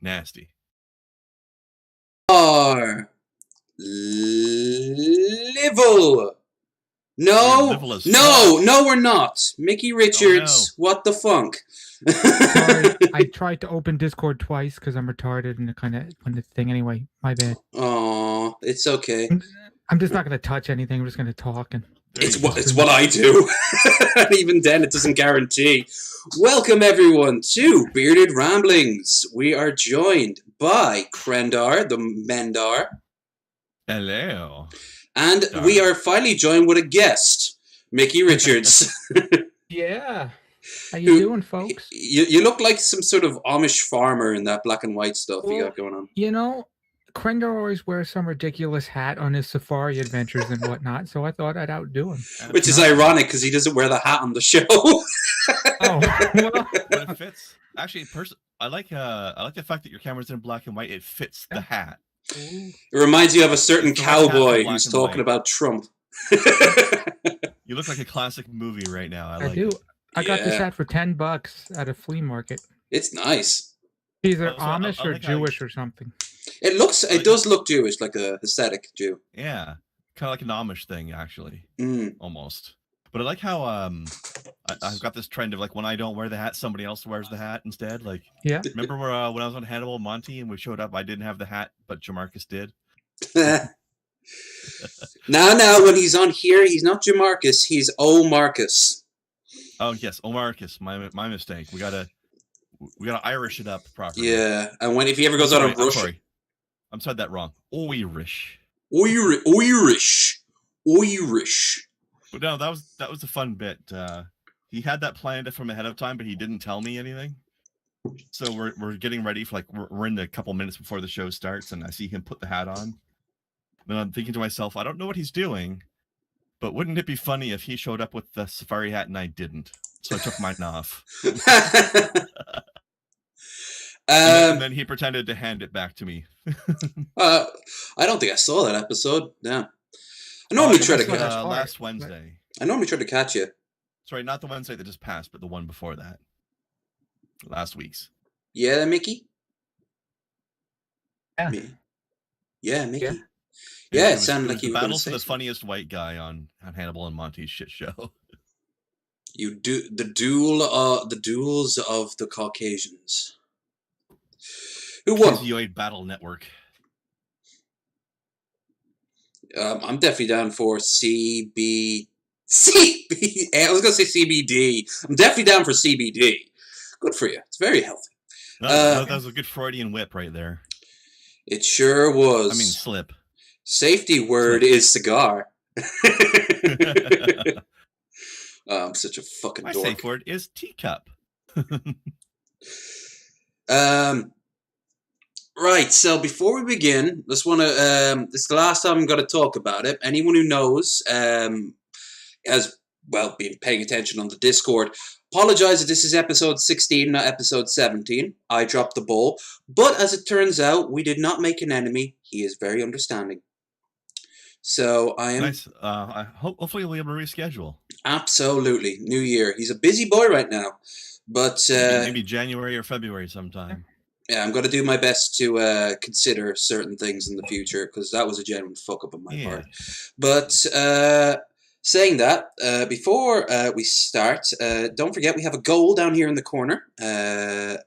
Nasty. Are Livel. No, we're not. Micky Richards, what the funk? Sorry, I tried to open Discord twice because I'm retarded and it kind of went the thing anyway. My bad. Oh, it's okay. I'm just not going to touch anything. I'm just going to talk. And it's what I do. Even then, it doesn't guarantee. Welcome, everyone, to Bearded Ramblings. We are joined by Krendar, the Mendar. Hello. And we are finally joined with a guest, Micky Richards. Yeah. How you doing, folks? You look like some sort of Amish farmer in that black and white stuff you got going on. You know, Krendar always wears some ridiculous hat on his safari adventures and whatnot, so I thought I'd outdo him. Which is ironic because he doesn't wear the hat on the show. Oh, well. But it fits. Actually, I like the fact that your camera's in black and white. It fits the hat. It reminds you of a certain cowboy who's talking about Trump. You look like a classic movie right now. I do. It. I got this hat for $10 at a flea market. It's nice. Either Amish or Jewish or something. It does look Jewish, like a Hasidic Jew. Yeah, kind of like an Amish thing, actually, almost. But I like how I've got this trend of like when I don't wear the hat, somebody else wears the hat instead. Like, yeah. Remember when I was on Hannibal and Monty and we showed up? I didn't have the hat, but Jamarcus did. Now, when he's on here, he's not Jamarcus, he's O'Marcus. Oh yes, O'Marcus. My mistake. We gotta Irish it up properly. Yeah, and if he ever goes out of Russian, I'm said that wrong. Irish. But no, that was a fun bit. He had that planned from ahead of time, but he didn't tell me anything. So we're getting ready for we're in a couple minutes before the show starts, and I see him put the hat on. And I'm thinking to myself, I don't know what he's doing, but wouldn't it be funny if he showed up with the safari hat and I didn't? So I took mine off. And then he pretended to hand it back to me. I don't think I saw that episode. Yeah. I normally try to catch last Wednesday. I normally try to catch you. Sorry, not the Wednesday that just passed, but the one before that. Last week's. Yeah, Mickey? Yeah. Yeah, Mickey. Yeah, it sounded like you were battle for the funniest white guy on Hannibal and Monty's shit show. You do the duels of the Caucasians. Who won? The Battle Network. I'm definitely down for CB. I was gonna say CBD. I'm definitely down for CBD. Good for you. It's very healthy. That was a good Freudian whip right there. It sure was. I mean, slip. Safety word is cigar. I'm such a fucking dork. My safe word is teacup. Right, so before we begin, this is the last time I'm going to talk about it. Anyone who knows has, been paying attention on the Discord, apologize that this is episode 16, not episode 17. I dropped the ball. But as it turns out, we did not make an enemy. He is very understanding. So I am... Nice. Hopefully we'll be able to reschedule. Absolutely. New Year. He's a busy boy right now. But maybe January or February sometime. Yeah, I'm going to do my best to consider certain things in the future, because that was a genuine fuck up on my part. But saying that, before we start, don't forget we have a goal down here in the corner. The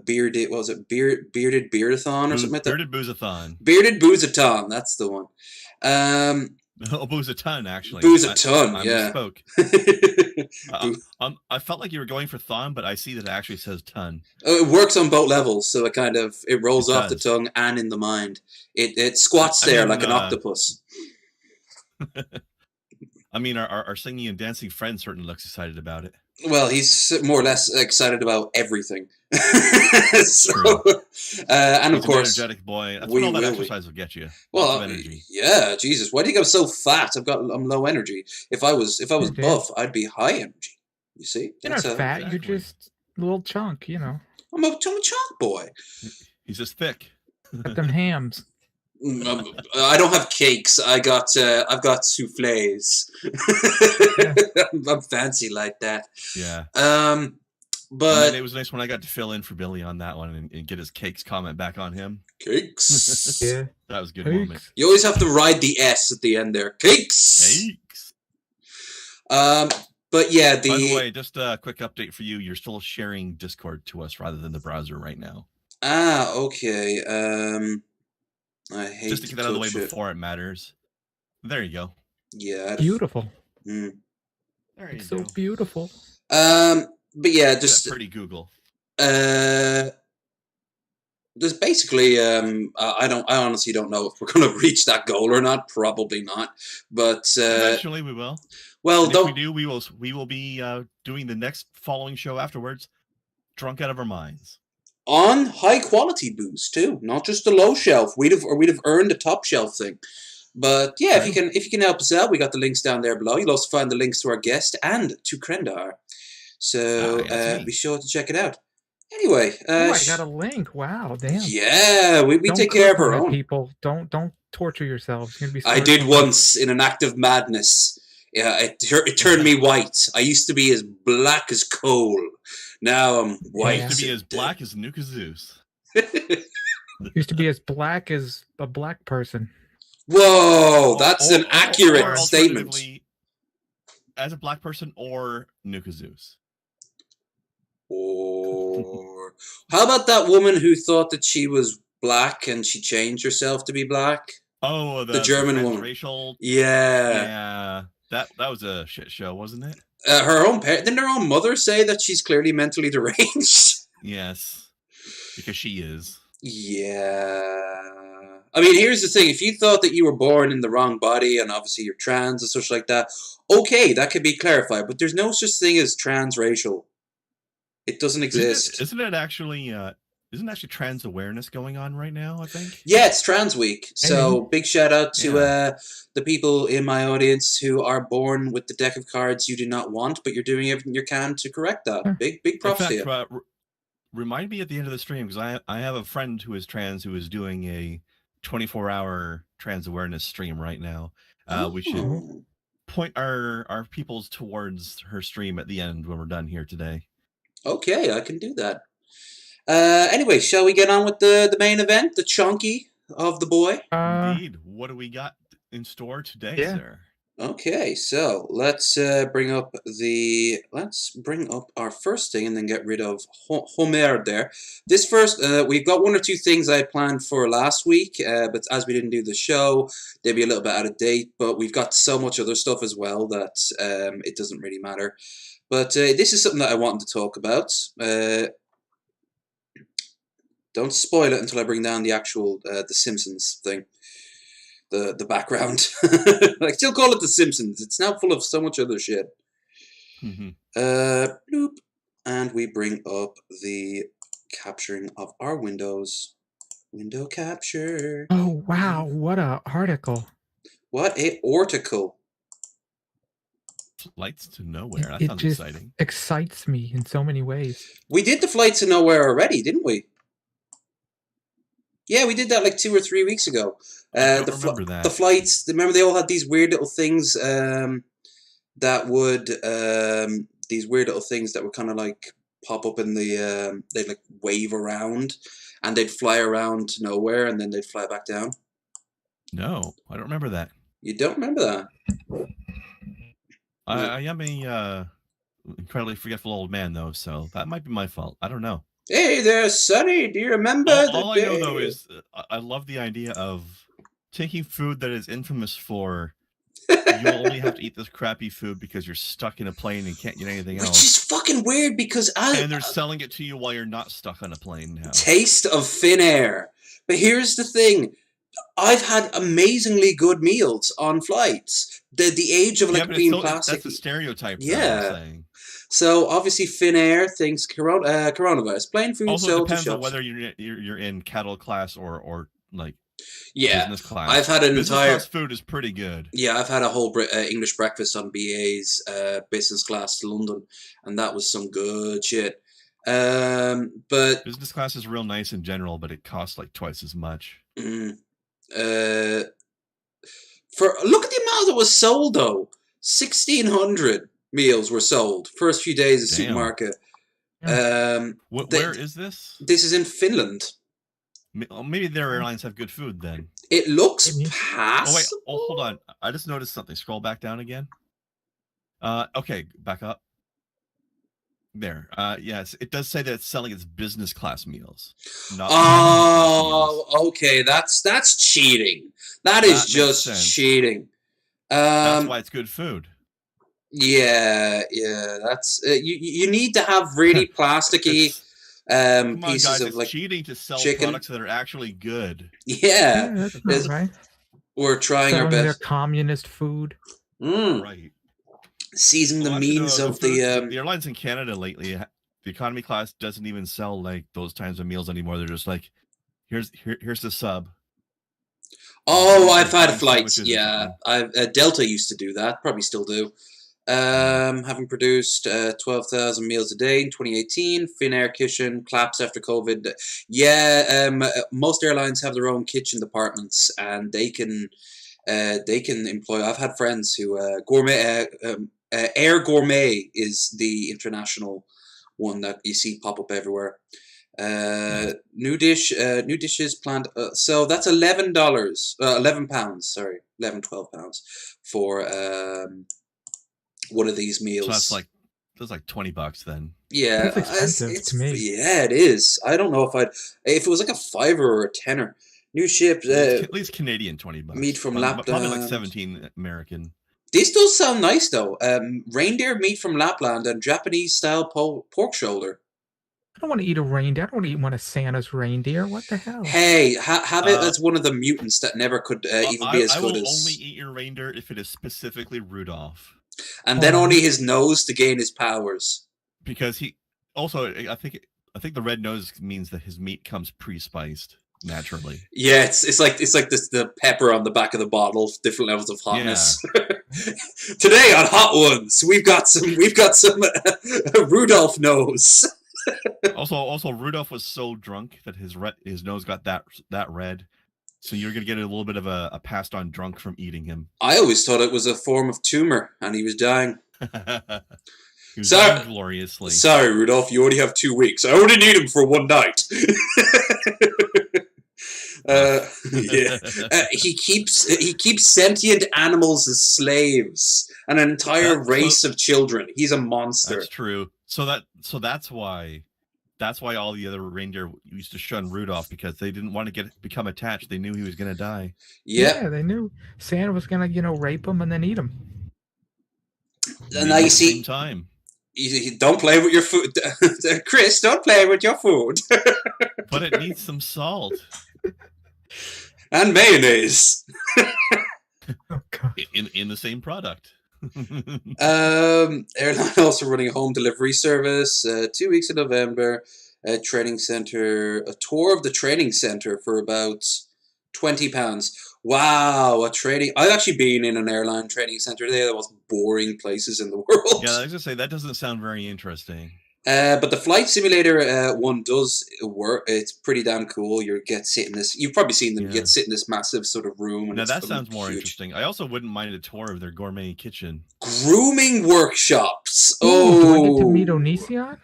bearded, what was it? Bearded Beardathon or something like that? Bearded Boozathon. Bearded Boozathon, that's the one. Boozaton, actually. Boozaton, yeah. I felt like you were going for thon, but I see that it actually says ton. It works on both levels, so it rolls off the tongue and in the mind. It squats like an octopus. I mean, our singing and dancing friend certainly looks excited about it. Well, he's more or less excited about everything. And he's of course, an energetic boy. That's what all that exercise will get you. Well, energy. Yeah, Jesus, why do you think I'm so fat? I'm low energy. If I was buff, I'd be high energy. You see, you're not fat. Exactly. You're just a little chunk. You know. I'm a chunk boy. He's just thick. Got them hams. I don't have cakes. I've got soufflés. Yeah. I'm fancy like that. Yeah. But it was nice when I got to fill in for Billy on that one and get his cakes comment back on him. Cakes. Yeah. That was a good moment. Cakes. You always have to ride the S at the end there. Cakes. Cakes. But yeah, By the way, just a quick update for you. You're still sharing Discord to us rather than the browser right now. Okay. I hate just to get that out of the way before it matters. There you go. Yeah. Beautiful. Mm. There you It's go. so beautiful. But yeah, just pretty Google. There's basically I honestly don't know if we're going to reach that goal or not. Probably not. But eventually we will. Well, if we do, we will be doing the next following show afterwards, drunk out of our minds. On high quality booze too, not just the low shelf. We'd have earned the top shelf thing. But yeah, if you can help us out, we got the links down there below. You'll also find the links to our guest and to Krendar. So be sure to check it out. Anyway, I got a link. Wow, damn. Yeah, we take care of our own. People, don't torture yourselves. It's gonna be. I did once in an act of madness. Yeah, it turned me white. I used to be as black as coal. Now I'm white. Used to be as black as Nuka Zeus. Used to be as black as a black person. Whoa, that's an accurate statement. As a black person or Nuka Zeus. Or how about that woman who thought that she was black and she changed herself to be black? Oh, the German woman. Yeah. That was a shit show, wasn't it? Her own didn't her own mother say that she's clearly mentally deranged? Yes, because she is. Yeah. I mean, here's the thing. If you thought that you were born in the wrong body and obviously you're trans and such like that, okay, that could be clarified. But there's no such thing as transracial. It doesn't exist. Isn't it actually... Isn't actually trans awareness going on right now, I think? Yeah, it's Trans Week. So big shout out to the people in my audience who are born with the deck of cards you do not want, but you're doing everything you can to correct that. Big props to you. Remind me at the end of the stream, because I have a friend who is trans who is doing a 24-hour trans awareness stream right now. We should point our peoples towards her stream at the end when we're done here today. Okay, I can do that. Anyway, shall we get on with the main event, the chunky of the boy? Indeed. What do we got in store today, sir? Okay, so let's bring up our first thing and then get rid of Homer there. This first, we've got one or two things I planned for last week, but as we didn't do the show, they'd be a little bit out of date. But we've got so much other stuff as well that it doesn't really matter. But this is something that I wanted to talk about. Don't spoil it until I bring down the actual The Simpsons thing. The background. I still call it The Simpsons. It's now full of so much other shit. Bloop. And we bring up the capturing of our windows. Window capture. Oh, wow. What a article. What a article. Flights to Nowhere. That sounds exciting. Excites me in so many ways. We did the Flights to Nowhere already, didn't we? Yeah, we did that like 2 or 3 weeks ago. I don't remember that. The flights, remember they all had these weird little things that would kind of like pop up in the they'd like wave around and they'd fly around to nowhere and then they'd fly back down. No, I don't remember that. You don't remember that? I am a incredibly forgetful old man though, so that might be my fault. I don't know. Hey there, Sonny. Do you remember all I know though is I love the idea of taking food that is infamous for you only have to eat this crappy food because you're stuck in a plane and can't get anything else. Which is fucking weird because and they're selling it to you while you're not stuck on a plane now. Taste of thin air. But here's the thing. I've had amazingly good meals on flights. The age of like being plastic. That's a stereotype. Yeah. So obviously Finnair thinks coronavirus. Plain food also sold to depends shops. on whether you're in cattle class or like business class. I've had an business entire class food is pretty good. Yeah, I've had a whole English breakfast on BA's business class to London, and that was some good shit. But business class is real nice in general, but it costs like twice as much. Look at the amount that was sold though. 1,600 meals were sold first few days of supermarket. Where is this? This is in Finland. Maybe their airlines have good food then. It looks Maybe. passable. Hold on. I just noticed something. Scroll back down again. Okay, back up. There. Yes, it does say that it's selling its business class meals. Not Oh, okay. That's cheating. That is just cheating. That's why it's good food. Yeah. That's you need to have really plasticky pieces of like cheating to sell chicken. products that are actually good. Yeah, that's not right. We're trying our best. Their communist food. Right. Seizing the means of the airlines in Canada lately. The economy class doesn't even sell like those kinds of meals anymore. They're just like, here's the sub. Oh, I've had flights. Yeah, Delta used to do that. Probably still do. Having produced 12,000 meals a day in 2018, Finnair kitchen collapsed after COVID. Yeah, most airlines have their own kitchen departments, and they can employ. I've had friends who gourmet. Air Gourmet is the international one that you see pop up everywhere. New dishes planned. So that's $11, £11. Sorry, £12 for one of these meals. So that's like $20 then. Yeah, that's expensive to me. Yeah, it is. I don't know if it was like a $5 or a $10. New ship. At least Canadian $20. Meat from Lapland. Probably like 17 American. This does sound nice though. Reindeer meat from Lapland and Japanese style pork shoulder. I don't want to eat a reindeer. I don't want to eat one of Santa's reindeer. What the hell? Hey, have it as one of the mutants that never could even be as good as. I will only eat your reindeer if it is specifically Rudolph. And then only his nose to gain his powers. Because he also, I think the red nose means that his meat comes pre-spiced naturally. Yeah, it's like the pepper on the back of the bottle, different levels of hotness. Yeah. Today on Hot Ones, we've got some Rudolph nose. also Rudolph was so drunk that his nose got that red. So you're gonna get a little bit of a passed on drunk from eating him. I always thought it was a form of tumor, and he was dying. He was dying gloriously. Sorry, Rudolph, you only have 2 weeks. I only need him for one night. Yeah. He keeps sentient animals as slaves, an entire race of children. He's a monster. That's true. So that's why all the other reindeer used to shun Rudolph, because they didn't want to become attached. They knew he was going to die. Yeah, they knew Santa was going to rape him and then eat him. And now you see, same time. You don't play with your food, Chris. Don't play with your food. But it needs some salt and mayonnaise. Oh, God. In the same product. Airline also running a home delivery service. 2 weeks in November. A training center. A tour of the training center for about £20. Wow, a training. I've actually been in an airline training center. They're the most boring places in the world. Yeah, I was gonna say that doesn't sound very interesting. But the flight simulator one does work. It's pretty damn cool. You've probably seen them. You get sit in this massive sort of room. And now that sounds more interesting. I also wouldn't mind a tour of their gourmet kitchen. Grooming workshops. Do I get to meet Onision?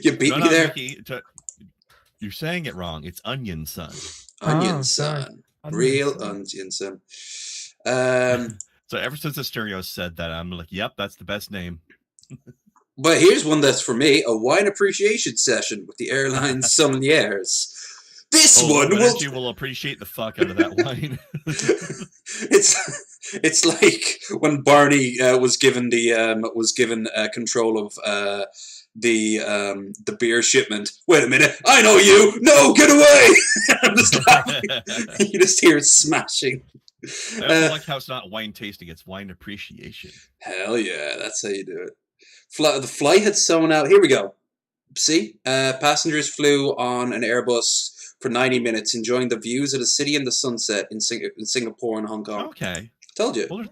You beat me there. Mickey, you're saying it wrong. It's Onion Son. Onion Son. Real Onion Son. So ever since Asterio said that, I'm like, yep, that's the best name. But here's one that's for me: a wine appreciation session with the airline sommeliers. This one will appreciate the fuck out of that wine. It's like when Barney was given control of the beer shipment. Wait a minute, I know you. No, get away! I'm just laughing. You just hear it smashing. I also like how it's not wine tasting; it's wine appreciation. Hell yeah, that's how you do it. The flight had someone out. Here we go. See, passengers flew on an Airbus for 90 minutes, enjoying the views of the city and the sunset in Singapore and Hong Kong. Okay, told you. Well,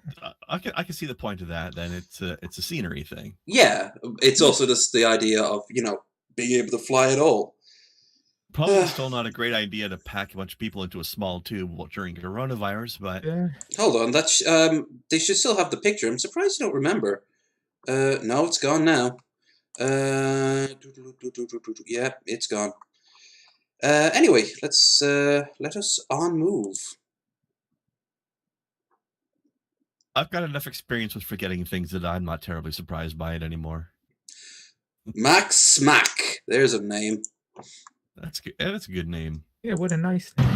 I can see the point of that. Then it's a scenery thing. Yeah, it's also just the idea of being able to fly at all. Probably still not a great idea to pack a bunch of people into a small tube during coronavirus, but hold on, they should still have the picture. I'm surprised you don't remember. No, it's gone now. Yeah, it's gone. Anyway, let us on move. I've got enough experience with forgetting things that I'm not terribly surprised by it anymore. Max Smack. There's a name. That's good. That's a good name. Yeah, what a nice name.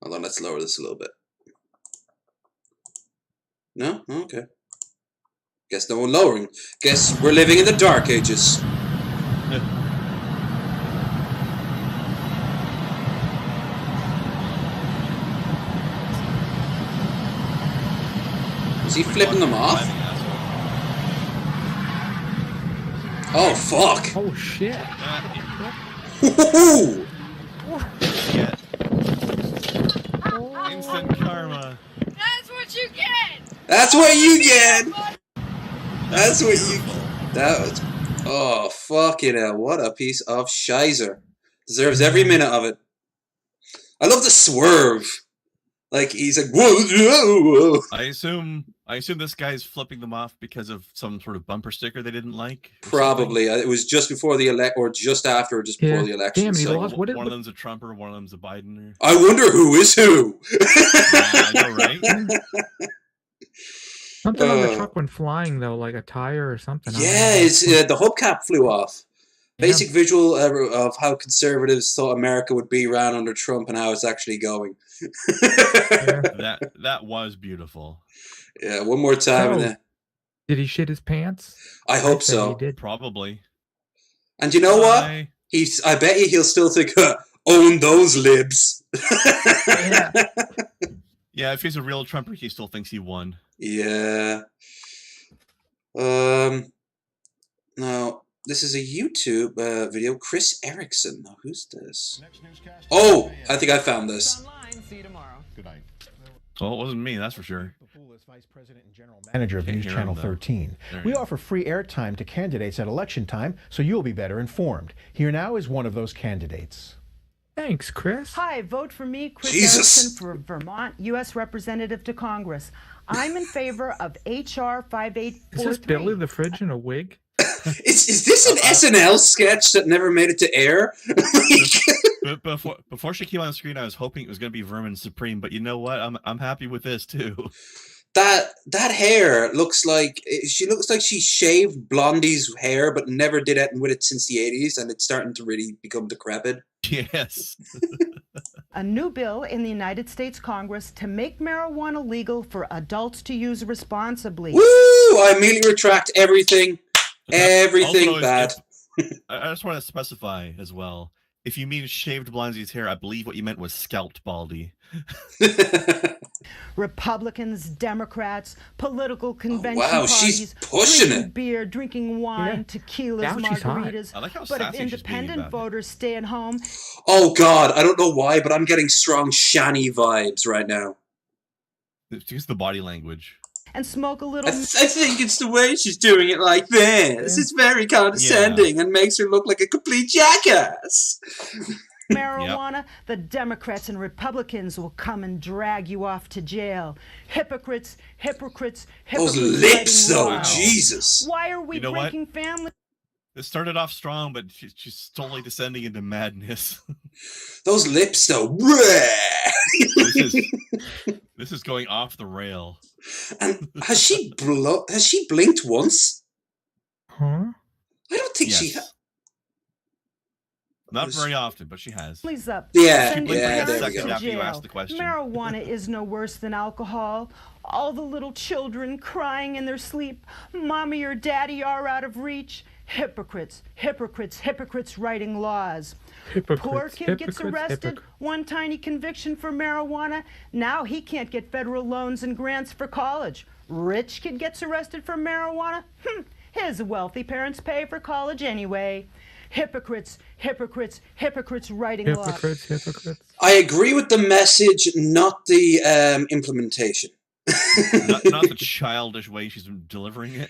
Hold on, let's lower this a little bit. No? Okay. Guess no one lowering. Guess we're living in the dark ages. Is he flipping them off? Oh, fuck. Oh, shit. Woohoo! Yeah. Instant karma. That's what you get! That's what you get! That's what you get. That was... Oh, fucking hell. What a piece of shizer. Deserves every minute of it. I love the swerve. Like, he's like, whoa, whoa, whoa. I assume this guy's flipping them off because of some sort of bumper sticker they didn't like. Probably. It was just before the or just after, or just before the election. Damn, he so. lost. One of them's a Trumper, one of them's a Bidener. I wonder who is who. Yeah, I know, right? Something on the truck went flying, though, like a tire or something. Yeah, it's the hubcap flew off. Basic visual of how conservatives thought America would be around under Trump and how it's actually going. That was beautiful. Yeah, one more time. So, did he shit his pants? I hope so. He did. Probably. And you know what? I bet you he'll still think, own those libs. Yeah. Yeah, if he's a real Trumper, he still thinks he won. Yeah. Now, this is a YouTube video. Chris Erickson. Now, who's this? Oh, I think I found this. See you tomorrow. Good night. Well, it wasn't me, that's for sure. Vice President and General Manager of News Channel 13. We offer free airtime to candidates at election time, so you'll be better informed. Here now is one of those candidates. Thanks, Chris. Hi, vote for me, Chris Jesus. Erickson, for Vermont U.S. Representative to Congress. I'm in favor of H.R. 5843. Is this Billy the Fridge in a wig? Is this an SNL sketch that never made it to air? But before she came on the screen, I was hoping it was going to be Vermin Supreme, but you know what? I'm happy with this too. That hair looks like she shaved Blondie's hair, but never did it with it since the 80s, and it's starting to really become decrepit. Yes. A new bill in the United States Congress to make marijuana legal for adults to use responsibly. Woo! I immediately retract everything. Everything Also, bad. I just want to specify as well. If you mean shaved Blondie's hair, I believe what you meant was scalped Baldy. Republicans, Democrats, political convention wow, parties, she's pushing drinking it. beer, drinking wine, tequilas, Now she's hot. margaritas. I like how But if sassy she's being independent about it. voters stay at home, Oh God, I don't know why, but I'm getting strong Shani vibes right now. It's just the body language. and smoke a little I think it's the way she's doing it like this. It's very condescending and makes her look like a complete jackass. marijuana, the Democrats and Republicans will come and drag you off to jail. Hypocrites, hypocrites, Those hypocrites. lips, writing though, laws. Jesus. Why are we You know what? breaking family? It started off strong, but she's totally descending into madness. Those lips, though. This is going off the rail. And has she blinked once? Huh? I don't think she Yes. has. Not very often, but she has. Families up. Yeah, Sending yeah, parents there we to go. After you jail. asked the question. Marijuana is no worse than alcohol. All the little children crying in their sleep. Mommy or daddy are out of reach. Hypocrites, hypocrites, hypocrites writing laws. Hypocrites, Poor kid gets hypocrites, arrested, hypocrites. one tiny conviction for marijuana. Now he can't get federal loans and grants for college. Rich kid gets arrested for marijuana. His wealthy parents pay for college anyway. Hypocrites, hypocrites, hypocrites writing laws. Hypocrites, hypocrites. I agree with the message, not the implementation. not the childish way she's delivering it.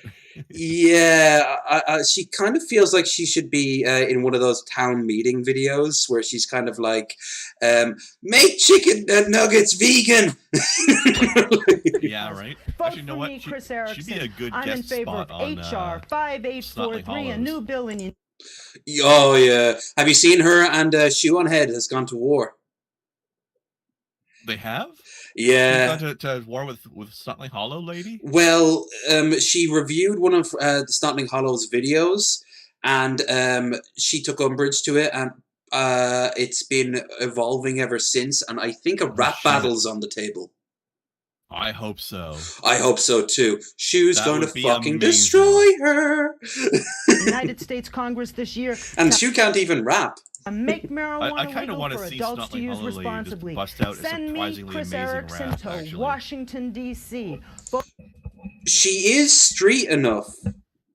Yeah, she kind of feels like she should be in one of those town meeting videos where she's kind of like, make chicken nuggets vegan. Yeah, right. Vote Actually, you know for what? me, Chris Erickson. She'd be a good I'm in guest favor spot of on HR 5843, a new bill in. Oh yeah, have you seen her and Shoe on Head has gone to war? They have? Yeah. She's gone to war with Snotling Hollow lady? Well, she reviewed one of the Snotling Hollow's videos, and she took umbrage to it, and it's been evolving ever since, and I think a rap battle's on the table. I hope so. I hope so too. Shoe's That going to would be fucking amazing. destroy her. United States Congress this year. And Shoe can't even rap. Make marijuana I kind of legal want to for see adults to Snotling use Hollow lady responsibly. just bust out a Send me surprisingly Chris amazing Erickson rap, to actually. Washington, D.C. She is street enough.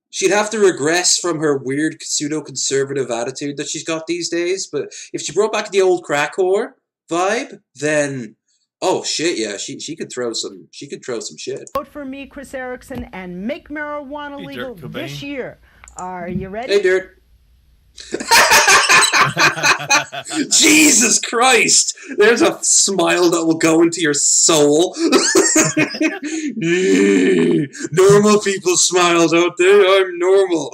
She'd have to regress from her weird pseudo-conservative attitude that she's got these days, but if she brought back the old crack whore vibe, then oh shit, yeah, she could throw some shit. Vote for me, Chris Erickson, and make marijuana Hey, legal Dirk this Cobain. year. Are you ready? Hey, Dirt. Jesus Christ! There's a smile that will go into your soul. Normal people smile, don't they? I'm normal.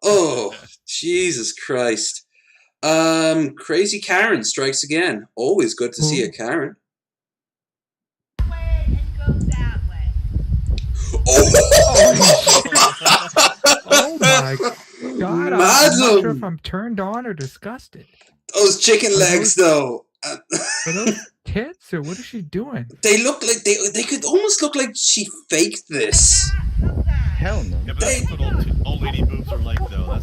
Oh, Jesus Christ. Crazy Karen strikes again. Always good to see a Karen. Way and go that way. Oh my God! I'm not sure if I'm turned on or disgusted. Those chicken legs, though. Are those tits or what is she doing? They look like they could almost look like she faked this. Hell no. Yeah, but that's what old lady boobs are like, though.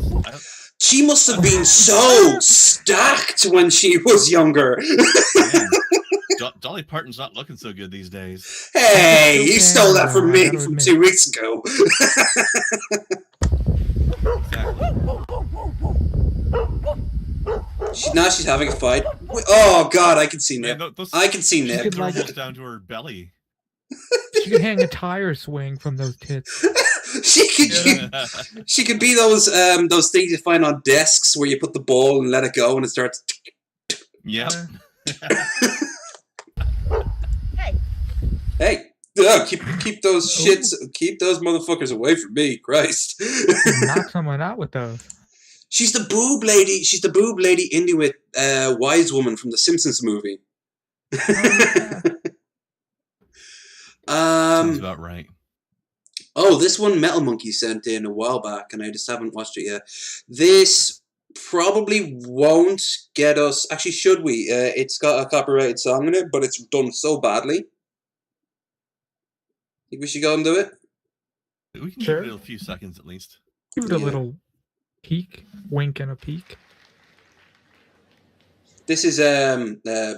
She must have been so stacked when she was younger. Dolly Parton's not looking so good these days. Hey, you stole that from me I gotta from admit. 2 weeks ago. Exactly. Now she's having a fight. Oh God, I can see Man, Nip. those I can see Nip. tits are almost down to her belly. She could hang a tire swing from those tits. She could be those things you find on desks where you put the ball and let it go and it starts. Yep. Hey, keep those motherfuckers away from me, Christ. Knock someone out with those. She's the boob lady. She's the boob lady Inuit wise woman from the Simpsons movie. Sounds about right. Oh, this one Metal Monkey sent in a while back, and I just haven't watched it yet. This probably won't get us. Actually, should we? It's got a copyrighted song in it, but it's done so badly. Think we should go and do it? We can Sure. give it a few seconds at least. Give it a Yeah. little peek, wink, and a peek. This is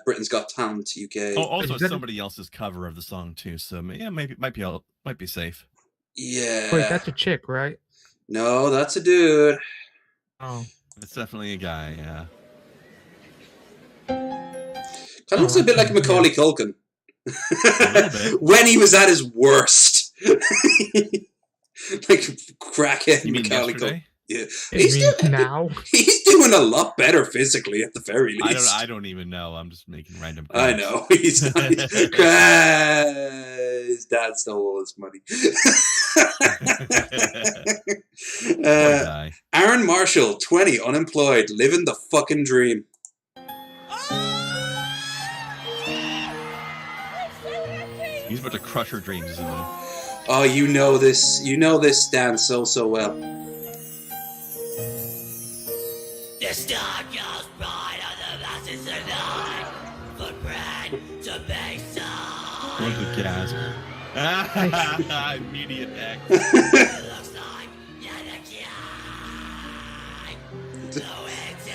Britain's Got Talent UK. Oh, also Is that- somebody else's cover of the song too. So yeah, maybe might be safe. Yeah. Wait, that's a chick, right? No, that's a dude. Oh, It's definitely a guy. Yeah. Kind of looks a bit like Macaulay Culkin. A little bit. When he was at his worst. Like crackhead You mean Macaulay Culkin. yesterday? Yeah. you mean now? He's doing a lot better physically at the very least. I don't even know. I'm just making random. I comments. know. He's his dad stole all his money. Poor guy. Aaron Marshall, 20, unemployed, living the fucking dream. He's about to crush her dreams, isn't he? Oh, you know this dance so well. The star goes bright on the masses tonight. For bread to make some. What a gasp. Immediate X. It looks like you're the guy. So it's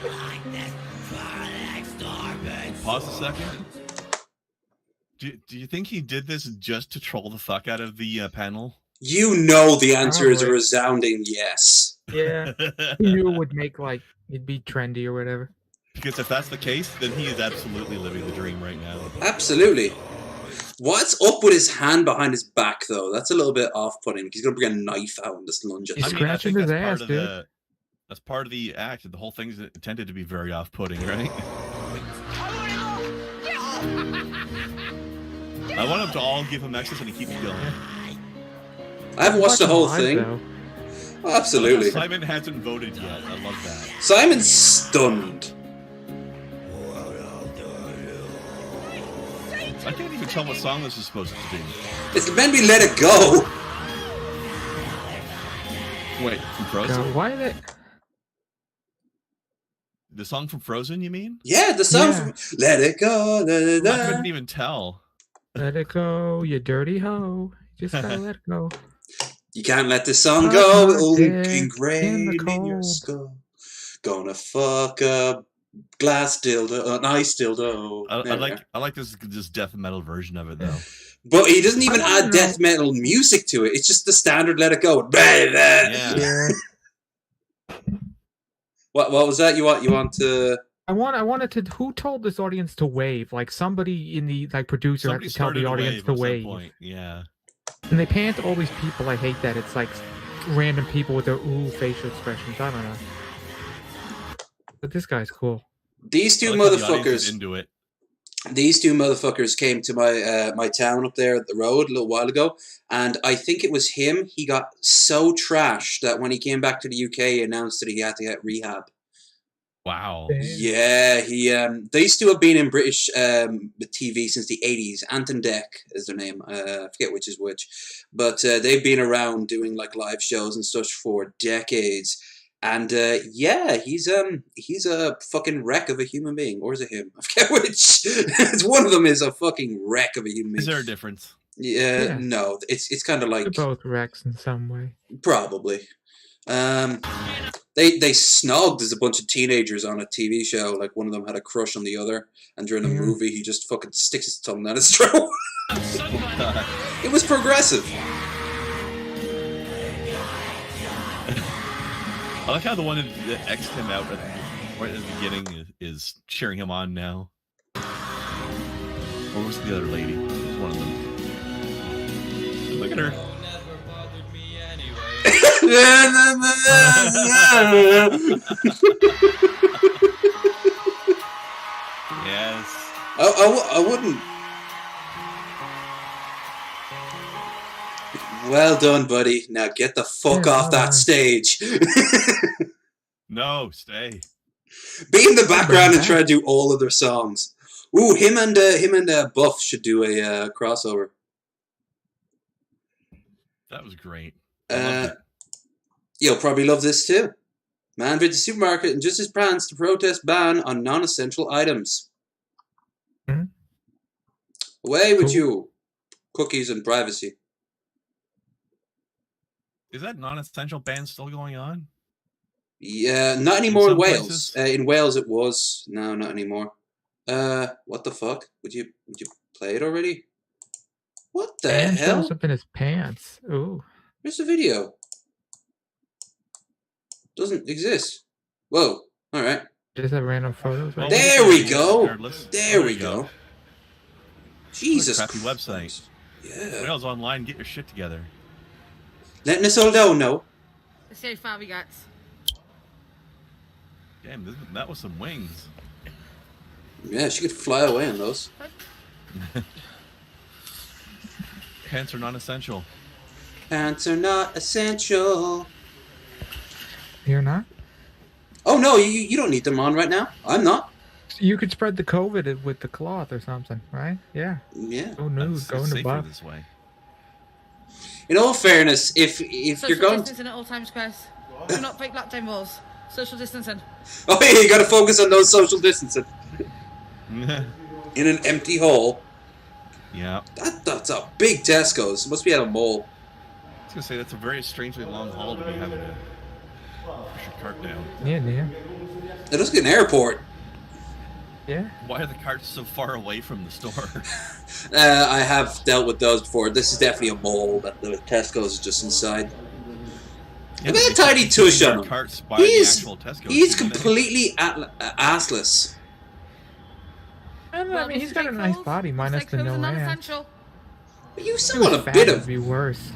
like this for next door. Pause a second. Do you think he did this just to troll the fuck out of the panel? You know the answer is a Probably. resounding yes. Yeah. He knew it would make it'd be trendy or whatever. Because if that's the case, then he is absolutely living the dream right now. Absolutely. What's up with his hand behind his back, though? That's a little bit off-putting. He's going to bring a knife out and just lunge at He's us. scratching his ass, dude. That's part of the act. The whole thing's intended to be very off-putting, right? I want him to all give him access and he keeps going. I haven't watched the whole thing. Oh, absolutely. Simon hasn't voted yet. I love that. Simon's stunned. I can't even tell what song this is supposed to be. It's meant to be Let It Go. Wait, from Frozen? God, why they... The song from Frozen, you mean? Yeah, the song from Let It Go. I couldn't even tell. Let it go, you dirty hoe. Just gotta let it go. You can't let this song go. Oh, ingrained in your skull. Gonna fuck a glass dildo, an ice dildo. I like this death metal version of it though. But he doesn't even add death metal music to it. It's just the standard "Let It Go." Yeah. What was that? You want to? I wanted to. Who told this audience to wave? Like somebody in the producer had to tell the audience to wave. Yeah. And they pan to all these people. I hate that. It's like random people with their facial expressions. I don't know. But this guy's cool. These two motherfuckers into it. These two motherfuckers came to my my town up there at the road a little while ago, and I think it was him. He got so trashed that when he came back to the UK, he announced that he had to get rehab. Wow. Yeah, they used to have been in British TV since the 80s. Ant and Dec is their name. I forget which is which. But they've been around doing like live shows and stuff for decades. And yeah, he's a fucking wreck of a human being. Or is it him? I forget which. It's one of them is a fucking wreck of a human being. Is there a difference? Yeah. No. It's kind of like... They're both wrecks in some way. Probably. They snogged as a bunch of teenagers on a TV show. Like one of them had a crush on the other, and during the movie, he just fucking sticks his tongue down his throat. It was progressive. I like how the one that X'd him out right at the beginning is cheering him on now. Or was it the other lady? It was one of them. Look at her. Yes. I wouldn't. Well done, buddy. Now get the fuck off that stage. No, stay. Be in the background and try to do all of their songs. Ooh, him and Buff should do a crossover. That was great. You'll probably love this too. Man visits the supermarket in just his pants to protest ban on non-essential items. Mm-hmm. Away with you, cookies and privacy. Is that non-essential ban still going on? Yeah, not anymore in Wales. Places? In Wales it was. No, not anymore. What the fuck? Would you play it already? What the hell? Shows up in his pants. Ooh. Where's the video? Doesn't exist. Whoa. All right. Just have random photos. Right there we go. There we go. Jesus. Crappy website. Yeah. Wales Online, get your shit together. Letting us all know. Let's see how far we got. Damn, that was some wings. Yeah, she could fly away on those. Pants are non-essential. Pants are not essential. You're not? Oh no, you don't need them on right now. I'm not. You could spread the COVID with the cloth or something, right? Yeah. Yeah. Go nude, go in the buff. This way. In all fairness, if you're going distancing at all times, Chris. Do not break lockdown rules. Social distancing. Oh yeah, you gotta focus on those social distancing. In an empty hall. Yeah. That's a big Tesco's. It must be at a mall. I was gonna say that's a very strangely long haul to be having to push your cart down. Yeah. It looks like an airport. Yeah. Why are the carts so far away from the store? I have dealt with those before. This is definitely a mall, but the Tesco's is just inside. Look at that tiny tush on him. Carts by the actual Tesco, He's didn't they? completely assless. I mean, he's got a nice body, minus the no ass. essential. But you If still he was want a fat, bit it'd of... be worse.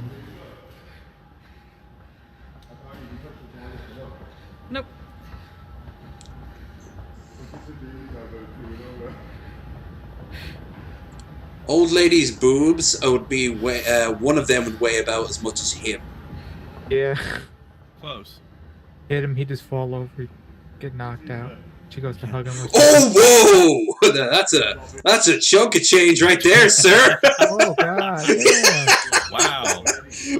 Nope. Old lady's boobs would be one of them would weigh about as much as him. Yeah. Close. Hit him, he'd just fall over, get knocked out. She goes to hug him. Oh, whoa! That's a chunk of change right there, sir. Oh God! Yeah. Wow.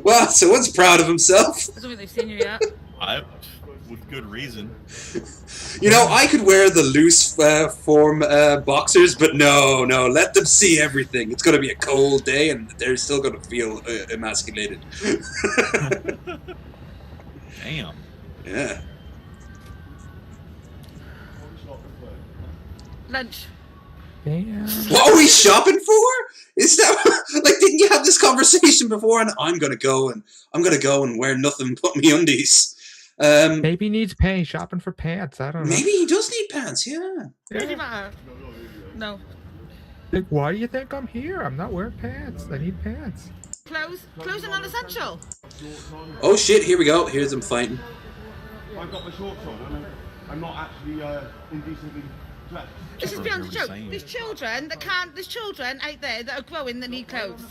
Wow, someone's proud of himself. I don't think they've seen you yet. With good reason. You know, I could wear the loose form boxers, but no, let them see everything. It's going to be a cold day, and they're still going to feel emasculated. Damn. Yeah. Lunch. Damn. What are we shopping for? Is that like? Didn't you have this conversation before? And I'm gonna go and wear nothing but me undies. Maybe he needs pants. Shopping for pants. I don't know. Maybe he does need pants. Yeah. Does it matter? No. Like, why do you think I'm here? I'm not wearing pants. I need pants. Clothes are non-essential. Oh shit! Here we go. Here's them fighting. I've got my shorts on and I'm not actually indecently dressed. This is what beyond a we were joke. saying. There's children that can't. There's children out there that are growing that need clothes.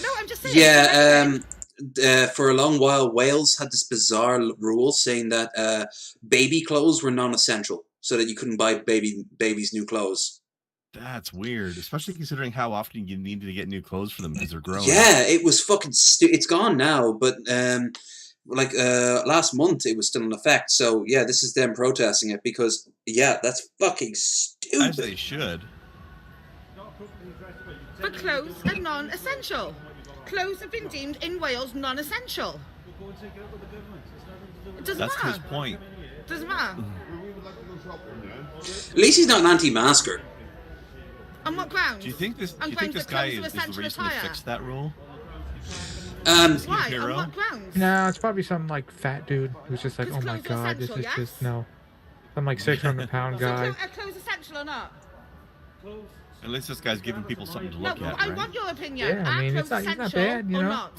No, I'm just saying. Yeah. For a long while, Wales had this bizarre rule saying that baby clothes were non-essential, so that you couldn't buy babies new clothes. That's weird, especially considering how often you need to get new clothes for them because they're growing. Yeah, it was fucking it's gone now, but last month it was still in effect. So yeah, this is them protesting it because that's fucking stupid. As they should. But clothes are non-essential. Clothes have been deemed in Wales non-essential. It doesn't That's matter. his point. Doesn't matter. At least he's not an anti-masker. On what grounds? Do you think this On guy grounds is that clothes the are reason essential to attire. fix that rule? Why? On hero? what grounds? No, it's probably some like fat dude who's just like, Because oh my clothes are God, this is essential, just yes? no. Some like 600-pound guy. Are clothes essential or not? At least this guy's giving people something to No, look at, I right? want your opinion. Yeah, I mean, Are it's clothes not essential bad, you or know? not?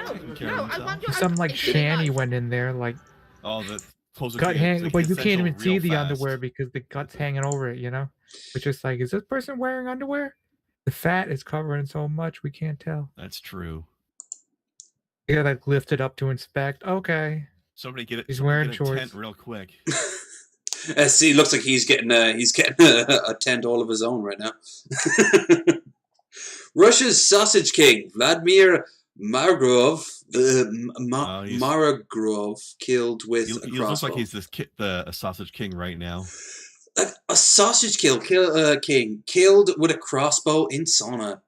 Taking care No, of I himself. want your. Some like it's really shanty nice. went in there like Oh, the clothes are gut getting, hang, like, but you can't essential even see real the fast. underwear because the gut's hanging over it. You know, it's just like, is this person wearing underwear? The fat is covering so much we can't tell. That's true. You gotta like lift it up to inspect. Okay, Somebody get it. He's somebody wearing get a tent shorts. real quick. See, looks like he's getting a tent all of his own right now. Russia's sausage king Vladimir Margrov, Margrov, killed with He a looks crossbow. like he's a sausage king right now. A sausage king killed with a crossbow in sauna.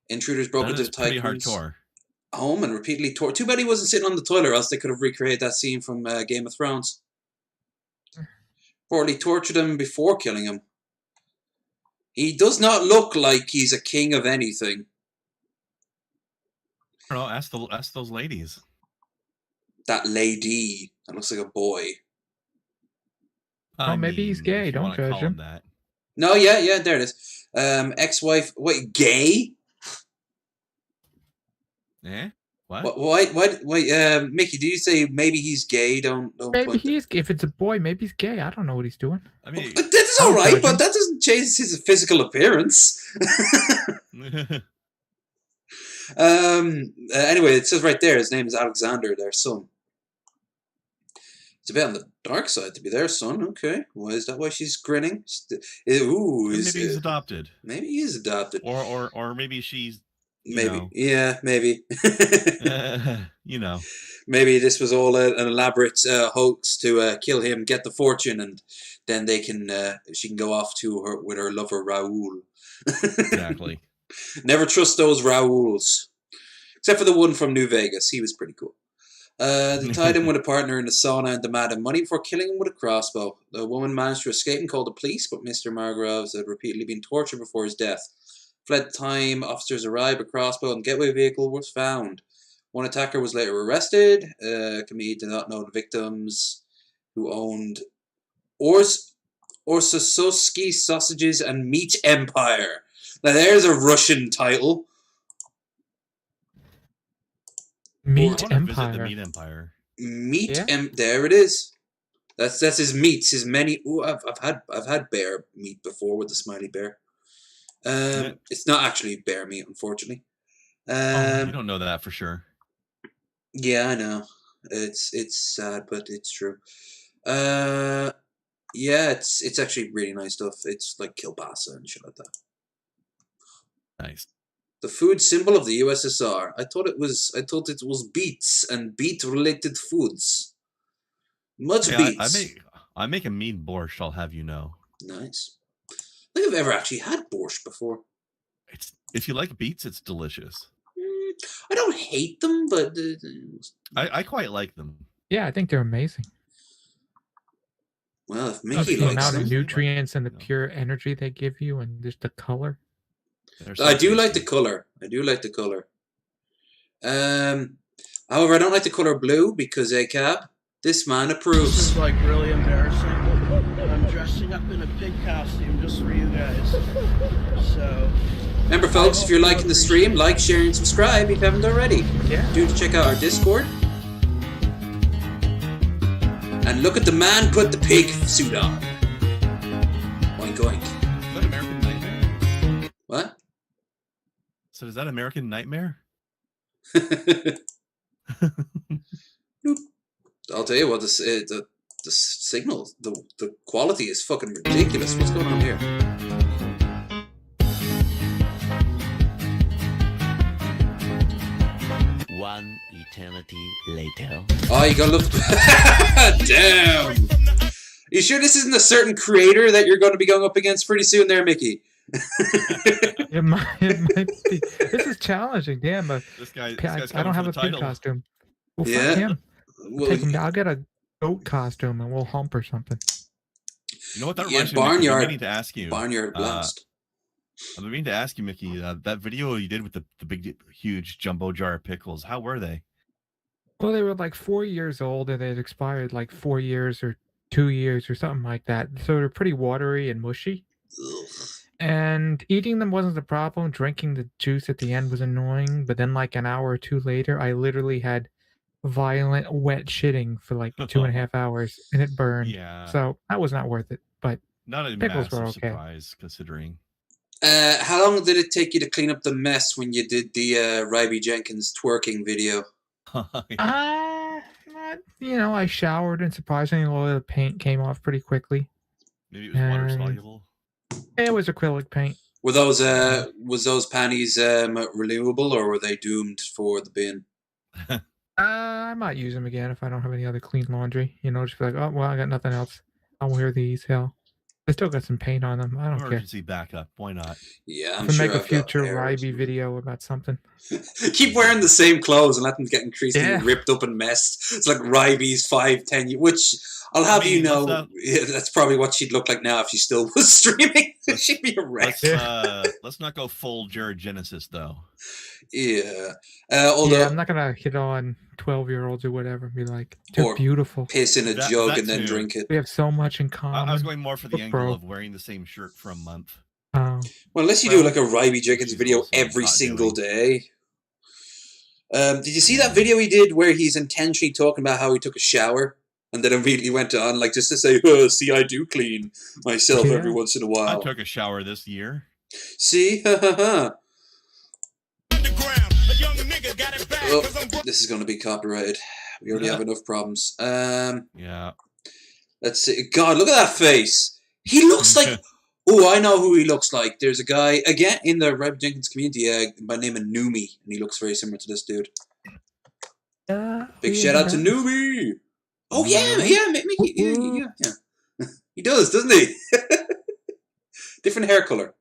Intruders broke That into is pretty Tycoon's hardcore. home and repeatedly tore. Too bad he wasn't sitting on the toilet, or else they could have recreated that scene from Game of Thrones. Reportedly tortured him before killing him. He does not look like he's a king of anything. I don't know. Ask those ladies. That lady. That looks like a boy. Oh, maybe he's gay, if you don't wanna judge call him. that. No, yeah, there it is. Ex-wife. Wait, gay? Eh? What? Wait, Mickey, do you say maybe he's gay? Don't maybe put he's. If it's a boy, maybe he's gay. I don't know what he's doing. I mean, That's I'll alright, judge but him. that doesn't change his physical appearance. Anyway, it says right there his name is Alexander, their son. It's a bit on the dark side to be their son. Okay, why is that? Why she's grinning? Ooh, maybe he's adopted, maybe he is adopted. or maybe she's. Maybe, yeah, maybe. You know. Maybe this was all an elaborate hoax to kill him, get the fortune, and then she can go off to her with her lover Raoul. Exactly. Never trust those Raouls, except for the one from New Vegas. He was pretty cool. They tied him with a partner in the sauna and demanded money before killing him with a crossbow. The woman managed to escape and called the police, but Mr. Margroves had repeatedly been tortured before his death. Fled time, officers arrived, a crossbow and getaway vehicle was found. One attacker was later arrested. Committee did not know the victims who owned Orsosowski Sausages and Meat Empire. Now there's a Russian title. Meat I wanna visit Empire. the Meat Empire. There it is. That's his meats. His many. Ooh, I've had bear meat before with the smiley bear. It's not actually bear meat, unfortunately. You don't know that for sure. Yeah, I know. It's sad, but it's true. Yeah, it's actually really nice stuff. It's like kielbasa and shit like that. Nice. The food symbol of the USSR. I thought it was beets and beet-related foods. Much beets. I make a mean borscht. I'll have you know. Nice. I don't think I've ever actually had borscht before. If you like beets, it's delicious. I don't hate them, but I quite like them. Yeah, I think they're amazing. Well, if Mickey the likes amount them, of nutrients and the pure energy they give you, and just the color. I do like the color. I do like the color. However, I don't like the color blue because ACAB, this man approves. This is like really embarrassing. I'm dressing up in a pig costume just for you guys. So. Remember, folks, if you're liking the stream, like, share, and subscribe if you haven't already. Yeah. Do to check out our Discord. And look at the man put the pig suit on. Oink oink. Is that American Nightmare? What? So is that American Nightmare? I'll tell you what, the signal, the quality is fucking ridiculous. What's going on here? One eternity later. Oh, you gotta look. Damn. You sure this isn't a certain creator that you're going to be going up against pretty soon there, Mickey? It might be. This is challenging. Damn, but This guy's I don't have a pig title. costume. Well, Yeah. fuck him. Well, Take him. I'll get a goat costume and we'll hump or something. You know what that Yeah, reminds me of, Mickey? Barnyard. I'm meaning to ask you. Barnyard Blast. I've been meaning to ask you, Mickey, that video you did with the big, huge jumbo jar of pickles. How were they? Well, they were like 4 years old and they'd expired like 4 years or 2 years or something like that. So they're pretty watery and mushy. Ugh. And eating them wasn't the problem. Drinking the juice at the end was annoying. But then, like an hour or two later, I literally had violent wet shitting for like 2.5 hours, and it burned. Yeah. So that was not worth it. But Not a pickles massive were okay. surprise, considering. How long did it take you to clean up the mess when you did the Ryby Jenkins twerking video? I showered, and surprisingly, a lot of the paint came off pretty quickly. Maybe it was water soluble. It was acrylic paint. Were those was those panties renewable, or were they doomed for the bin? I might use them again if I don't have any other clean laundry. Just be like, oh well, I got nothing else. I'll wear these. Hell, I still got some paint on them. I don't care. Emergency backup. Why not? Yeah, I'm To sure make a I've got future hairs. Ryby video about something. Keep wearing the same clothes and let them get increasingly Yeah. ripped up and messed. It's like Ryby's 5-10 years, which I'll have you know, that's probably what she'd look like now if she still was streaming. She'd be a wreck. Let's not go full Jared Genesis though. Yeah. Although I'm not gonna hit on 12-year-olds or whatever and be like, they're Or beautiful. piss in a That- jug that and then too. drink it. We have so much in common. I was going more for the Look, angle bro. of wearing the same shirt for a month. Oh. Well, unless you do like a Ryby Jenkins She's video also every not single doing- day. Did you see that video he did where he's intentionally talking about how he took a shower and then immediately went on like just to say, oh, see, I do clean myself Yeah. every once in a I while. took a shower this year. See? Oh, this is going to be copyrighted. We already have enough problems. Yeah. Let's see. God, look at that face. He looks like... Oh, I know who he looks like. There's a guy, again, in the Ryby Jenkins community by the name of Numi, and he looks very similar to this dude. Big shout out to Numi! Oh, yeah, Mickey, yeah. He does, doesn't he? Different hair color.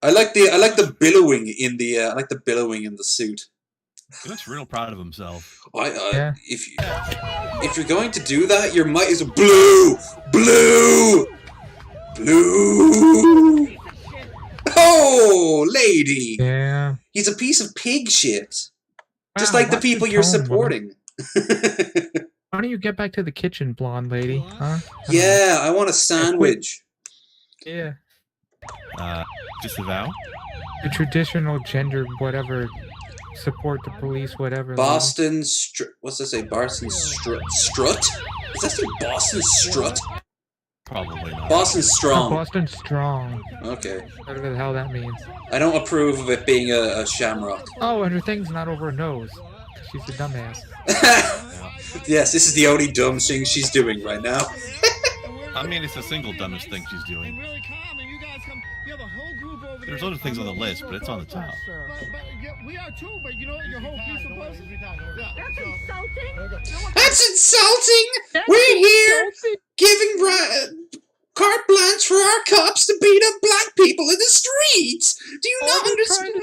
I like the billowing in the suit. He looks real proud of himself. Yeah. If you're going to do that, you might as well blue. Oh, lady. Yeah. He's a piece of pig shit. Just Wow, like the watch your people you're tone, woman. supporting. Why don't you get back to the kitchen, blonde lady? Huh? Yeah, I want a sandwich. Yeah. Disavow. The traditional gender, whatever, support the police, whatever. lady. Boston what's that say? Boston Strut? Does that say Boston Strut? Probably not. Boston Strong. Boston Strong. Okay. Whatever the hell that means. I don't approve of it being a shamrock. Oh, and her thing's not over her nose. 'Cause she's a dumbass. Yes, this is the only dumb thing she's doing right now. I mean, it's the single dumbest thing she's doing. There's other things on the list, but it's on the top. We are too, but you know your whole piece of puzzle. That's insulting. That's insulting! We're here giving carte blanche for our cops to beat up black people in the streets! Do you not understand?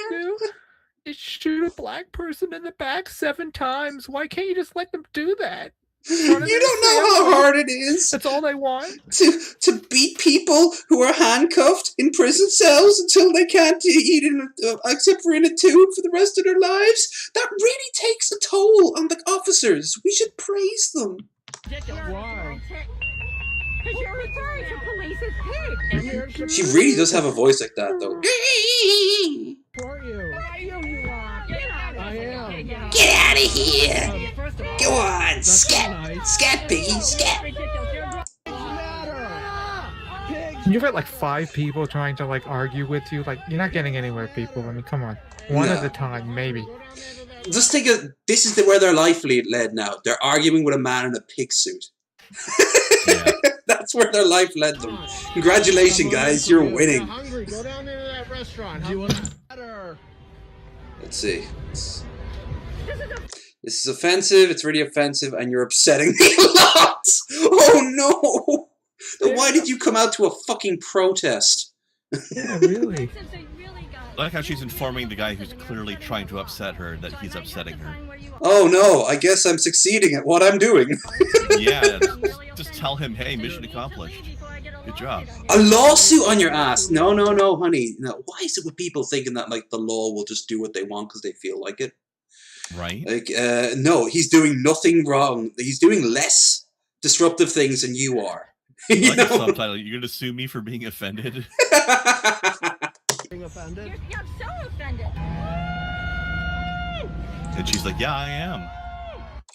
Is shoot a black person in the back 7 times. Why can't you just let them do that? You don't know how hard it is. That's all they want. To beat people who are handcuffed in prison cells until they can't eat except for in a tube for the rest of their lives. That really takes a toll on the officers. We should praise them. Why? Because you're referring to police as pigs. She really does have a voice like that, though. For you. I am. Get out of here! Go on, scat! Scat, piggy, scat! You've got like 5 people trying to like argue with you. Like, you're not getting anywhere, people. I mean, come on. One No. at a time, maybe. Just think of this is where their life led now. They're arguing with a man in a pig suit. Yeah. That's where their life led them. Congratulations, guys, you're winning. Hungry? Go down into that restaurant. Do you want better? Let's see. This is offensive. It's really offensive, and you're upsetting me a lot. Oh no! Then why did you come out to a fucking protest? Yeah, really. I like how she's informing the guy who's clearly trying to upset her that he's upsetting her. Oh no! I guess I'm succeeding at what I'm doing. Yeah, just tell him, hey, mission accomplished. Good job. A lawsuit on your ass? No, no, no, honey. No. Why is it with people thinking that like the law will just do what they want because they feel like it? Right? Like, no, he's doing nothing wrong. He's doing less disruptive things than you are. You Like a know? subtitle, you're gonna sue me for being offended? Being offended? You're so offended. And she's like, yeah, I am.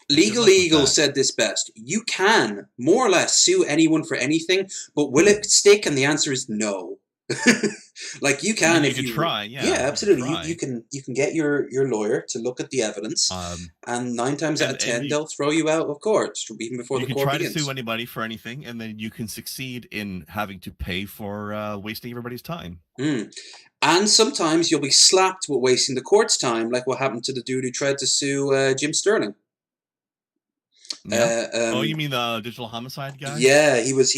Legal Eagle said this best. You can, more or less, sue anyone for anything, but will it stick? And the answer is no. Like you can, You if could you try, yeah. absolutely. Try. You can get your lawyer to look at the evidence, and 9 times out of 10 they'll throw you out of court even before the You can court try begins. to sue anybody for anything, and then you can succeed in having to pay for wasting everybody's time. And sometimes you'll be slapped with wasting the court's time, like what happened to the dude who tried to sue Jim Sterling. Yeah. Oh, you mean the digital homicide guy? Yeah, he was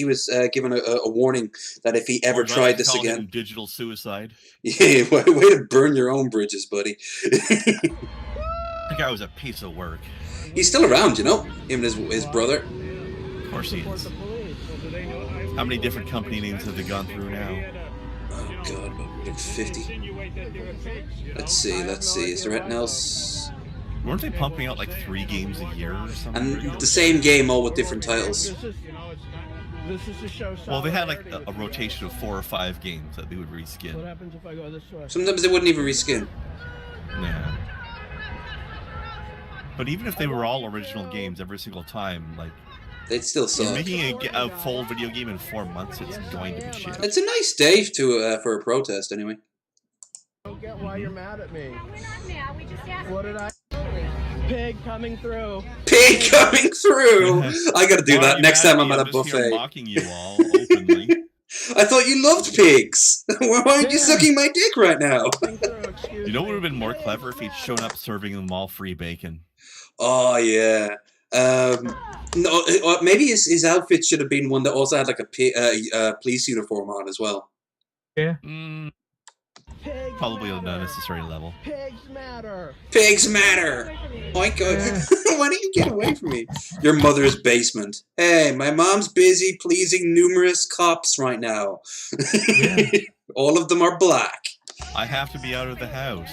given a warning that if he ever tried this again, digital suicide. Yeah, way to burn your own bridges, buddy. That guy was a piece of work. He's still around, you know, him and his brother. Of course he is. How many different company names have they gone through now? Oh God, about 50. Let's see. Is there anything else? Weren't they pumping out like 3 games a year or something? And the same game, all with different titles. This is the show. Well, they had like a rotation of 4 or 5 games that they would reskin. What happens if I go this way? Sometimes they wouldn't even reskin. Yeah. But even if they were all original games every single time, like they'd still suck. Making a full video game in 4 months, it's going to be shit. It's a nice day for a protest, anyway. I don't get why you're mad at me. We're not mad. We just asked. What did I? Pig coming through. Pig coming through. I gotta do that next time I'm at a just here buffet. mocking you all openly. I thought you loved pigs. Why aren't you sucking my dick right now? You know what would have been more clever if he'd shown up serving them all free bacon? Oh yeah. No, maybe his outfit should have been one that also had like a police uniform on as well. Yeah. Probably on an unnecessary level. Pigs matter. Pigs matter. Why don't you get away from me? Your mother's basement. Hey, my mom's busy pleasing numerous cops right now. All of them are black. I have to be out of the house.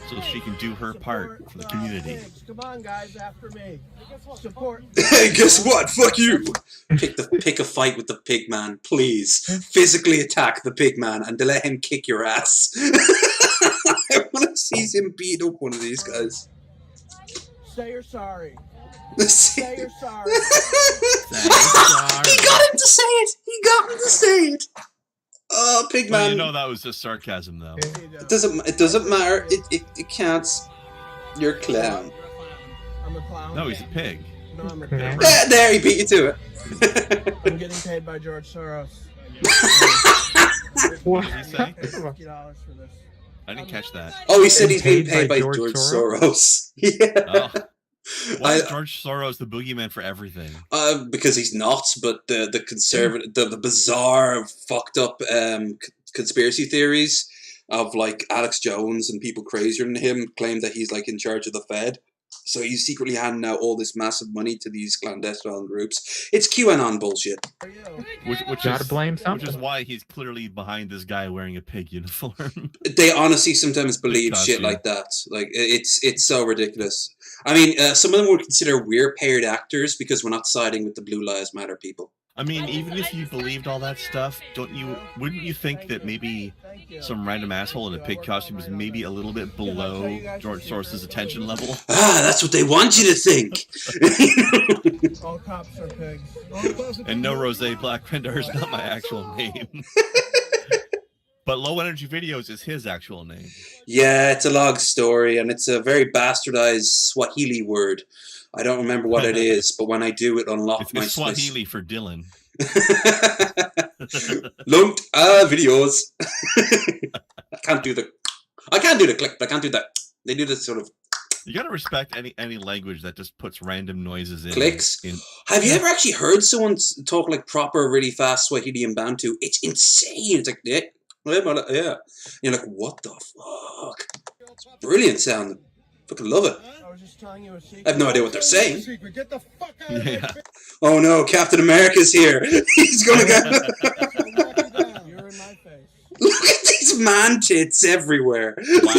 so she can do her part for the community. Come on, guys, after me. Support. Hey, guess what? Fuck you. Pick a fight with the pig man, please. Physically attack the pig man and let him kick your ass. I want to see him beat up one of these guys. Say you're sorry. Say you're sorry. He got him to say it. He got him to say it. Oh, pig man. Well, you know that was just sarcasm, though. It doesn't matter. It counts. You're a clown. I'm a clown. No, he's a pig. No, I'm a clown. There, he beat you to it. I'm getting paid by George Soros. What did he say? $50 for this. I didn't catch that. Oh, he said he's being paid by George Soros. Yeah. Oh. Why is George Soros the boogeyman for everything? Because he's not, but the conservative, the bizarre, fucked up conspiracy theories of like Alex Jones and people crazier than him claim that he's like in charge of the Fed. So he's secretly handing out all this massive money to these clandestine groups. It's QAnon bullshit. Which Gotta blame something. Which is why he's clearly behind this guy wearing a pig uniform. They honestly sometimes believe costume. shit like that. Like it's so ridiculous. I mean, some of them would consider we're paid actors because we're not siding with the Blue Lives Matter people. I mean, even if you believed all that stuff, wouldn't you think that maybe some random asshole in a pig costume is maybe a little bit below George Soros' attention level? Ah, that's what they want you to think. All cops are pigs. And no, Rose Black Vendor is not my actual name. But Low Energy Videos is his actual name. Yeah, it's a long story, and it's a very bastardized Swahili word. I don't remember what it is, but when I do, it unlocks my... It's Swahili for Dylan. Lumped videos. I can't do the click, but I can't do that. They do this sort of... You gotta respect any language that just puts random noises in. Clicks. Have you ever actually heard someone talk like proper, really fast Swahili and Bantu? It's insane. It's like, yeah. You're like, what the fuck? Brilliant sound. Fucking love it. I was just telling you a secret. I have no idea what they're saying. Get the fuck out of here. Oh no, Captain America's here. He's gonna go. You're in my face. Look at these man tits everywhere. Wow.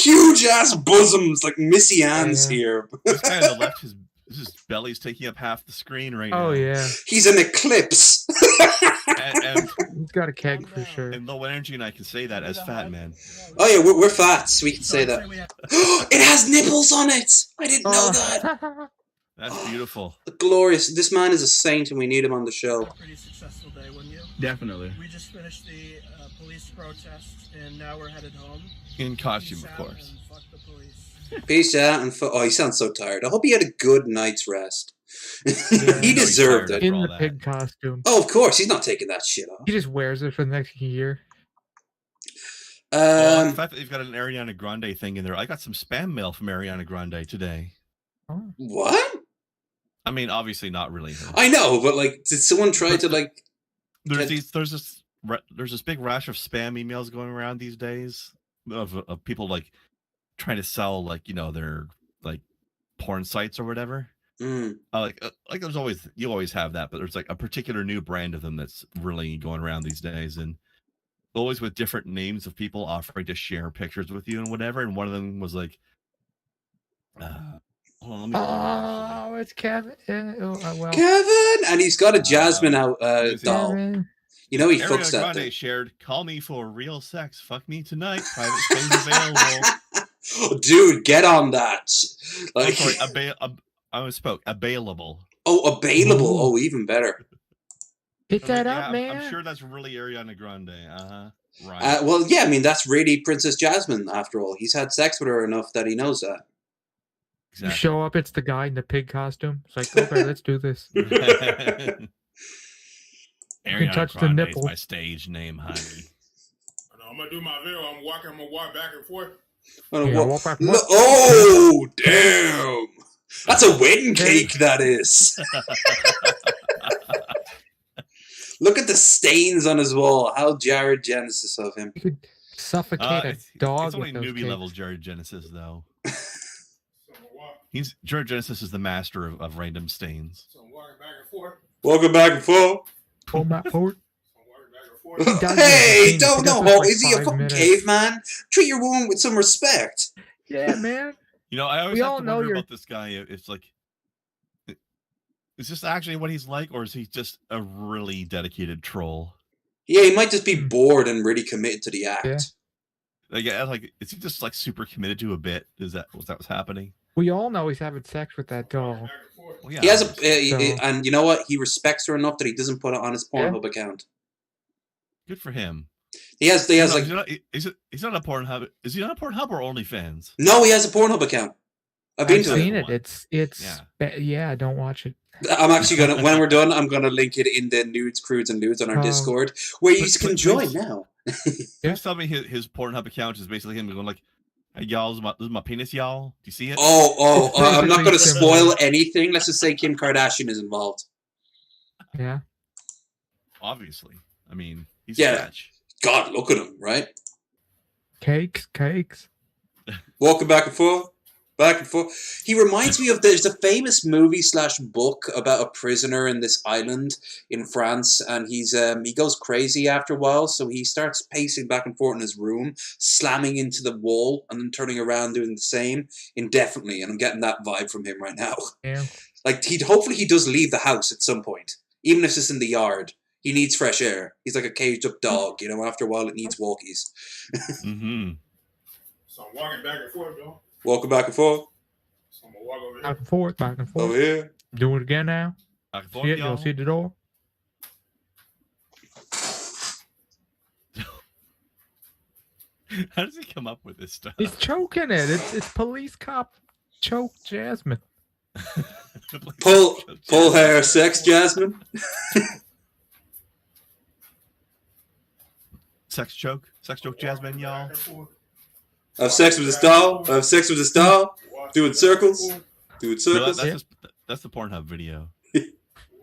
Huge ass bosoms like Missy Ann's here. This guy on the left, his belly's taking up half the screen right now. Oh yeah. He's an eclipse. And he's got a keg for sure. And Low Energy and I can say that as fat man. Oh yeah, we're fats. We can say that. It has nipples on it. I didn't know that. That's beautiful. Glorious. This man is a saint, and we need him on the show. Pretty successful day, wouldn't you? Definitely. We just finished the police protest, and now we're headed home. In costume, of course. Fuck the police. Peace out and oh, he sounds so tired. I hope he had a good night's rest. Yeah, He deserved it. In the pig costume. Oh, of course, he's not taking that shit off. He just wears it for the next year. The fact that you've got an Ariana Grande thing in there, I got some spam mail from Ariana Grande today. Oh. What? I mean, obviously not really her. I know, but like, did someone try to like? There's this big rash of spam emails going around these days of people like trying to sell like their like porn sites or whatever. Like there's always you always have that, but there's like a particular new brand of them that's really going around these days, and always with different names of people offering to share pictures with you and whatever. And one of them was like, it's Kevin. Well. Kevin, and he's got a Jasmine out doll. Kevin. You know he Ariana fucks that Grande thing. shared, "Call me for real sex. Fuck me tonight. Private space available." Oh, dude, get on that. Like, I'm sorry, I misspoke. Available. Oh, available. Oh, even better. Hit that up, man. I'm sure that's really Ariana Grande. Right. Well, yeah, I mean, that's really Princess Jasmine, after all. He's had sex with her enough that he knows that. You show up, it's the guy in the pig costume. It's like, okay, let's do this. Ariana touch the Grande nipple. is my stage name, honey. I'm gonna do my video. I'm gonna walk back and forth. Walk back and forth. Oh, damn. That's a wedding cake, that is. Look at the stains on his wall. How Jared Genesis of him. You could suffocate a dog. It's only with those newbie cakes. level Jared Genesis, though. Jared Genesis is the master of random stains. So I'm walking back and forth. Welcome back and forth. Pull back forward. I'm walking back and forth. Hey, don't does know. this, like, Is he a 5 fucking minutes. caveman? Treat your woman with some respect. Yeah, man. You know, I always We have all to know wonder you're- about this guy. It's like, is this actually what he's like, or is he just a really dedicated troll? Yeah, he might just be bored and really committed to the act. Yeah. Like, is he just like super committed to a bit? Was that what's happening? We all know he's having sex with that doll. Well, yeah, He has So- and you know what? He respects her enough that he doesn't put it on his Pornhub account. good for him. He has No, like he's not a Pornhub. Is he on a Pornhub or OnlyFans? no, he has a Pornhub account. I've been I've to seen it. it. Yeah, don't watch it. I'm actually gonna when we're done, I'm gonna link it in the nudes, crudes, and nudes on our Oh. Discord, where you But- can but join please- now. Please tell me his Pornhub account is basically him going like, "Hey, y'all, this is my penis, y'all. Do you see it?" I'm not gonna Basically spoil similar. anything. Let's just say Kim Kardashian is involved. Yeah. Obviously. I mean, he's Yeah. a catch. God, look at him, right? Cakes. Walking back and forth. Back and forth. He reminds me of there's a famous movie / book about a prisoner in this island in France, and he goes crazy after a while, so he starts pacing back and forth in his room, slamming into the wall, and then turning around doing the same indefinitely. And I'm getting that vibe from him right now. Yeah. Like hopefully he does leave the house at some point, even if it's just in the yard. He needs fresh air. He's like a caged up dog, you know. After a while, it needs walkies. Mm-hmm. So I'm walking back and forth, though. Walking back and forth. So I'm gonna walk over here. Back and forth. Back and forth. Over here. Do it again now. Back and See forth, it? y'all. You'll see the door. How does he come up with this stuff? He's choking it. It's police cop choke Jasmine. Pull hair, sex, Jasmine. Sex joke, Jasmine, y'all. Have sex with this doll. Have sex with this doll. Doing circles. Doing No, circles. that's the Pornhub video.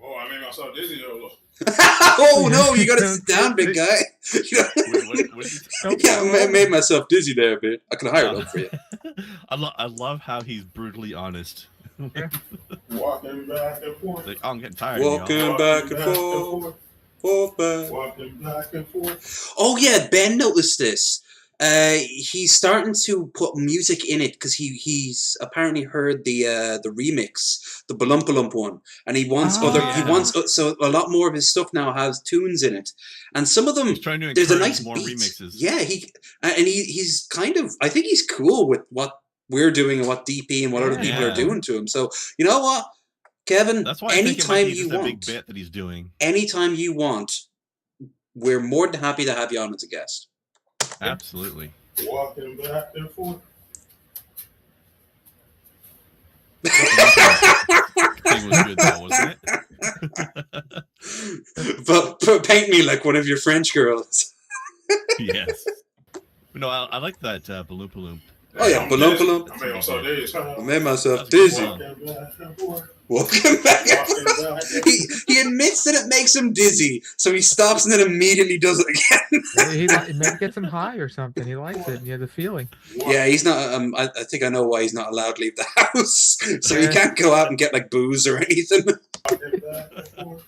Oh, I made myself dizzy though. Look. Oh no, you gotta sit down, big guy. Yeah, I made myself dizzy there a bit. I can hire it up for you. I love how he's brutally honest. Walking back and forth. Like, oh, I'm getting tired. Walking y'all. back and forth. Forth back. Walking back and forth. Oh yeah, Ben noticed this. He's starting to put music in it because he's apparently heard the remix, the Balumpalump one, and he wants so a lot more of his stuff now has tunes in it, and some of them He's trying to there's a encourage nice more beat. remixes. Yeah, he's kind of, I think he's cool with what we're doing and what DP and what other people are doing to him. So you know what, Kevin, That's why I think it might anytime be you just a big want, bit that he's doing. anytime you want, we're more than happy to have you on as a guest. Absolutely. Walking back and forth. Thing was good though, wasn't it? but paint me like one of your French girls. Yes. No, I like that Balloon. Oh yeah, Balloon. I made myself dizzy. I made myself That's a good dizzy. one. Walking back and forth. Walking back. Walking back and forth. He admits that it makes him dizzy, so he stops and then immediately does it again. He maybe gets him high or something. He likes it. He has the feeling. Yeah, he's not. I think I know why he's not allowed to leave the house. So he Yeah. can't go out and get like booze or anything. Walking back and forth.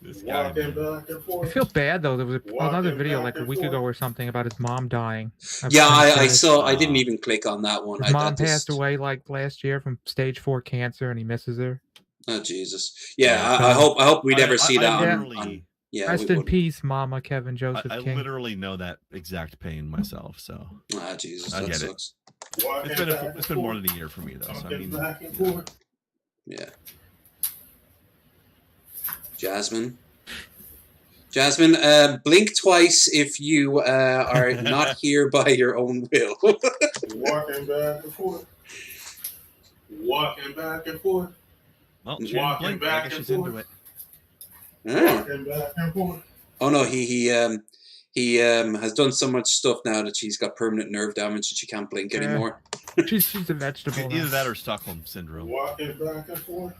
This guy. Walking back and I forth. feel bad though. There was another Walking video back like a and week forth. ago or something about his mom dying. Yeah, I think saw. I didn't even click on that one. His I mom just- passed away like last year from stage 4 cancer, and he misses her. Oh Jesus! Yeah, Yeah. I hope we never see that. I on, literally, yeah, Rest we in would. peace, Mama Kevin Joseph I King. literally know that exact pain myself. So Jesus, I that get it. sucks. Walking it's been back and it's been more forth. than a year for me though. So I Walking mean, back and forth. Yeah. Jasmine, blink twice if you are not here by your own will. Walking back and forth. Walking back and forth. well, she Walking didn't blink. I back guess and she's into forth. it. Ah. Walking back and forth. Oh no, he has done so much stuff now that she's got permanent nerve damage and she can't blink Yeah. anymore. She's a vegetable. Either now. that or Stockholm syndrome. Walking back and forth.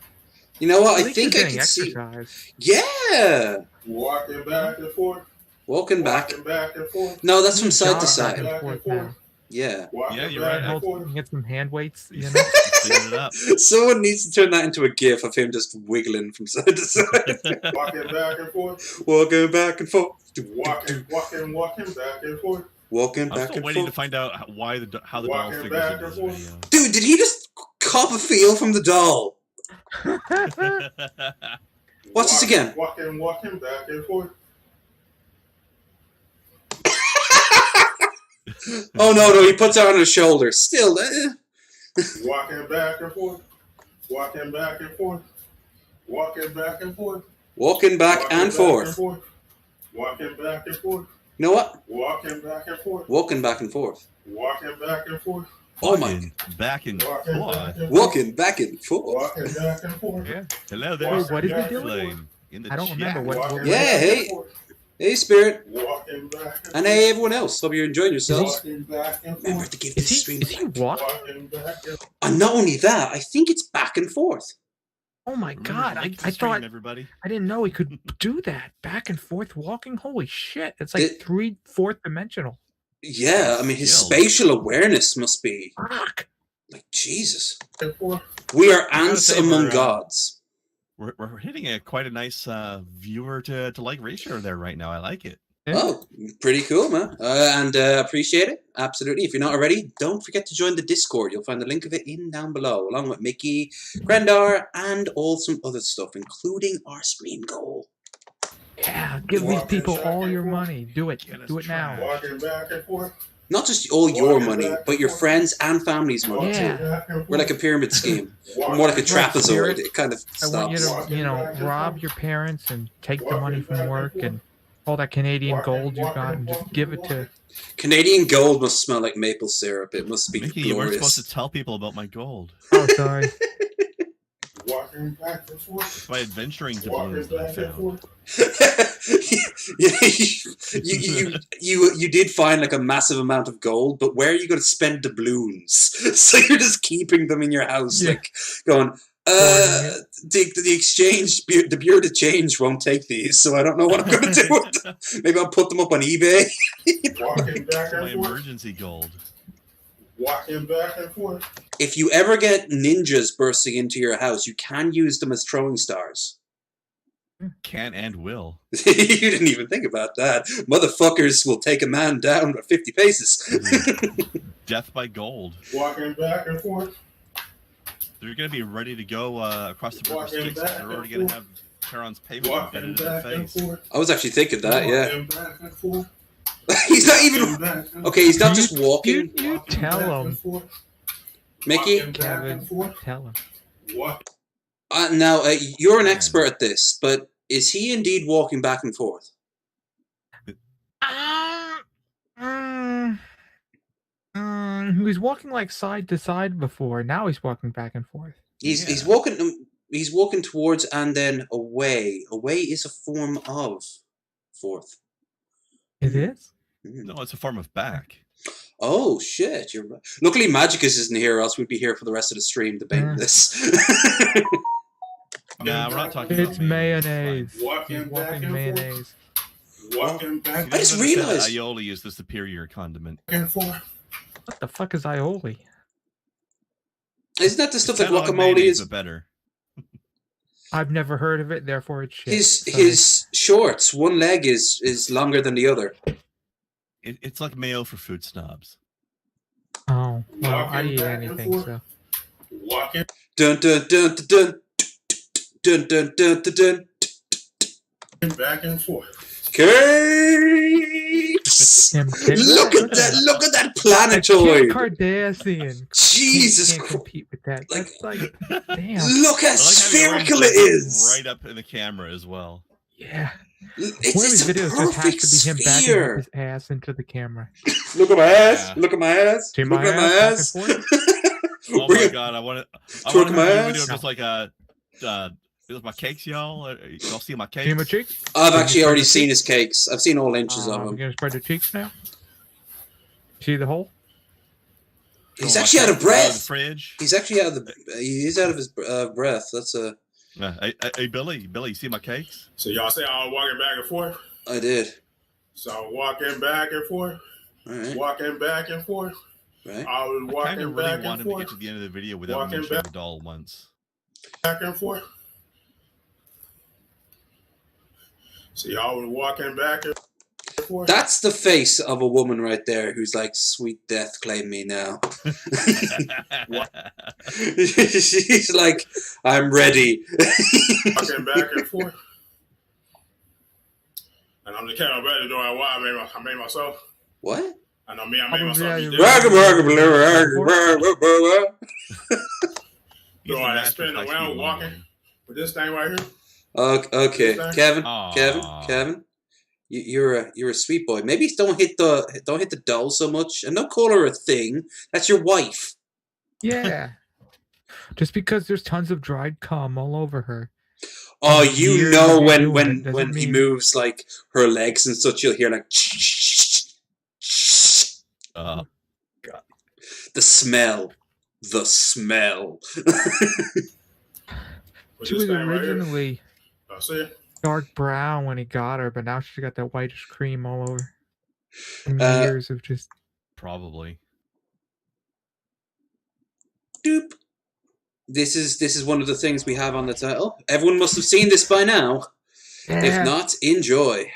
You know what? At I least think you're I getting can see. exercise. Yeah, Walking back and forth. walking back. Walking back and forth. No, that's from side to Jog side. back and forth now. Yeah. Yeah, you're right. You get some hand weights, you know. Clean it up. Someone needs to turn that into a gif of him just wiggling from side to side. Walking back and forth. Walking back and forth. Walking back and forth. Walking I'm back still and waiting forth. to find out how the doll Walking figures back in this and video. Dude, did he just cop a feel from the doll? Watch this again. Walking back and forth. Oh no, he puts it on his shoulder. Still, Walking back and forth. Walking back and forth. Walking back and forth. walking back and forth. Walking back and forth. You know what? Walking back and forth. Walking back and forth. Walking back and forth. Oh my! Back and forth. Walking back and forth. Walking back and forth. Yeah. Hello there. What is he doing? Flame in the I don't remember chat. what. Yeah, hey, Spirit, Walking back and hey, everyone else. Hope you're enjoying yourselves. Walking back and Remember forth. to give this stream. Is he walking? Walking back and And not only that, I think it's back and forth. Oh my Remember god! to like the I stream, thought everybody. I didn't know he could do that. Back and forth walking. Holy shit! It's like It- 3/4 dimensional. Yeah, I mean his Skills. spatial awareness must be Fuck. like Jesus. forth. We are gotta ants say among we're, gods. We're hitting quite a nice viewer to like ratio there right now. I like it. Yeah. Oh, pretty cool, man. And appreciate it. Absolutely. If you're not already, don't forget to join the Discord. You'll find the link of it in down below, along with Mickey, Grandar, and all some other stuff, including our stream goal. Yeah, give these people all your money. Do it. Do it now. Walking back and forth. Not just all your money, but your friends and family's money too. Yeah. We're like a pyramid scheme. We're more like a trapezoid. Spirit. It kind of I want you stops. to, rob your parents and take the money from work and all that Canadian gold you got and just give it to. Canadian gold must smell like maple syrup. It must be Mickey, you weren't glorious. supposed to tell people about my gold. Oh, sorry. Walking back and forth. It's my adventuring Walking doubloons that I back and found. Yeah, you did find like a massive amount of gold, but where are you going to spend doubloons? So you're just keeping them in your house, Yeah. like going. The exchange, the Bureau de Change won't take these, so I don't know what I'm going to do with them. Maybe I'll put them up on eBay. Walking back My and forth. emergency gold. Walking back and forth. If you ever get ninjas bursting into your house, you can use them as throwing stars. Can and will. You didn't even think about that. Motherfuckers will take a man down by 50 paces. Death by gold. Walking back and forth. They're going to be ready to go across the river Walking Styx. back They're already and going to have Charon's pavement Walking embedded in their back and face. forth. I was actually thinking that, yeah. Walking back and forth. He's not even... Walking back and Okay, he's not just walking. You Walking tell back him, and forth. Mickey? Walking back and forth. tell him. Walk. Now, you're an expert at this, but is he indeed walking back and forth? He was walking like side to side before. Now he's walking back and forth. He's walking towards and then away. Away is a form of forth. It is? No, it's a form of back. Oh shit! You're right. Luckily, Magicus isn't here, or else we'd be here for the rest of the stream debating this. Nah, we're not talking It's about me. mayonnaise. Walking He's back walking and forth. mayonnaise. Walking back You I just don't understand that realized- aioli is the superior condiment. and forth. What the fuck is aioli? Isn't that the stuff that Kinda like guacamole mayonnaise, is? but better. I've never heard of it, therefore it's shit. Sorry. His shorts, one leg is longer than the other. It's like mayo for food snobs. Oh, well, I Walking eat back and anything, forth. so. Walking. Dun dun dun dun dun dun dun dun dun. Back and forth. Cakes! Kim Look at that! Look at that Kim planetoid! Kardashian. Jesus Can't Christ! compete with that. Like- That's like, damn. Look how I like how he spherical runs it is! right up in the camera as well. Yeah. It's, One of it's these a videos just has perfect to be him backing up sphere. his ass into the camera. Look at my ass! Yeah. Look at my ass! See Look my at my ass ass! back and Oh Bring my it. god, I want to Twerk do my a ass? video just like this is my cakes, y'all. Y'all see my cakes? See my cheeks? I've Can you actually spread already the seen cheeks? his cakes. I've seen all inches of We're them. gonna spread the cheeks now. See the hole? He's Throw my actually out of cakes in the breath. fridge. He's actually out of the. He is out of his breath. That's a. Hey, Billy, you see my cakes? So y'all say I was walking back and forth. I did. So I'm walking back and forth. All right. Walking back and forth. Right. I was I kind walking of back really and want him to get forth, to the end of the video without walking mentioning back. the doll once. back and forth. See, I was walking back and forth. That's the face of a woman right there who's like, sweet death, claim me now. She's like, I'm ready. Walking back and forth. And I'm the kind of better doing what I made myself. What? I know me, I made myself. Yeah, eat He's So the I master spin of high-speed around walking modeling. with this thing right here. Okay, Kevin, Aw. Kevin, you're a sweet boy. Maybe don't hit the doll so much, and don't call her a thing. That's your wife. Yeah. Just because there's tons of dried cum all over her. Oh, And you years know of you when doing when it doesn't when he mean- moves like her legs and such, you'll hear like the smell. With She this was thing right here. originally I see it. dark brown when he got her, but now she's got that whitish cream all over. From Uh, years of just Probably. Doop. This is one of the things we have on the title. Everyone must have seen this by now. If not, enjoy.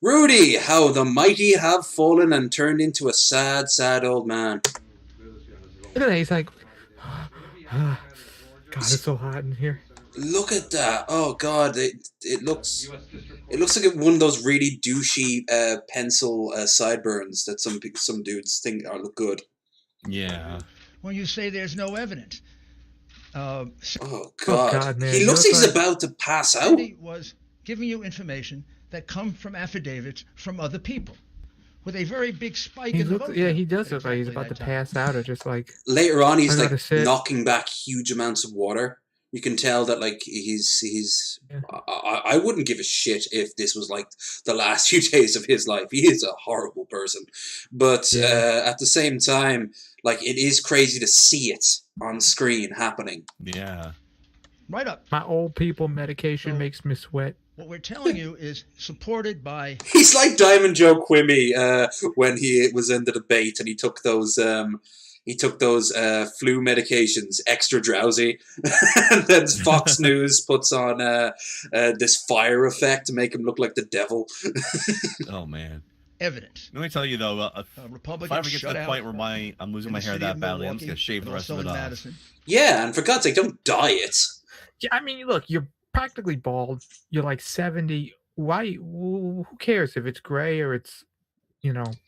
Rudy, how the mighty have fallen and turned into a sad, sad old man. Look at that, he's like God, it's so hot in here. Look at that! Oh God, it looks like one of those really douchey pencil sideburns that some dudes think look good. Yeah. When you say there's no evidence. Oh God! God, man. He looks He like he's looks like- about to pass out. Cindy was giving you information that come from affidavits from other people, with a very big spike He in the looks, vote. yeah, count he does at look like he's exactly about to that time. pass out or just like Later on, he's I like gotta sit. knocking back huge amounts of water. You can tell that like he's. Yeah. I wouldn't give a shit if this was like the last few days of his life. He is a horrible person, but at the same time, like it is crazy to see it on screen happening. Yeah. Right up. my old people medication makes me sweat. What we're telling you is supported by. He's like Diamond Joe Quimmy when he was in the debate and he took those flu medications, extra drowsy, and then Fox News puts on this fire effect to make him look like the devil. Oh man. Evidence. Let me tell you though, if I Republicans ever get to shut the out point where I'm losing in my the hair city that of badly, I'm just Milwaukee, gonna shave the and rest of also it in off. Madison. Yeah, and for God's sake, don't dye it. Yeah, I mean, look, you're practically bald. You're like 70. Why? Who cares if it's gray or it's,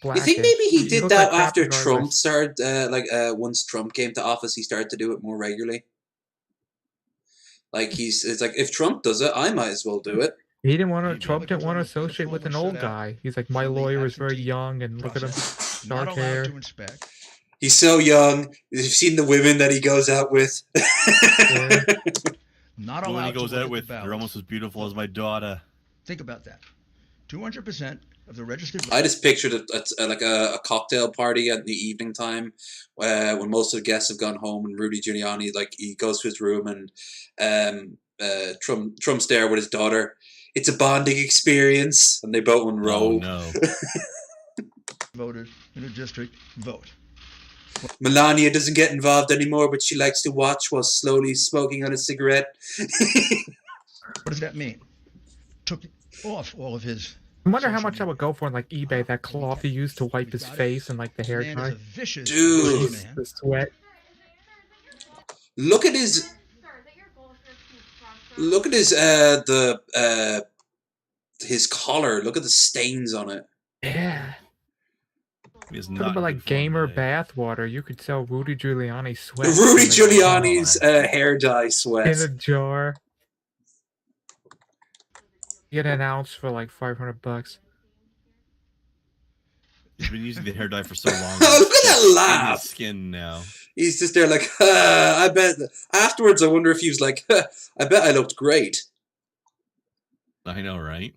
black? You think maybe he You did look that like crap after regardless. Trump started, once Trump came to office, he started to do it more regularly? Like it's like, if Trump does it, I might as well do it. He didn't want to. Maybe. Trump didn't want to associate with an old guy. He's like, my lawyer is very young, and look at him, Not dark allowed hair. to inspect. He's so young. You've seen the women that he goes out with. Yeah. Not The one allowed he goes to look out at with, the they're ballots. almost as beautiful as my daughter. Think about that. 200% of the registered. I just pictured a cocktail party at the evening time, when most of the guests have gone home, and Rudy Giuliani, like, he goes to his room, and Trump's there with his daughter. It's a bonding experience, and they both unroll. Oh no. Voters in a district vote. Melania doesn't get involved anymore, but she likes to watch while slowly smoking on a cigarette. What does that mean? Took off all of his. I wonder how much I would go for on like eBay. That cloth he used to wipe his face and like the hair Man is dye. a vicious, Dude. vicious man. The sweat. Look at his his collar. Look at the stains on it. Yeah. He is Talk not about in like good form gamer today. bathwater. You could sell Rudy Giuliani sweat. Rudy in a- Giuliani's hair dye sweat. in a jar. Get an ounce for like $500. He's been using the hair dye for so long. Oh, look at it's that in laugh. his skin now. He's just there like, I bet. Afterwards, I wonder if he was like, I bet I looked great. I know, right?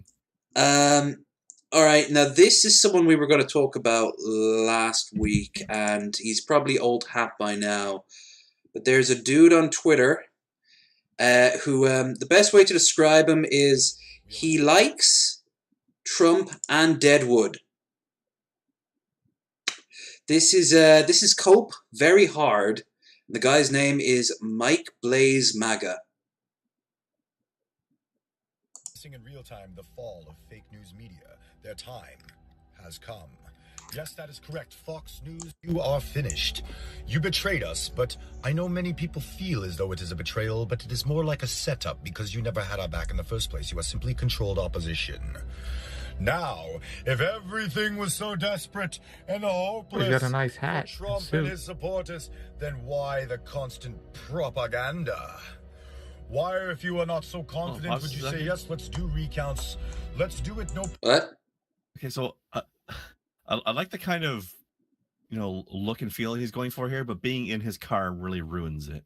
All right, now this is someone we were going to talk about last week, and he's probably old hat by now. But there's a dude on Twitter who, the best way to describe him is he likes Trump and Deadwood. This is Cope Very Hard. The guy's name is Mike Blaze MAGA. In real time, the fall of fake news media. Their time has come. Yes, that is correct. Fox News, you are finished. You betrayed us, but I know many people feel as though it is a betrayal, but it is more like a setup because you never had our back in the first place. You are simply controlled opposition. Now, if everything was so desperate and hopeless You got a nice hat. for Trump and his supporters, then why the constant propaganda? Why, if you are not so confident, would you say, yes, let's do recounts. Let's do it. No. What? Okay, so I like the kind of, look and feel he's going for here, but being in his car really ruins it.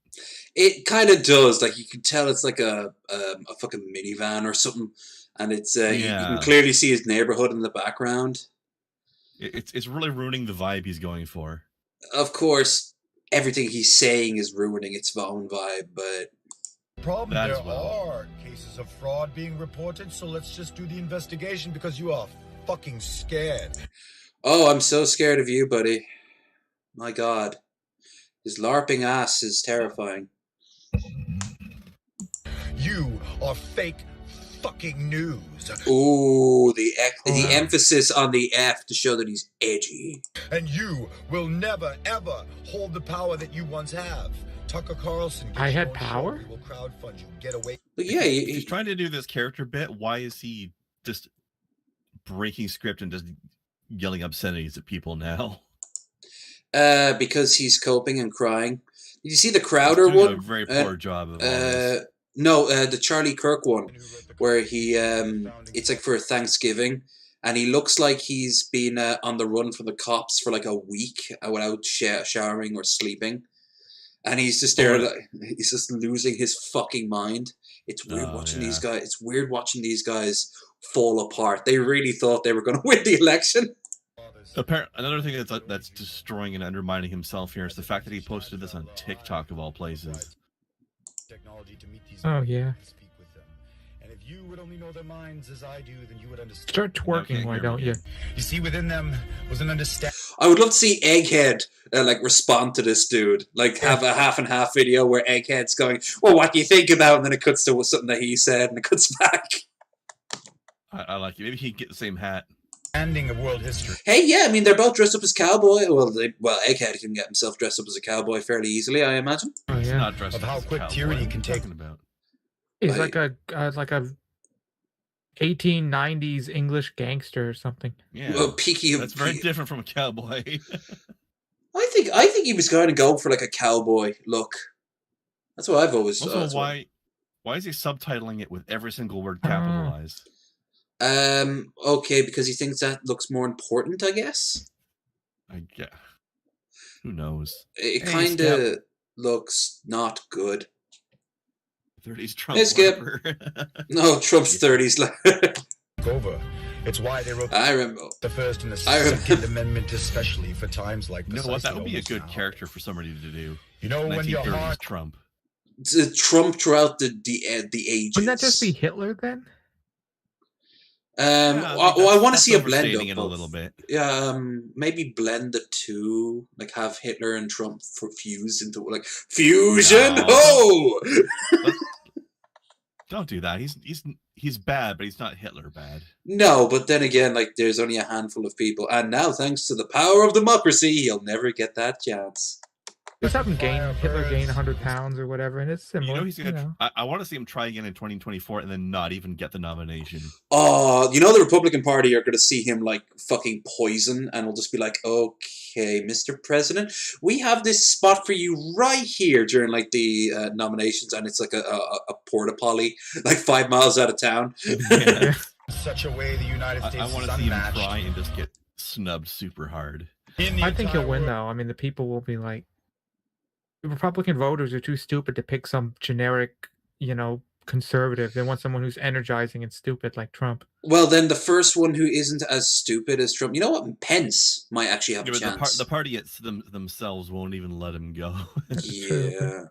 It kind of does. Like, you can tell it's like a fucking minivan or something, and it's you can clearly see his neighborhood in the background. It's really ruining the vibe he's going for. Of course, everything he's saying is ruining its own vibe, but problem there are cases of fraud being reported, so let's just do the investigation because you are fucking scared. Oh, I'm so scared of you, buddy. My God. His LARPing ass is terrifying. You are fake fucking news. Ooh, the emphasis on the F to show that he's edgy. And you will never, ever hold the power that you once have. Tucker Carlson. I had power? We will crowdfund you. Get away. But yeah, if he's trying to do this character bit, why is he just breaking script and just yelling obscenities at people now? Because he's coping and crying. Did you see the Crowder he's doing one? A very poor job of all this. No, the Charlie Kirk one, where he it's like for Thanksgiving, and he looks like he's been on the run from the cops for like a week without showering or sleeping. And he's just there, he's just losing his fucking mind. It's weird watching these guys. It's weird watching these guys fall apart. They really thought they were going to win the election. Another thing that's destroying and undermining himself here is the fact that he posted this on TikTok of all places. Oh yeah. And if you would only know their minds as I do, then you would understand. Start twerking, why don't you? You see, within them was an understanding. I would love to see Egghead respond to this dude, have a half and half video where Egghead's going, "Well, what do you think about?" And then it cuts to something that he said, and it cuts back. I like it. Maybe he can get the same hat. Ending of world history. Hey, yeah, I mean they're both dressed up as cowboy. Well, Egghead can get himself dressed up as a cowboy fairly easily, I imagine. Oh, yeah. Not dressed of up how as a quick cowboy. tyranny can take. About. He's like a 1890s English gangster or something. Yeah, well, that's very different from a cowboy. I think he was going to go for like a cowboy look. That's what I've always. Also, why is he subtitling it with every single word capitalized? Okay, because he thinks that looks more important, I guess. Who knows? It kind of looks not good. 30s Trump. Hey, Skip. No, Trump's 30s. Over. It's why they wrote. I remember the First and the Second Amendment, especially for times like this. You know what? That would be a good character for somebody to do. You know when you're hard. Trump. Trump throughout the ages. Wouldn't that just be Hitler then? I want to see a blend of it a little bit. Yeah, maybe blend the two, like have Hitler and Trump fused into fusion. No. Oh, don't do that. He's bad, but he's not Hitler bad. No, but then again, there's only a handful of people, and now thanks to the power of democracy, he'll never get that chance. Just have him Hitler gain 100 pounds or whatever, and it's similar. He's gonna. I want to see him try again in 2024 and then not even get the nomination. Oh, the Republican Party are going to see him fucking poison, and will just be like, "Okay, Mr. President, we have this spot for you right here during the nominations," and it's like a porta potty 5 miles out of town. Yeah. Such a way the United States. I want to see him try and just get snubbed super hard. I think he'll win though. I mean, the people will be like. Republican voters are too stupid to pick some generic, conservative. They want someone who's energizing and stupid like Trump. Well, then the first one who isn't as stupid as Trump. You know what? Pence might actually have a chance. The party themselves won't even let him go. Yeah.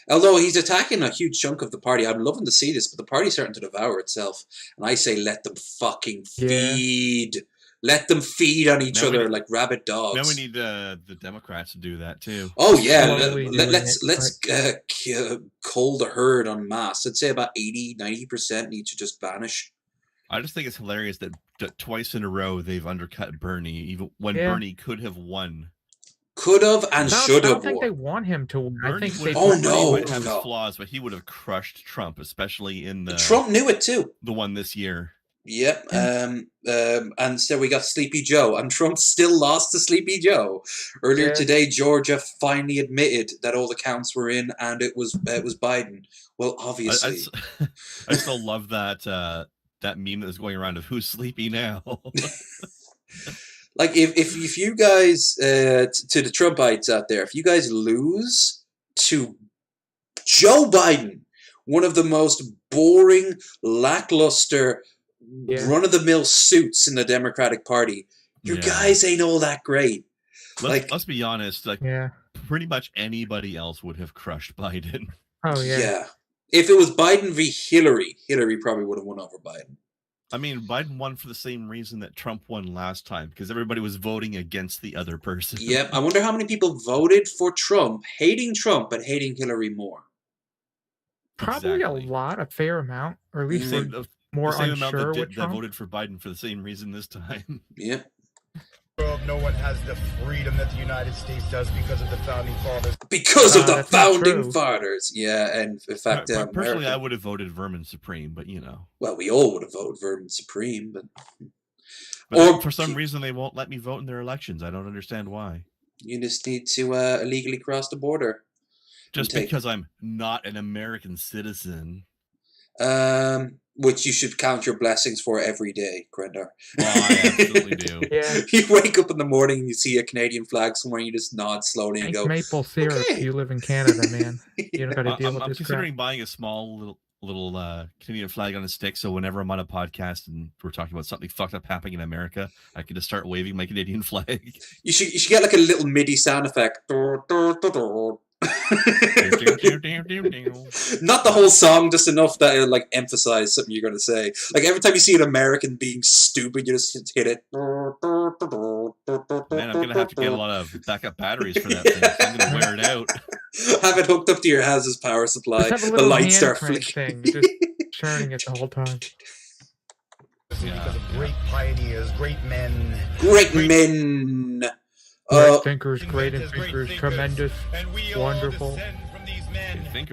Although he's attacking a huge chunk of the party. I'm loving to see this, but the party's starting to devour itself. And I say let them fucking feed. Let them feed on each Now we other need- like rabid dogs. Now we need the Democrats to do that too. Oh yeah, Slowly doing let's cull the herd en masse. I'd say about 80-90% need to just vanish. I just think it's hilarious that twice in a row they've undercut Bernie, even when Yeah. Bernie could have won. Could have and No, should I have don't think won. they want him to win. I Bernie think would they. have, Oh, no, would have no. his flaws, but he would have crushed Trump, especially in the Trump knew it too. the one this year. Yep. And so we got Sleepy Joe, and Trump still lost to Sleepy Joe. Earlier Yeah. today, Georgia finally admitted that all the counts were in, and it was Biden. Well, obviously. I still love that that meme that was going around of who's sleepy now. Like if you guys to the Trumpites out there, if you guys lose to Joe Biden, one of the most boring, lackluster, run-of-the-mill suits in the Democratic Party, you guys ain't all that great. Let's be honest. Like, Yeah. pretty much anybody else would have crushed Biden. Oh yeah. Yeah. If it was Biden v. Hillary, Hillary probably would have won over Biden. I mean, Biden won for the same reason that Trump won last time, because everybody was voting against the other person. Yep. I wonder how many people voted for Trump, hating Trump, but hating Hillary more. Probably a lot, a fair amount, or at least Same- they're more the same amount unsure that, with that Trump. voted for Biden for the same reason this time. Yep. No one has the freedom that the United States does because of the founding fathers. Because of the that's not founding true. fathers. Yeah, and in fact, Personally, America- I would have voted Vermin Supreme, but you know. Well, we all would have voted Vermin Supreme, but But for some reason, they won't let me vote in their elections. I don't understand why. you just need to illegally cross the border. Just take- because I'm not an American citizen. Which you should count your blessings for every day, Grendar. Well, I absolutely do. Yeah. You wake up in the morning and you see a Canadian flag somewhere, and you just nod slowly and Thanks, go, maple syrup. okay. You live in Canada, man. You don't got to deal I'm with this crap. considering buying a small little Canadian flag on a stick, so whenever I'm on a podcast and we're talking about something fucked up happening in America, I can just start waving my Canadian flag. You should get like a little MIDI sound effect. Not the whole song, just enough that it'll like emphasize something you're going to say. Like every time you see an American being stupid, you just hit it. Man, I'm gonna have to get a lot of backup batteries for that thing. So I'm gonna wear it out. Have it hooked up to your house's power supply. Just have a The little lights start handprint flicking. thing, just churning it the whole time. Because of great pioneers, great men. Great men. Great thinkers, great thinkers, tremendous, wonderful.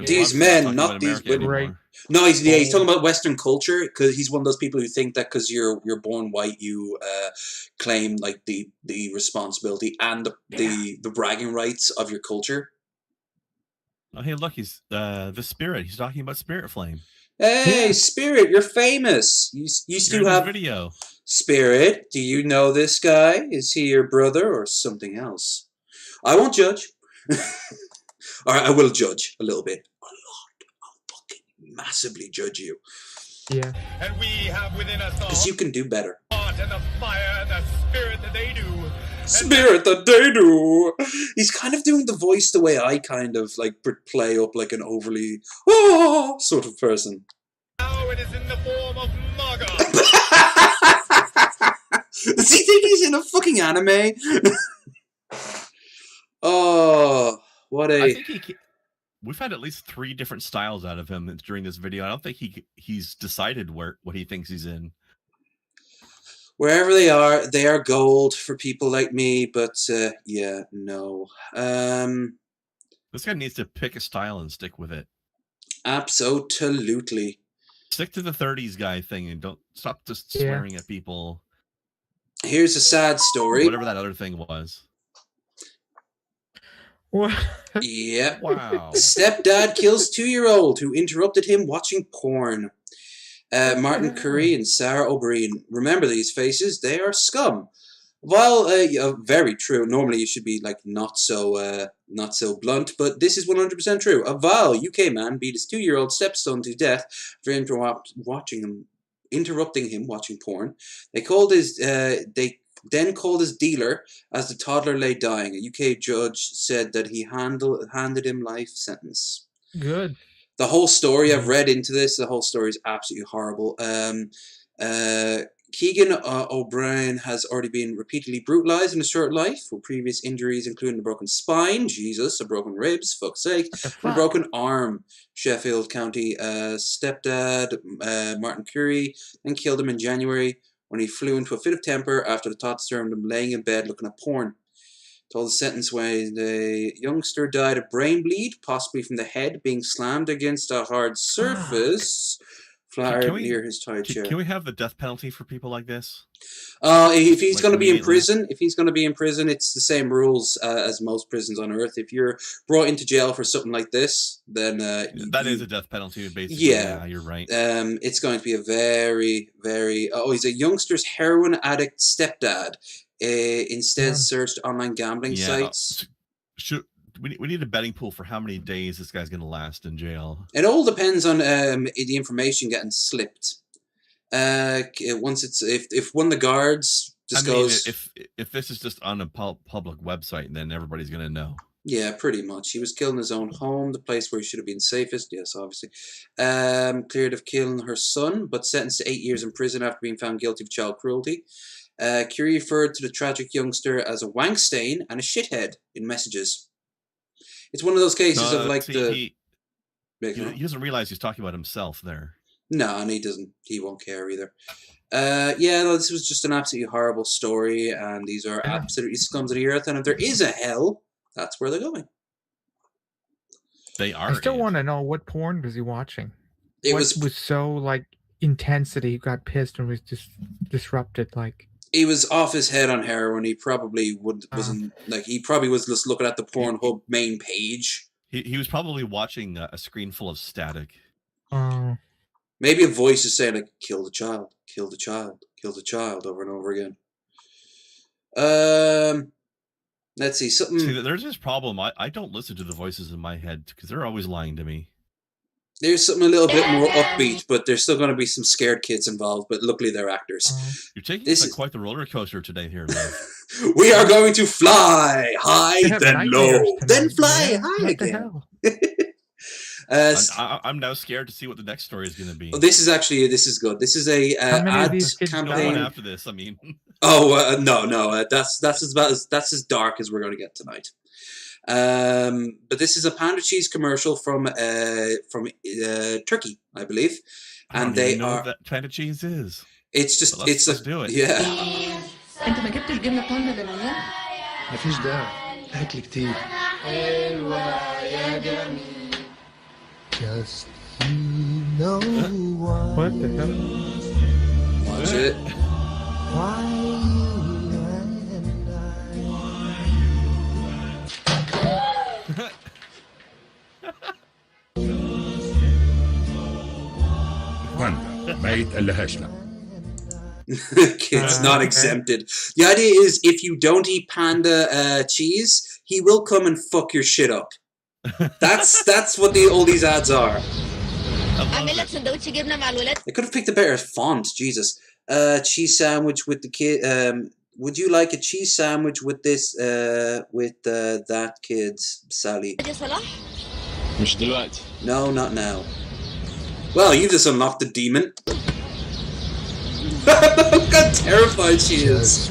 These men, not these women. Right. No, he's talking about Western culture, because he's one of those people who think that because you're born white, you claim like the responsibility and the bragging rights of your culture. Oh, hey, look, he's the spirit. He's talking about Spirit Flame. Hey, Spirit, you're famous. You You're still in this have video. Spirit. Do you know this guy? Is he your brother or something else? I won't judge. All right, I will judge a little bit. A lot. I'll fucking massively judge you. Yeah. And we have within us Because you can do better. heart and the fire and the spirit that they do. Spirit that they do. He's kind of doing the voice the way I kind of like play up like an overly sort of person. Now it is in the form of Maga. Does he think he's in a fucking anime? Oh, what a... I think we've had at least 3 different styles out of him during this video. I don't think he's decided what he thinks he's in. Wherever they are gold for people like me, but yeah, no. This guy needs to pick a style and stick with it. Absolutely. Stick to the 30s guy thing and don't stop just swearing at people. Here's a sad story. Whatever that other thing was. What? Yep. Wow. Stepdad kills 2-year-old who interrupted him watching porn. Martin Curry and Sarah O'Brien. Remember these faces? They are scum. While very true. Normally you should be like not so blunt, but this is 100% true. A Val UK man beat his 2-year-old stepson to death for interrupting him watching porn. They then called his dealer as the toddler lay dying. A UK judge said that he handed him life sentence. Good. The whole story, I've read into this, the whole story is absolutely horrible. Keegan O'Brien has already been repeatedly brutalized in his short life with previous injuries, including a broken spine, Jesus, a broken ribs, fuck's sake, and a broken arm. Sheffield County stepdad Martin Curry then killed him in January when he flew into a fit of temper after the thoughts turned him laying in bed looking at porn. Told the sentence when the youngster died of brain bleed, possibly from the head being slammed against a hard surface. Flattered near his tied chair. Can we have the death penalty for people like this? If he's going to be in prison, it's the same rules as most prisons on Earth. If you're brought into jail for something like this, then that is a death penalty, basically. Yeah, you're right. It's going to be a very, very. He's a youngster's heroin addict stepdad. Instead, searched online gambling sites. We need a betting pool for how many days this guy's going to last in jail. It all depends on the information getting slipped. Once it's if one of the guards just goes, if this is just on a public website, then everybody's going to know. Yeah, pretty much. He was killed in his own home, the place where he should have been safest. Yes, obviously. Cleared of killing her son, but sentenced to 8 years in prison after being found guilty of child cruelty. Curie referred to the tragic youngster as a wank stain and a shithead in messages. It's one of those cases of like he doesn't realize he's talking about himself there. No, and he doesn't. He won't care either. This was just an absolutely horrible story, and these are absolutely scums of the earth. And if there is a hell, that's where they're going. They are. I still want to know, what porn was he watching? It was so like intense that he got pissed and was just disrupted. Like, he was off his head on heroin. He probably wasn't like, he probably was just looking at the Pornhub main page. He was probably watching a screen full of static. Maybe a voice is saying like, "Kill the child, kill the child, kill the child," over and over again. Let's see something. See, there's this problem. I don't listen to the voices in my head because they're always lying to me. There's something a little bit more upbeat, but there's still going to be some scared kids involved, but luckily they're actors. You're taking this like quite the roller coaster today here, man. We are going to fly high, then low, then fly high again. I'm now scared to see what the next story is going to be. This is good. This is a ad campaign. After this, I mean. No. That's as dark as we're going to get tonight. But this is a Panda cheese commercial from Turkey, I believe, and they know are. What that Panda cheese is. It's just let's do it. Yeah. انت ما جبتش جبنه باندا للعيال؟ مفيش داعي، اكل كتير. حلوه يا جميل. Just you know why. What the hell? Watch it. Why you and Panda ما يتقلهاش لا. Kids not exempted. The idea is, if you don't eat Panda cheese, he will come and fuck your shit up. That's what all these ads are. They could have picked a better font. Jesus. Cheese sandwich with the kid. Would you like a cheese sandwich with this? With that kid's Sally? مش دلوقتي. No, not now. Well, you just unlocked the demon. Look how terrified she is.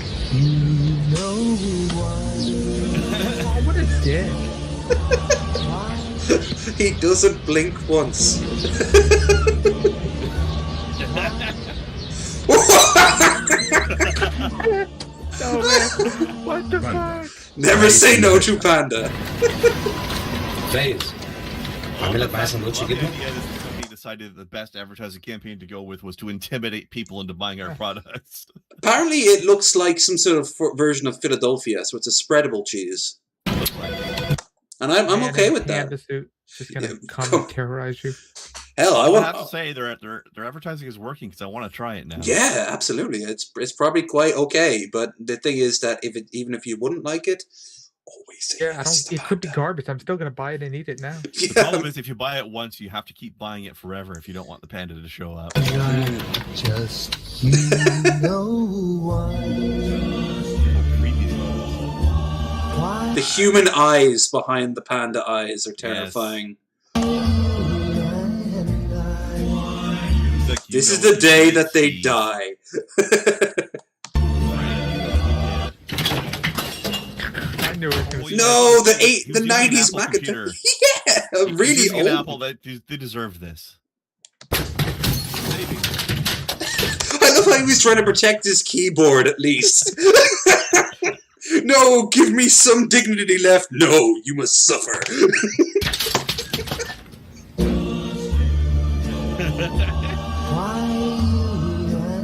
Oh, what a dick. He doesn't blink once. No, man. What the fuck? Never say no to Panda. Please. He decided the best advertising campaign to go with was to intimidate people into buying our products. Apparently, it looks like some sort of version of Philadelphia, so it's a spreadable cheese. And I'm okay with that. Just gonna come terrorize you. Hell, I have to say their advertising is working because I want to try it now. Yeah, absolutely. It's probably quite okay, but the thing is that even if you wouldn't like it, always say it could be garbage. I'm still gonna buy it and eat it now. The problem is, if you buy it once, you have to keep buying it forever if you don't want the panda to show up. Just you know why. The human eyes behind the panda eyes are terrifying. Yes. This is the day that they die. I knew it was No, the 90s Macintosh. Yeah, really old. old. Apple, they deserve this. I love how he was trying to protect his keyboard at least. No, give me some dignity left. No, you must suffer.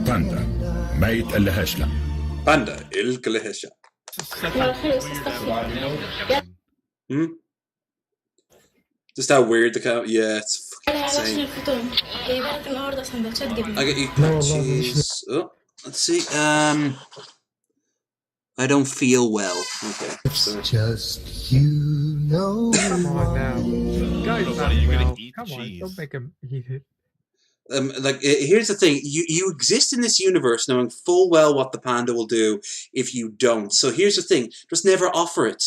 باندا ما يتقلهاش لا. باندا الكلهشة. Just how weird the cow. Yeah, it's fucking insane. I get you cheese. Oh, let's see. I don't feel well. Okay. So. Just you know. Come on now, guys. Not well. Come on, don't make him eat it. Here's the thing: you exist in this universe knowing full well what the panda will do if you don't. So here's the thing: just never offer it.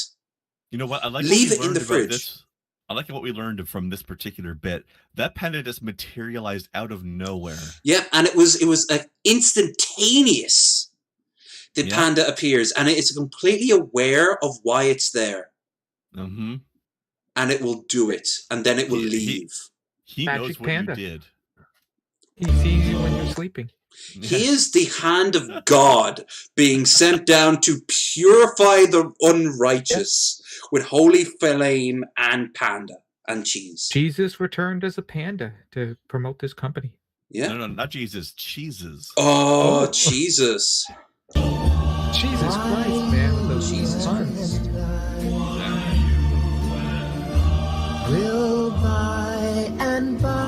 You know what? I like leave it in the fridge. I like what we learned from this particular bit. That panda just materialized out of nowhere. Yeah, and it was instantaneous. The panda appears, and it's completely aware of why it's there. Mm-hmm. And it will do it, and then it will leave. He knows what panda. You did. He sees you when you're sleeping. He is the hand of God being sent down to purify the unrighteous with holy flame and panda and cheese. Jesus returned as a panda to promote this company. Yeah. No, not Jesus. Cheeses. Oh, Jesus. Jesus Christ, man. With those Jesus puns. We'll buy and buy.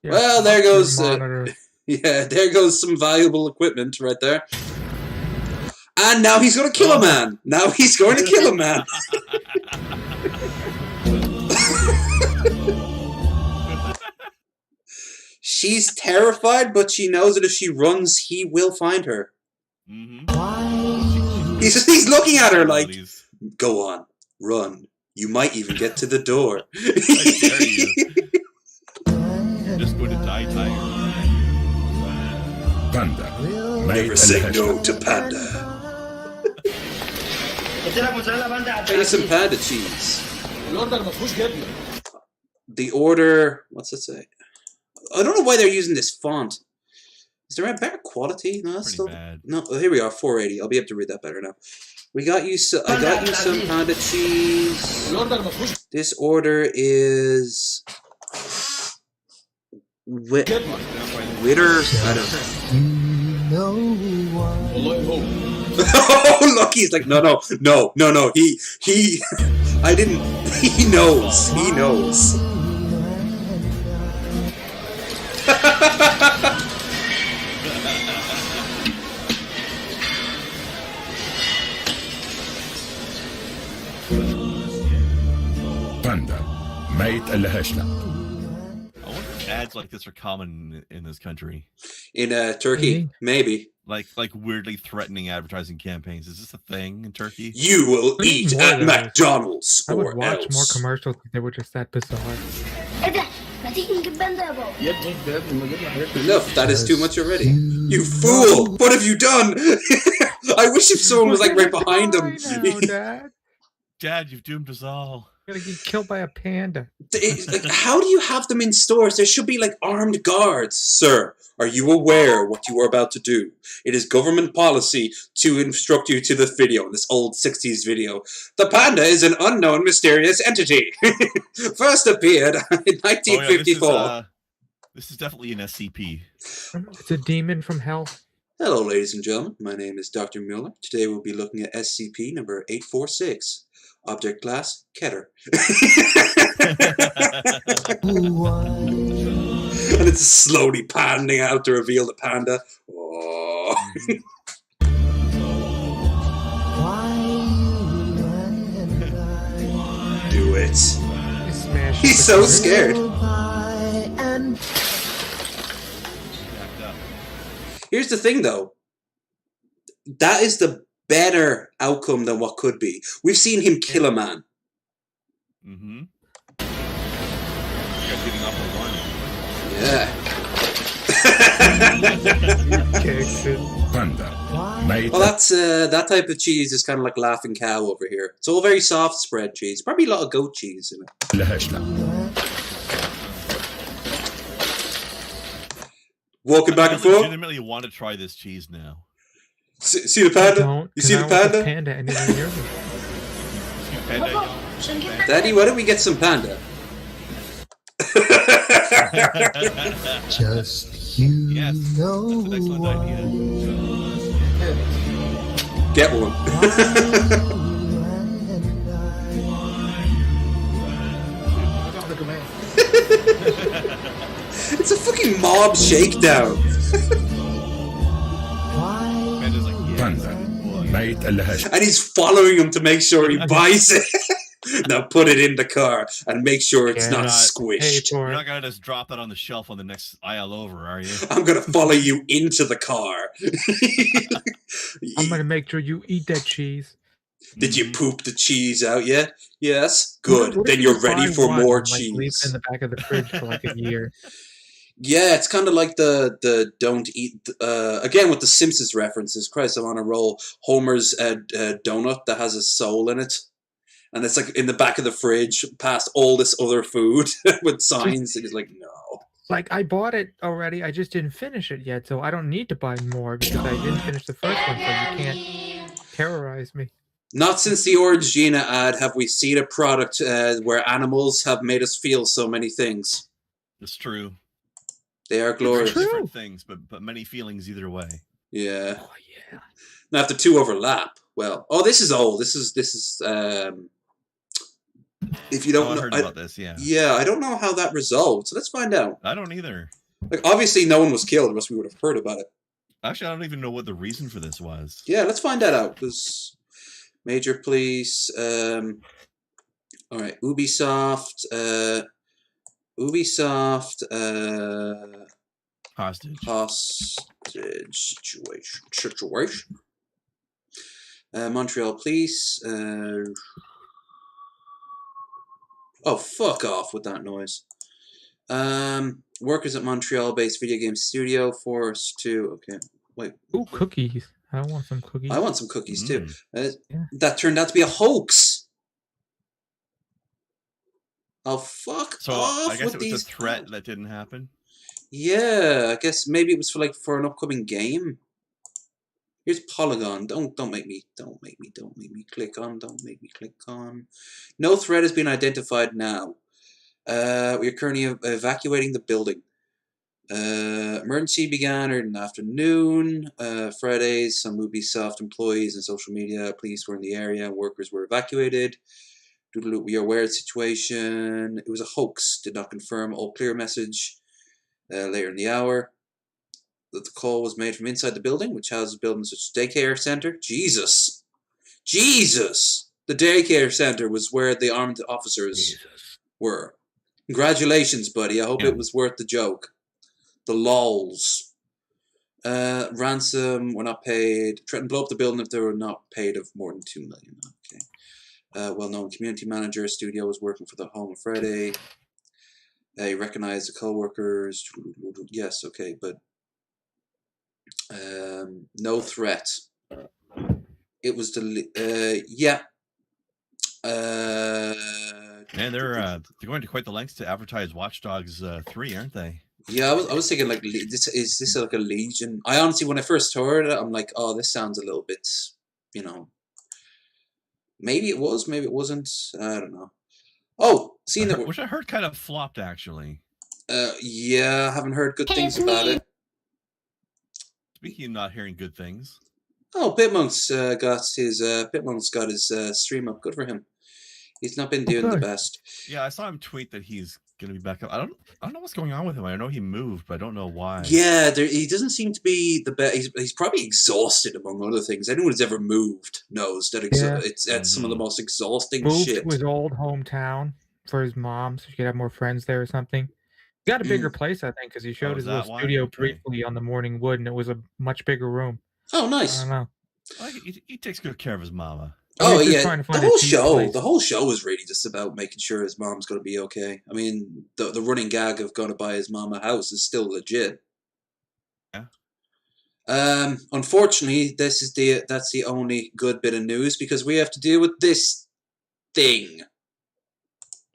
Well, there goes there goes some valuable equipment right there. And now he's going to kill a man. Now he's going to kill a man. She's terrified, but she knows that if she runs, he will find her. Mm-hmm. He's looking at her like, go on, run. You might even get to the door. I dare you. Just going to die tired. Panda. Never say no to panda. Give some panda cheese. The order, what's it say? I don't know why they're using this font. Is there a better quality? No, that's still bad. No. Oh, here we are, 480. I'll be able to read that better now. We got you. I got you some panda cheese. This order is Witter. I don't know. Oh, look, he's like, no. He. I didn't. He knows. He knows. Panda ما يتقلهاش لا. I wonder if ads like this are common in this country. In Turkey, maybe. Like weirdly threatening advertising campaigns. Is this a thing in Turkey? You will eat at McDonald's. I would watch more commercials if they were just that bizarre. Enough, that is too much already. You fool! What have you done? I wish if someone was like right behind him. Dad, you've doomed us all. You're gonna get killed by a panda. Like, how do you have them in stores? There should be like armed guards. Sir, are you aware what you are about to do? It is government policy to instruct you to the video, this old 60s video. The panda is an unknown mysterious entity. First appeared in 1954. Oh, yeah, this is definitely an SCP. It's a demon from hell. Hello, ladies and gentlemen. My name is Dr. Mueller. Today we'll be looking at SCP number 846. Object class, Keter. And it's slowly panning out to reveal the panda. Oh. Do it. He's so scared. Here's the thing, though. That is the better outcome than what could be. We've seen him kill a man. Mm-hmm. You guys getting off the one. Yeah. Panda. Well, that's that type of cheese is kind of like laughing cow over here. It's all very soft spread cheese. Probably a lot of goat cheese in it. Walking back and I forth. legitimately want to try this cheese now. See the panda? You see the panda? Panda anywhere near me. Daddy, why don't we get some panda? Just you know why. Get one. It's a fucking mob shakedown. And he's following him to make sure he buys it. Now put it in the car and make sure it's not squished. You're not gonna just drop that on the shelf on the next aisle over, are you? I'm gonna follow you into the car. I'm gonna make sure you eat that cheese. Did you poop the cheese out yet? Yes? Good. Then you're ready for more cheese. Leave it in the back of the fridge for like a year. Yeah, it's kind of like the don't eat again with the Simpsons references. Christ, I'm on a roll. Homer's donut that has a soul in it, and it's like in the back of the fridge, past all this other food with signs. And he's like, no. Like I bought it already. I just didn't finish it yet, so I don't need to buy more because I didn't finish the first one. So you can't terrorize me. Not since the Orange Gina ad have we seen a product where animals have made us feel so many things. It's true. They are glorious. Different things, but many feelings either way. Yeah. Oh yeah. Now if the two overlap, well, this is old. This is if you don't know, heard about this, yeah. Yeah, I don't know how that resolved. So let's find out. I don't either. Like obviously no one was killed, or else we would have heard about it. Actually, I don't even know what the reason for this was. Yeah, let's find that out. Because Major Police, all right, Ubisoft, hostage situation. Montreal Police. Oh, fuck off with that noise. Workers at Montreal-based video game studio forced to. Okay, wait. Ooh, cookies. I want some cookies. I want some cookies too. That turned out to be a hoax. Oh, fuck so off I guess with it was these a threat that didn't happen. Yeah, I guess maybe it was for an upcoming game. Here's Polygon. Don't make me click on. Don't make me click on. No threat has been identified now. We are currently evacuating the building. Emergency began in the afternoon. Fridays, some Ubisoft employees and social media police were in the area and workers were evacuated. We are aware of the situation. It was a hoax. Did not confirm. All clear message. Later in the hour, that the call was made from inside the building, which houses buildings such as daycare center. Jesus! The daycare center was where the armed officers were. Congratulations, buddy. I hope it was worth the joke. The lols. Ransom were not paid. Threatened to blow up the building if they were not paid of more than $2 million. Okay. Well-known community manager. Studio was working for the home on Friday. He recognized the co-workers. Yes, okay, but no threat. It was yeah. Man, they're going to quite the lengths to advertise Watch Dogs 3, aren't they? Yeah, I was thinking like, is this like a Legion? I honestly, when I first heard it, I'm like, oh, this sounds a little bit, maybe it was, maybe it wasn't. I don't know. Oh, seeing that, which I heard kind of flopped actually. Yeah, I haven't heard good things about it. Speaking of not hearing good things. Oh, Bitmonk's got his stream up. Good for him. He's not been doing the best. Yeah, I saw him tweet that he's going to be back up. I don't know what's going on with him. I know he moved, but I don't know why. Yeah, he doesn't seem to be the best. He's probably exhausted, among other things. Anyone who's ever moved knows that it's some of the most exhausting moved shit. to his old hometown for his mom, so she could have more friends there or something. He got a bigger place, I think, because he showed his little studio briefly on the Morning Wood, and it was a much bigger room. Oh, nice. I don't know. Well, he takes good care of his mama. Oh He's just yeah, trying to the find a whole cheap show, place. the whole show is really just about making sure his mom's going to be okay. I mean, the running gag of going to buy his mom a house is still legit. Yeah. Unfortunately, that's the only good bit of news because we have to deal with this thing.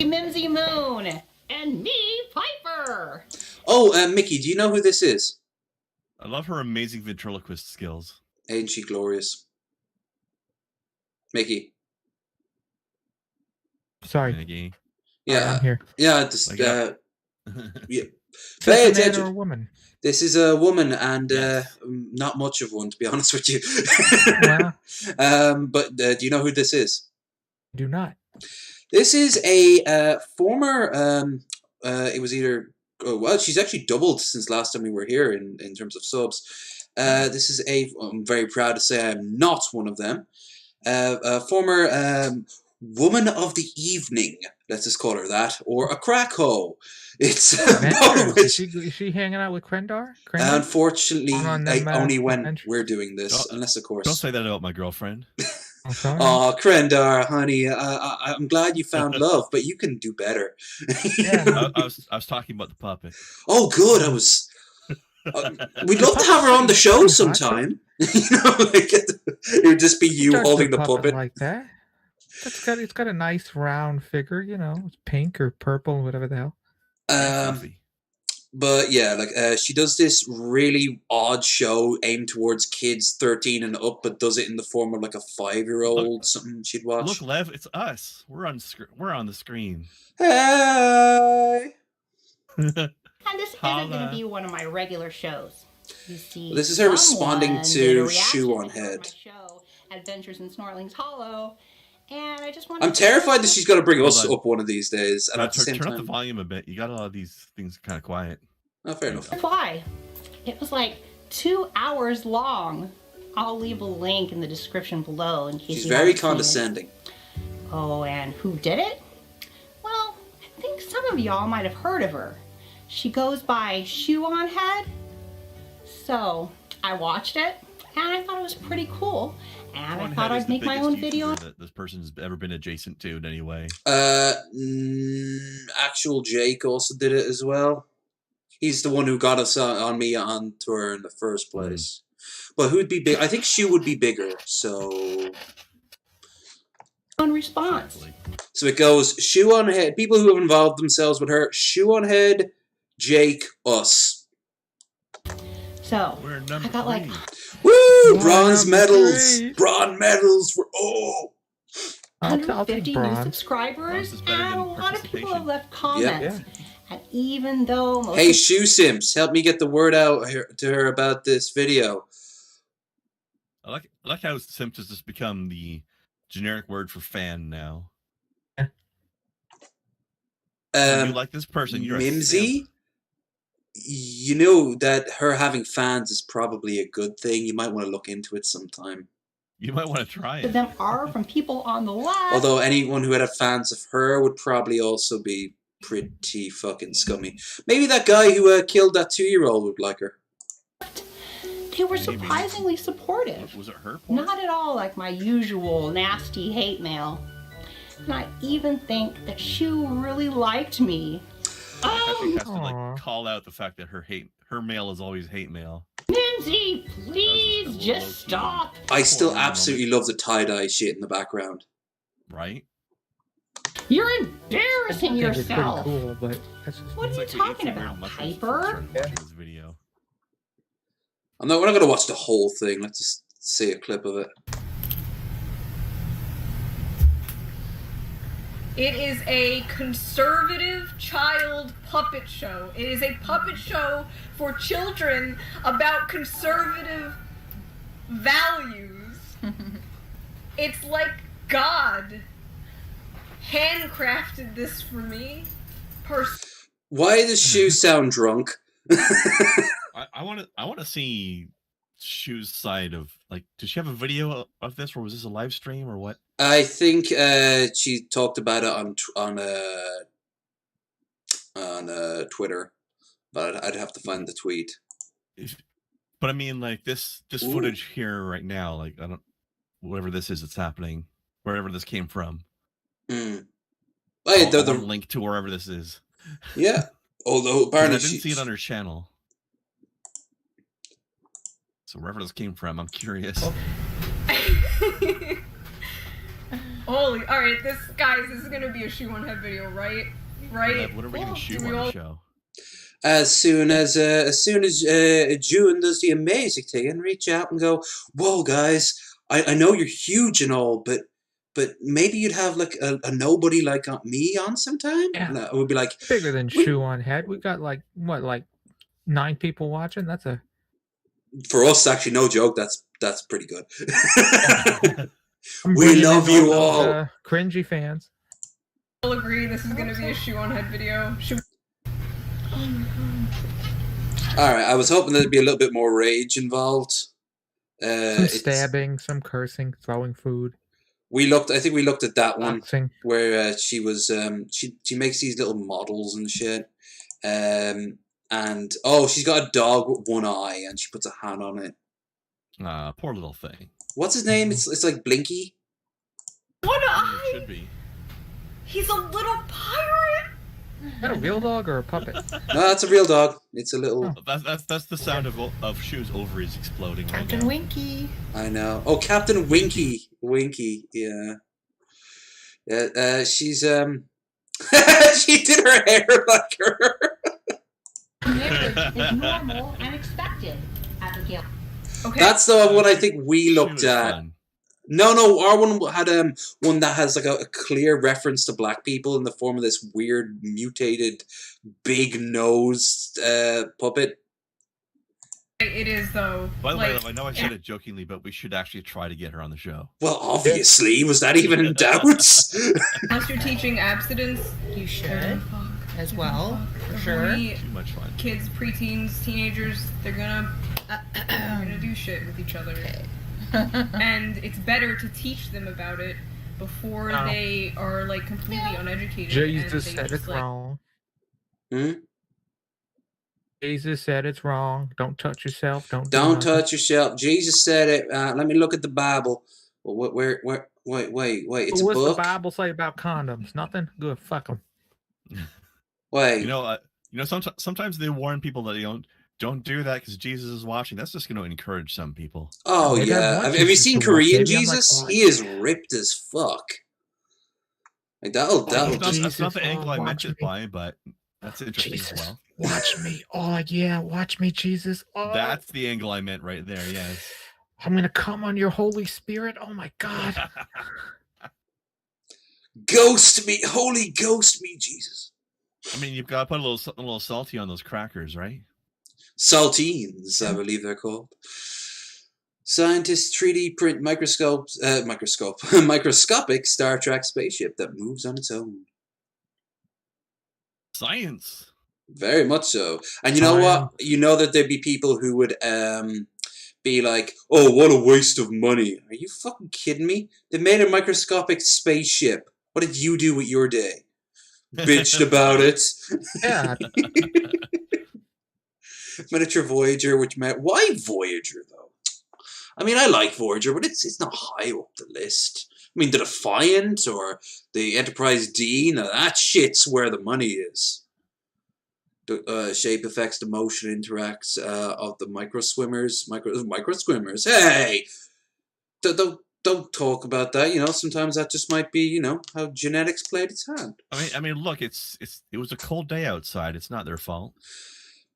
Mimsy Moon and me, Piper. Oh, Mickey, do you know who this is? I love her amazing ventriloquist skills. Ain't she glorious? Mickey. Sorry. Mickey. Yeah, I'm here. Yeah, just yeah. Pay Is this a man attention. or a woman? This is a woman, and not much of one, to be honest with you. Wow. But do you know who this is? Do not. This is a former. It was either. Oh, well, she's actually doubled since last time we were here in terms of subs. This is I'm very proud to say I'm not one of them. A former woman of the evening, let's just call her that, or a crack hoe. It's Is she hanging out with Krendar? Unfortunately, only when we're doing this, unless of course. Don't say that about my girlfriend. Oh, Krendar, honey, I'm glad you found love, but you can do better. I was talking about the puppet. Oh, good. We'd love to have her on the show sometime. It would just be you holding the puppet like that. It's got a nice round figure, it's pink or purple, whatever the hell. But yeah, she does this really odd show aimed towards kids 13 and up, but does it in the form of like a 5-year-old something she'd watch. Look, Lev, it's us. We're on the screen. Hey. And this isn't going to be one of my regular shows. You see, this is her responding to Shoe on Head. Show, Adventures in Snortling's Hollow, and I just want. I'm terrified that she's going to bring us up one of these days. And at the same turn time, up the volume a bit. You got a lot of these things kind of quiet. Oh, fair enough. Why? It was like 2 hours long. I'll leave a link in the description below in case she's you very haven't seen condescending. it. Oh, and who did it? Well, I think some of y'all might have heard of her. She goes by Shoe on Head. So I watched it and I thought it was pretty cool. And I thought I'd make my own video. That this person's ever been adjacent to in any way. Actual Jake also did it as well. He's the one who got us on me on tour in the first place. But who'd be big? I think Shoe would be bigger. So on response. So it goes Shoe on Head. People who have involved themselves with her. Shoe on Head. Jake, us. So I got like bronze medals. Bronze medals for 150 new subscribers, and a lot of people have left comments. And even though hey, Shoe Sims, help me get the word out to her about this video. I like how Simps has just become the generic word for fan now. You like this person, you're Mimsy. You know that her having fans is probably a good thing. You might want to look into it sometime. You might want to try it. Them are from people on the left. Although anyone who had fans of her would probably also be pretty fucking scummy. Maybe that guy who killed that 2-year-old would like her. They were surprisingly supportive. Was it her? Not at all like my usual nasty hate mail. And I even think that Shoe really liked me. She has to call out the fact that her mail is always hate mail. Mimsy, please just stop. I still absolutely love the tie-dye shit in the background. Right? You're embarrassing yourself. Pretty cool, but what are you talking about, Piper? Video. We're not going to watch the whole thing. Let's just see a clip of it. It is a conservative child puppet show. It is a puppet show for children about conservative values. It's like God handcrafted this for me. Why does Shoe sound drunk? I want to see Shoe's side of, like, did she have a video of this, or was this a live stream, or what? I think she talked about it on Twitter, but I'd have to find the tweet. But I mean, like this footage here right now, like whatever this is, it's happening. wherever this came from. Mm. I want a link to wherever this is. Yeah. Although apparently I didn't see it on her channel. So wherever this came from, I'm curious. Holy, all right, this is gonna be a shoe on head video, right? Right. What are we gonna shoot on the show? As soon as June does the amazing thing and reach out and go, whoa guys, I know you're huge and all, but maybe you'd have like a nobody like me on sometime. Yeah. And I would be like, bigger than shoe on head. We got like 9 people watching. That's a for us, actually, no joke. That's pretty good. I'm We bringing love in you all all. those, cringy fans. I'll agree. This is gonna be a shoe on head video. All right, I was hoping there'd be a little bit more rage involved. Some stabbing, some cursing, throwing food. I think we looked at that one Boxing. where she was she makes these little models and shit. And she's got a dog with one eye and she puts a hand on it. Poor little thing. What's his name? It's like Blinky. One It eye. should be. He's a little pirate. Is that a real dog or a puppet? No, that's a real dog. It's a little. That's the sound of Shoe's ovaries exploding. Captain Winky. I know. Oh, Captain Winky. Winky. Yeah. Yeah. She's she did her hair like her. Marriage is normal and expected, Abigail. Okay. That's the one I think we looked at. No, our one had one that has like a clear reference to black people in the form of this weird mutated big nosed puppet. It is though. By the way, I know I said it jokingly, but we should actually try to get her on the show. Well, obviously, was that even in doubt? Once you're teaching abstinence, You should as well, for sure. Too much fun. Kids, preteens, teenagers, they're gonna do shit with each other. And it's better to teach them about it before they are like completely uneducated. Jesus and said just, it's like, wrong. Hmm? Jesus said it's wrong. Don't touch yourself. Don't touch yourself. Jesus said it. Let me look at the Bible. Well, where? Wait. It's a What's book. the Bible say about condoms? Nothing. Good. Fuck them. Wait. Sometimes they warn people that don't do that because Jesus is watching. That's just going to encourage some people. Oh Maybe yeah. I want Have you Jesus seen to watch. Korean Maybe I'm like, Jesus? oh, He is ripped as fuck. Like that'll. That's not the angle I meant watch it by, but that's interesting Jesus. as well. Watch me. Oh yeah. Watch me, Jesus. Oh, That's the angle I meant right there. Yes. I'm gonna come on your Holy Spirit. Oh my God. Ghost me, Holy Ghost me, Jesus. I mean, you've got to put a little salty on those crackers, right? Saltines, I believe they're called. Scientists 3D print microscopic Star Trek spaceship that moves on its own. Science. Very much so. And you know what? You know that there'd be people who would be like, oh, what a waste of money. Are you fucking kidding me? They made a microscopic spaceship. What did you do with your day? Bitched about it. Yeah. Miniature Voyager, which meant why Voyager though? I mean, I like Voyager, but it's not high up the list. I mean, the Defiant or the Enterprise D, now that shit's where the money is. The shape affects the motion interacts of the micro swimmers. Hey, don't talk about that. You know, sometimes that just might be how genetics played its hand. I mean, look, it was a cold day outside. It's not their fault.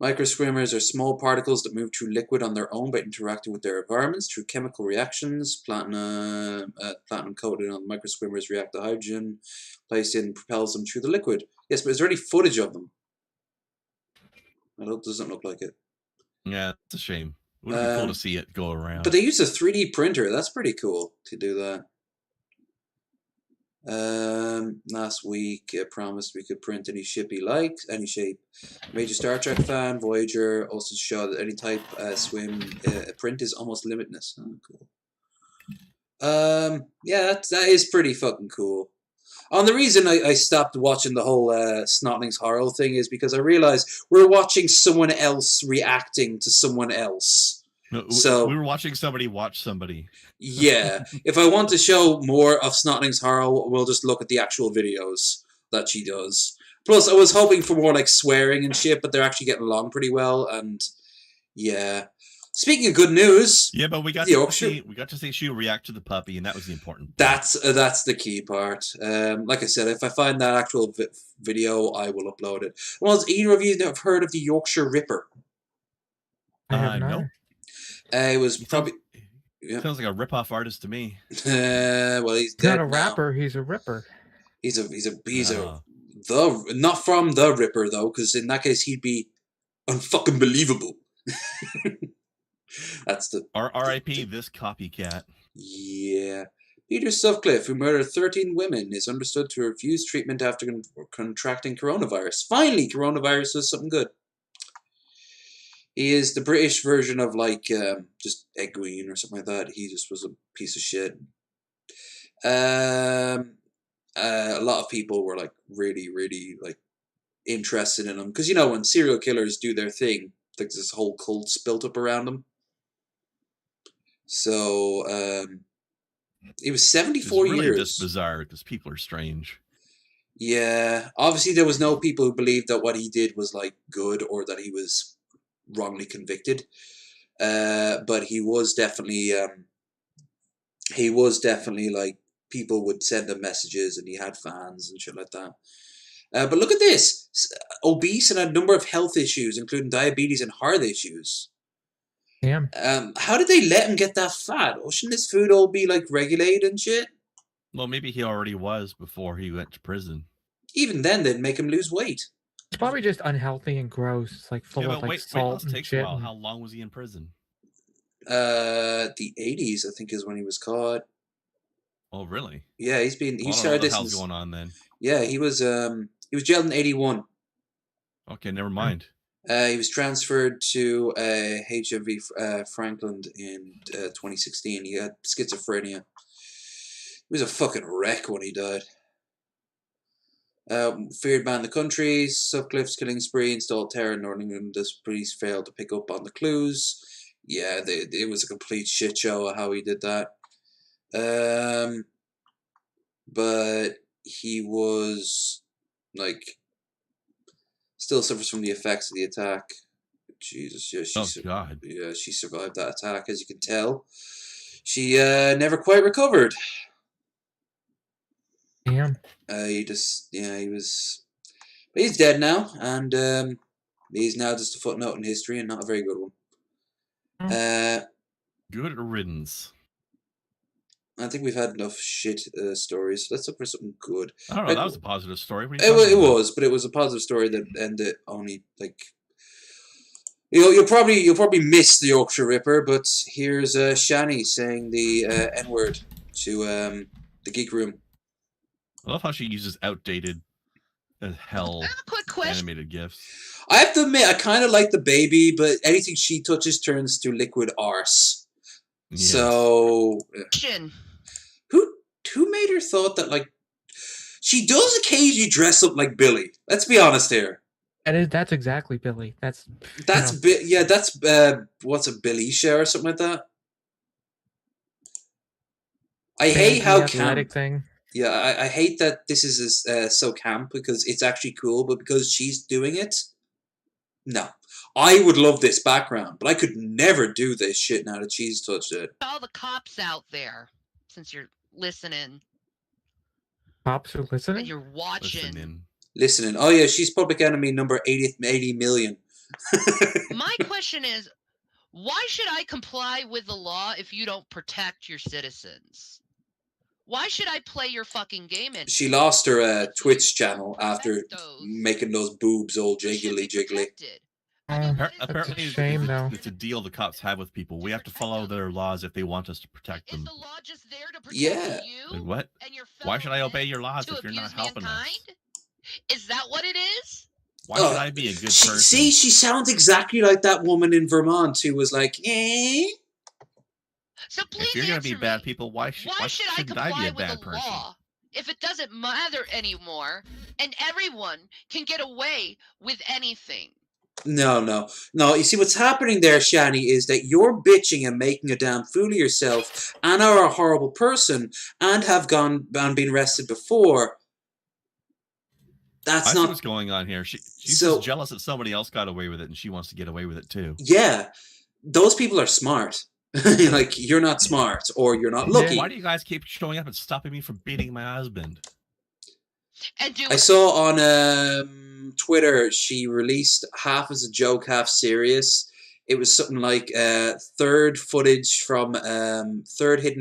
Microswimmers are small particles that move through liquid on their own by interacting with their environments through chemical reactions. Platinum coated on the microswimmers react to hydrogen placed in propels them through the liquid. Yes, but is there any footage of them? It doesn't look like it. Yeah, it's a shame. It would be cool to see it go around. But they use a 3D printer. That's pretty cool to do that. Last week promised we could print any ship he likes, any shape. Major Star Trek fan, Voyager also showed that any type print is almost limitless. Oh, cool. Yeah, that is pretty fucking cool. And the reason I stopped watching the whole Snotlings horror thing is because I realized we're watching someone else reacting to someone else. No, So we were watching somebody watch somebody. yeah, if I want to show more of Snotling's horror, we'll just look at the actual videos that she does. Plus, I was hoping for more like swearing and shit, but they're actually getting along pretty well. And yeah, speaking of good news, Yeah, but we got to see she react to the puppy, and that was the important part. That's the key part. Like I said, if I find that actual video, I will upload it. Well, has either of you have heard of the Yorkshire Ripper? I have not. Nope. It was probably. Sounds like a rip-off artist to me. Well, he's Not dead a now. rapper. He's a ripper. He's not from the Ripper though, because in that case he'd be unfucking believable. That's the R.I.P. this copycat. Yeah. Peter Sutcliffe, who murdered 13 women, is understood to refuse treatment after contracting coronavirus. Finally, coronavirus is something good. He is the British version of like just Egwene or something like that. He just was a piece of shit. A lot of people were like really, really like interested in him because you know when serial killers do their thing, like this whole cult's built up around them. So he was 74 it's really years. This bizarre because people are strange. Yeah, obviously there was no people who believed that what he did was like good or that he was wrongly convicted. But he was definitely like people would send him messages and he had fans and shit like that. But look at this, obese and a number of health issues, including diabetes and heart issues. Damn. How did they let him get that fat? Oh, shouldn't his food all be like regulated and shit? Well, maybe he already was before he went to prison. Even then, they'd make him lose weight. It's probably just unhealthy and gross. It's like full of like salt and takes shit. a while. How long was he in prison? The 80s, I think, is when he was caught. Oh, really? Yeah, he started this. What the hell's going on then? Yeah, he was jailed in 81. Okay, never mind. He was transferred to HMV Franklin in 2016. He had schizophrenia. He was a fucking wreck when he died. Feared man in the country, Sutcliffe's killing spree installed terror in Northern England. The police failed to pick up on the clues. Yeah, it was a complete shit show of how he did that. But he was like still suffers from the effects of the attack. Jesus, yeah, God. Yeah, she survived that attack, as you can tell. She never quite recovered. Damn. He was. But he's dead now, and he's now just a footnote in history and not a very good one. Good riddance. I think we've had enough shit stories. Let's look for something good. I don't know. That was a positive story. It was, but it was a positive story that ended only like. You'll probably miss the Yorkshire Ripper, but here's Shani saying the N-word to the Geek Room. I love how she uses outdated as hell animated GIFs. I have to admit, I kind of like the baby, but anything she touches turns to liquid arse. Yes. So, who made her thought that like she does occasionally dress up like Billy? Let's be honest here. That's exactly Billy. That's what's a Billy show or something like that. I hate how camp. Thing. Yeah, I hate that this is so camp because it's actually cool, but because she's doing it, no. I would love this background, but I could never do this shit now that she's touched it. All the cops out there, since you're listening. Cops are listening? And you're watching. Listening. Oh yeah, she's public enemy number 80 million. My question is, why should I comply with the law if you don't protect your citizens? Why should I play your fucking game in? She lost her Twitch channel after making those boobs all jiggly. Apparently, shame, though. It's a deal the cops have with people. We have to follow their laws if they want us to protect them. Is the law just there to protect you? Like what? Why should I obey your laws if you're not helping us? Is that what it is? Why should I be a good person? See, she sounds exactly like that woman in Vermont who was like, eh? So please if you're going to be bad people, why should I be a bad person? Law if it doesn't matter anymore and everyone can get away with anything? No. You see, what's happening there, Shani, is that you're bitching and making a damn fool of yourself, and are a horrible person, and have gone and been arrested before. That's I not see what's going on here. She's just jealous that somebody else got away with it, and she wants to get away with it too. Yeah, those people are smart. Like, you're not smart, or you're not lucky. Why do you guys keep showing up and stopping me from beating my husband? I saw on Twitter she released half as a joke, half serious. It was something like third hidden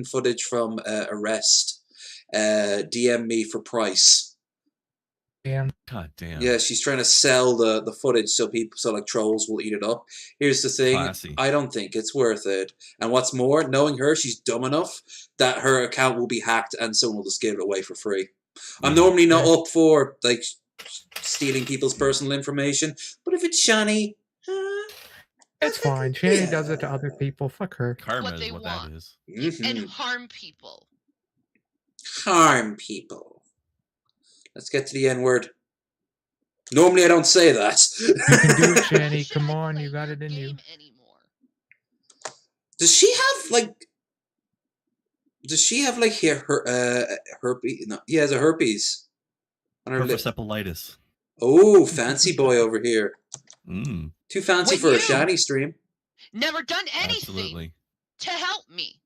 footage from arrest. DM me for price. Damn. God damn. Yeah, she's trying to sell the footage so like trolls will eat it up. Here's the thing. Classy. I don't think it's worth it. And what's more, knowing her, she's dumb enough that her account will be hacked and someone will just give it away for free. I'm normally not up for like stealing people's personal information, but if it's Shani, it's fine. Shani does it to other people. Fuck her. Karma What they is what want. that is. And harm people. Harm people. Let's get to the N-word. Normally I don't say that. You can do it, Shani. Come on, you got it in you. Does she have like herpes? No, he has a herpes on her lip. Herpesepalitis. Oh, fancy boy over here. Too fancy for a Shani stream. Never done anything Absolutely. to help me.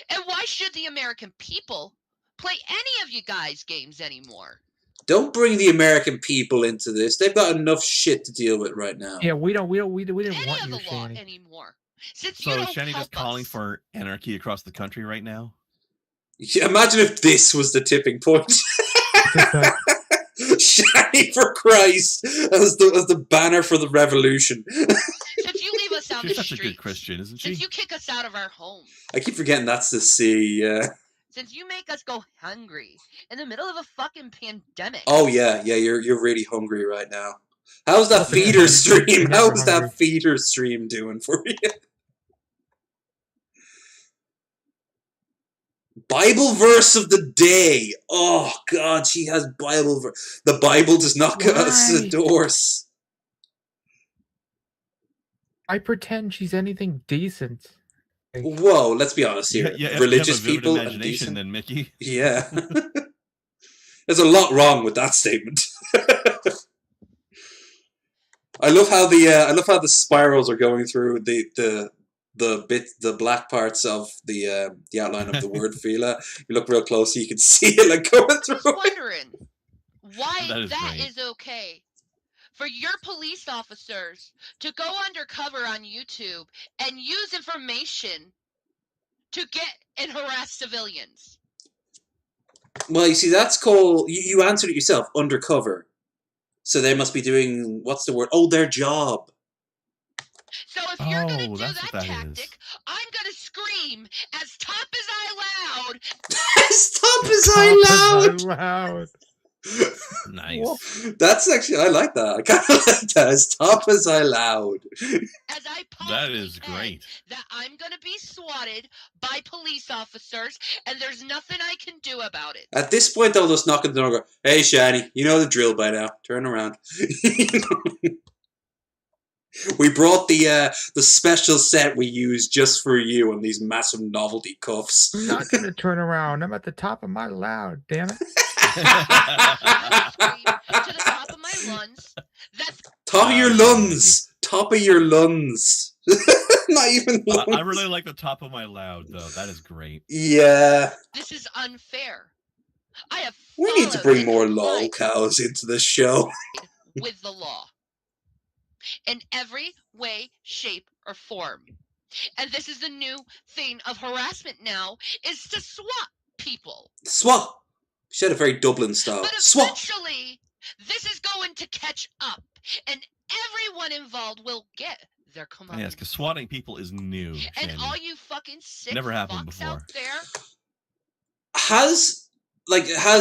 And why should the American people play any of you guys' games anymore? Don't bring the American people into this. They've got enough shit to deal with right now. Yeah, we didn't want you, Shani. Anymore. Since so is Shani just calling for anarchy across the country right now? Yeah, imagine if this was the tipping point. Shani for Christ as the banner for the revolution. Since you leave us out She's the such a good Christian, isn't she? Since you kick us out of our home. I keep forgetting that's the C. Yeah. Since you make us go hungry in the middle of a fucking pandemic. Oh yeah, you're really hungry right now. How's that feeder stream? How's that feeder stream doing for you? Bible verse of the day. Oh God, she has Bible verse. The Bible does not give us the doors. I pretend she's anything decent. Whoa, let's be honest here. Yeah, religious you have a people vivid and imagination decent. then, Mickey. Yeah. There's a lot wrong with that statement. I love how the spirals are going through the black parts of the outline of the word Fila. You look real close, so you can see it like going through. I'm wondering why that great. is okay for your police officers to go undercover on YouTube and use information to get and harass civilians. Well, you see, that's called you answered it yourself. Undercover. So they must be doing what's the word? Oh, their job. So if you're gonna do that's that what that tactic, is. I'm gonna scream as top as I loud. As top as I loud. Nice. That's actually, I like that. I kind of like that. As top as I loud. As I That is great. that I'm gonna be swatted by police officers, and there's nothing I can do about it. At this point, they'll just knock on the door and go, "Hey, Shani, you know the drill by now. Turn around." We brought the special set we use just for you on these massive novelty cuffs. I'm not gonna turn around. I'm at the top of my loud. Damn it. To the top of my lungs. That's Top of your lungs. Top of your lungs. Not even lungs. I really like the top of my loud, though. That is great. Yeah. This is unfair. I have We need to bring more lol cows into the show. with the law in every way, shape, or form. And this is the new thing of harassment now, is to swat people. Swat. She had a very Dublin style. But Swat. eventually, this is going to catch up, and everyone involved will get their comeuppance. Yes, because swatting people is new. And Shandy. all you fucking sick Never happened fucks before. out there, Has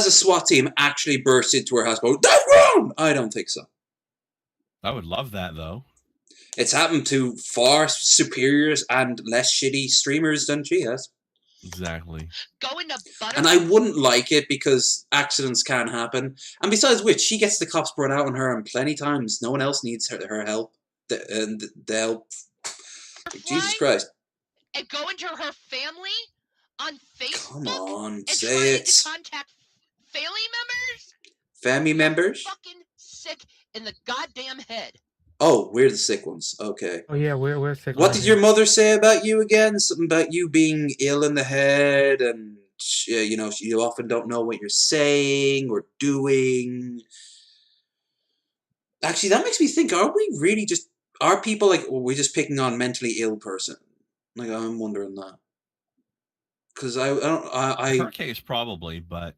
a SWAT team actually burst into her house going, "That's wrong"? I don't think so. I would love that, though. It's happened to far superiors and less shitty streamers than she has. Exactly. Go into butter. And I wouldn't like it because accidents can happen. And besides which, she gets the cops brought out on her, and plenty times no one else needs her help. The help. Jesus Christ. And go into her family on Facebook. Come on, and say it. to contact family members. Family members? Fucking sick in the goddamn head. Oh, we're the sick ones. Okay. Oh yeah, we're sick. What did your mother say about you again? Something about you being ill in the head, and you know, you often don't know what you're saying or doing. Actually, that makes me think: are we really just people like? Are we just picking on mentally ill person? Like, I'm wondering that because I her case probably, but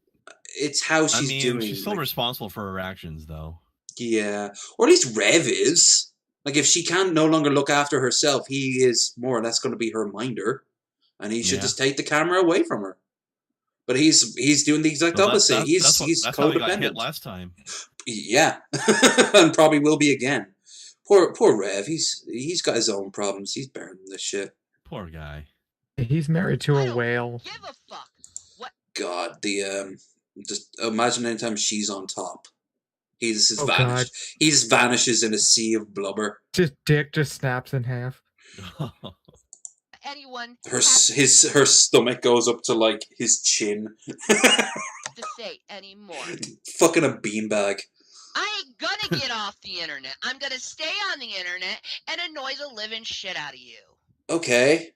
it's how she's doing. She's still responsible for her actions, though. Yeah, or at least Rev is. Like, if she can no longer look after herself, he is more or less going to be her minder, and he should just take the camera away from her. But he's doing the exact opposite. He's that's how he got codependent. hit last time. Yeah, and probably will be again. Poor Rev. He's got his own problems. He's bearing this shit. Poor guy. He's married to a whale. God, just imagine anytime she's on top. He just God. He just vanishes in a sea of blubber. His dick just snaps in half. Anyone her stomach goes up to like his chin. to say anymore. Fucking a beanbag. I ain't gonna get off the internet. I'm gonna stay on the internet and annoy the living shit out of you. Okay.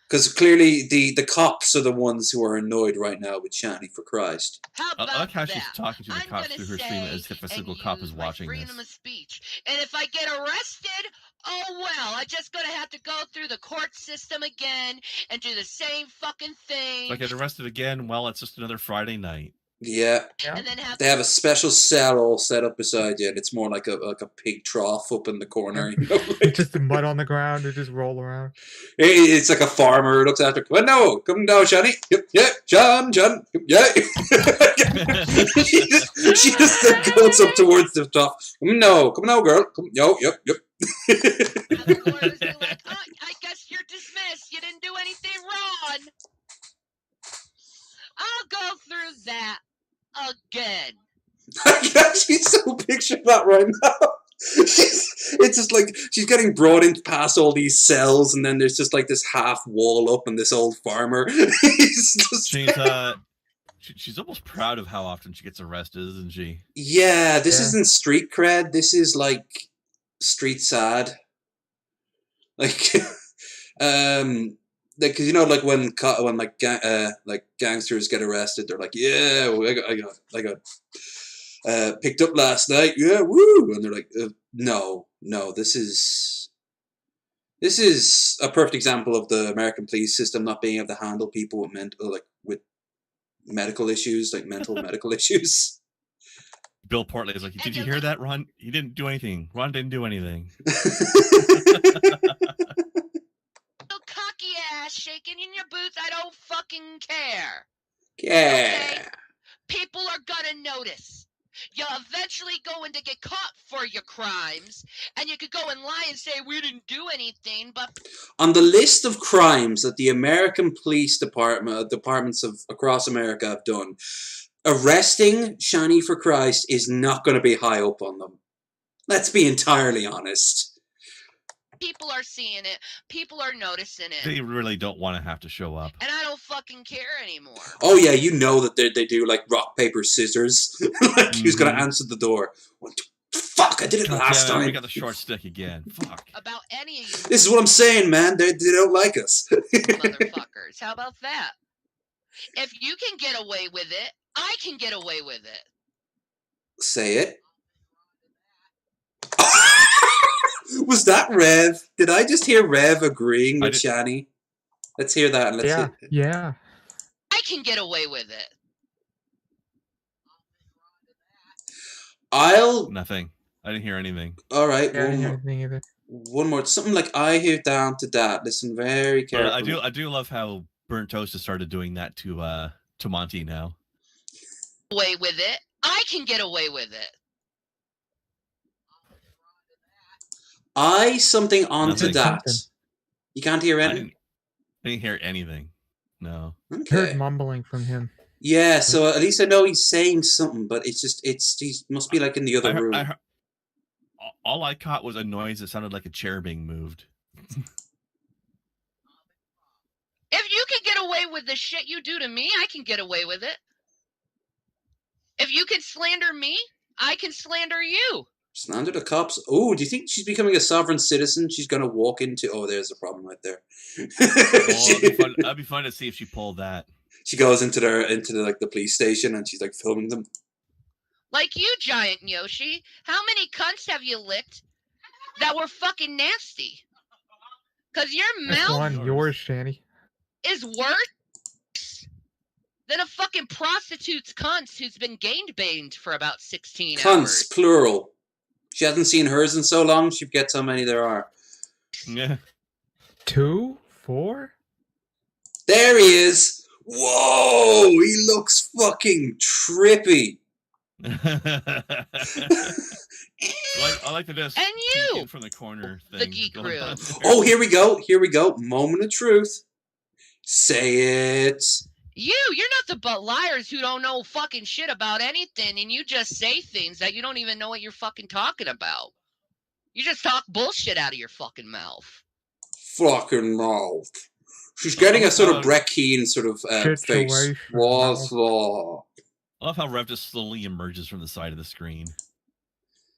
Because clearly the cops are the ones who are annoyed right now with Shani, for Christ. I like how she's talking to the cops through her stream as if a single cop is watching this. Freedom of speech. And if I get arrested, oh well, I just gonna have to go through the court system again and do the same fucking thing. If I get arrested again, well, it's just another Friday night. Yeah. And then They have a special cell all set up beside you, and it's more like a pig trough up in the corner. You know? Just the mud on the ground, they just roll around. It's like a farmer who looks after. Come down, Shani. Yep, yeah, John, yep, yeah. she just goes up towards the top. Come now, girl. Come, yo, yep. The lawyers are like, oh, I guess you're dismissed. You didn't do anything wrong. I'll go through that again. I can actually so picture that right now. It's just like she's getting brought in past all these cells, and then there's just like this half wall up, and this old farmer. She's almost proud of how often she gets arrested, isn't she? Yeah, this isn't street cred. This is like street sad. Like, because you know, like when gangsters get arrested, they're like, yeah, well, I got picked up last night, yeah, woo, and they're like, no, this is a perfect example of the American police system not being able to handle people with medical issues, like mental medical issues. Bill Portley is like, did you hear that, Ron? He didn't do anything. Ron didn't do anything. Cocky ass shaking in your boots. I don't fucking care. Yeah. Okay? People are gonna notice. You're eventually going to get caught for your crimes, and you could go and lie and say we didn't do anything, but on the list of crimes that the American police departments across America have done, arresting Shani for Christ is not going to be high up on them. Let's be entirely honest. people are seeing it. People are noticing it. They really don't want to have to show up. And I don't fucking care anymore. Oh yeah, you know that they do like rock, paper, scissors. Like who's going to answer the door? Fuck, I did it last time. We got the short stick again. Fuck. About any of you. This is what I'm saying, man. They don't like us. Motherfuckers. How about that? If you can get away with it, I can get away with it. Say it. Was that Rev? Did I just hear Rev agreeing with Shani? Let's hear that. And let's hear. Yeah. I can get away with it. Nothing. I didn't hear anything. All right. Yeah, I didn't hear anything either. One more. Something like I hear down to that. Listen very carefully. I do love how Burnt Toast has started doing that to Monty now. Away with it. I can get away with it. Something onto Nothing. that. You can't hear anything? I Didn't hear anything. No. Heard mumbling from him. Yeah, so at least I know he's saying something, but he must be like in the other room. All I caught was a noise that sounded like a chair being moved. If you can get away with the shit you do to me, I can get away with it. If you can slander me, I can slander you. Slander the cops? Oh, do you think she's becoming a sovereign citizen? She's going to walk into... Oh, there's the problem right there. That'd be fun to see if she pulled that. She goes into the police station and she's like filming them. Like you, Giant Yoshi. How many cunts have you licked that were fucking nasty? Because your mouth Yours, Shanny. is worse than a fucking prostitute's cunts who's been gangbanged for about 16 hours. Cunts, plural. She hasn't seen hers in so long, she forgets how many there are. Yeah. 2, 4? There he is! Whoa! He looks fucking trippy. I like the desk. And you! From the corner thing. The geek room. Oh, here we go. Moment of truth. Say it. You're nothing but liars who don't know fucking shit about anything, and you just say things that you don't even know what you're fucking talking about. You just talk bullshit out of your fucking mouth. Fucking mouth. She's getting a sort of Brett Keane sort of face. Whoa. I love how Rev just slowly emerges from the side of the screen.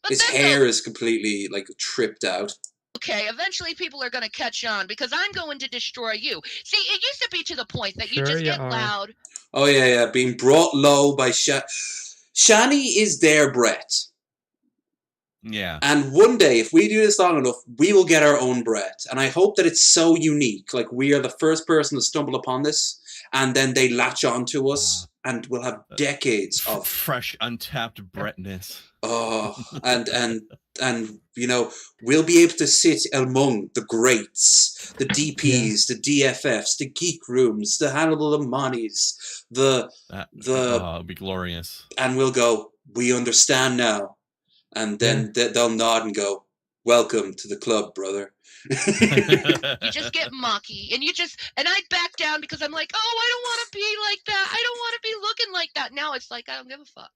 His hair is completely like tripped out. Okay, eventually people are going to catch on because I'm going to destroy you. See, it used to be to the point that you just get loud. Oh, yeah. Being brought low by Shani is their Brett. Yeah. And one day, if we do this long enough, we will get our own Brett. And I hope that it's so unique. Like, we are the first person to stumble upon this. And then they latch on to us. And we'll have decades of... fresh, untapped Brettness. Oh, and you know, we'll be able to sit among the greats, the DPs, the DFFs, the geek rooms, the Hannibal Amanis, it'd be glorious. And we'll go, we understand now. And then they'll nod and go, welcome to the club, brother. You just get mucky, and I back down because I'm like, oh, I don't want to be like that. I don't want to be looking like that. Now it's like, I don't give a fuck.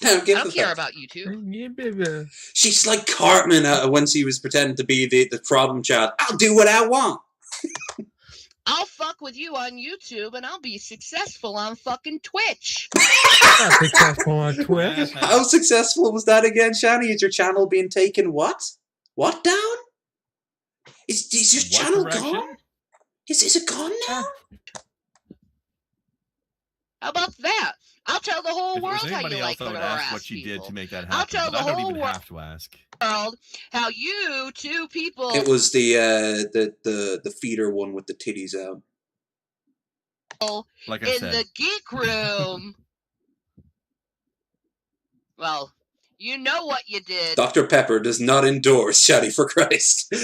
I don't care about you two. She's like Cartman when she was pretending to be the problem child. I'll do what I want. I'll fuck with you on YouTube, and I'll be successful on fucking Twitch. Not successful on Twitch. How successful was that again, Shani? Is your channel being taken what down? Is your channel gone? Is it gone now? How about that? I'll tell the whole world how you like to ask harass what she did to make that happen. I'll tell the I don't whole even have to ask. world how you two people. It was the feeder one with the titties out. Like I said. The geek room. Well, you know what you did. Dr. Pepper does not endorse Shadi for Christ.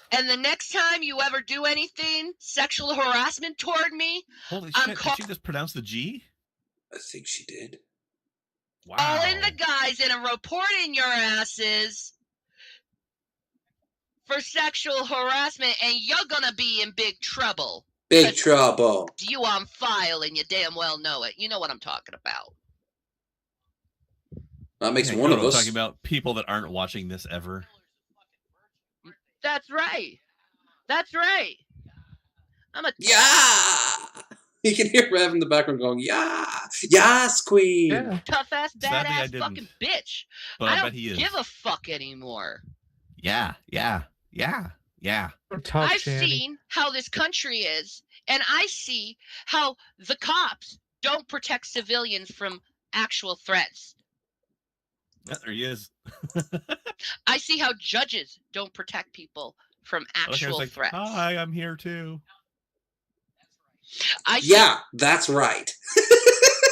And the next time you ever do anything sexual harassment toward me, holy shit! Did she just pronounce the G? I think she did. Wow! Calling the guys and reporting your asses for sexual harassment, and you're gonna be in big trouble. Big trouble. You on file, and you damn well know it. You know what I'm talking about. That makes one of us. Talking about people that aren't watching this ever. That's right. That's right. You can hear Rev in the background going, yeah. Yes, queen. Yeah. Tough ass, badass fucking bitch. But I don't he is. give a fuck anymore. Yeah. I've seen how this country is, and I see how the cops don't protect civilians from actual threats. There he is. I see how judges don't protect people from actual threats. Hi, I'm here too. That's right.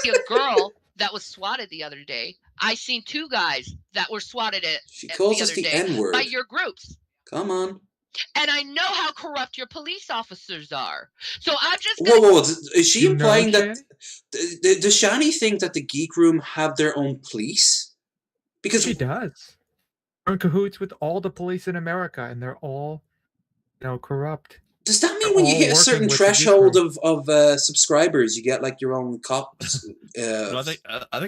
A girl that was swatted the other day. I seen two guys that were swatted She calls us the N-word. By your groups. Come on. And I know how corrupt your police officers are. So I'm just Whoa. Is she implying that... Does Shani think that the Geek Room have their own police? Because she does. We're in cahoots with all the police in America, and they're all, corrupt. Does that mean when you hit a certain threshold of subscribers, you get like your own cops? No, I think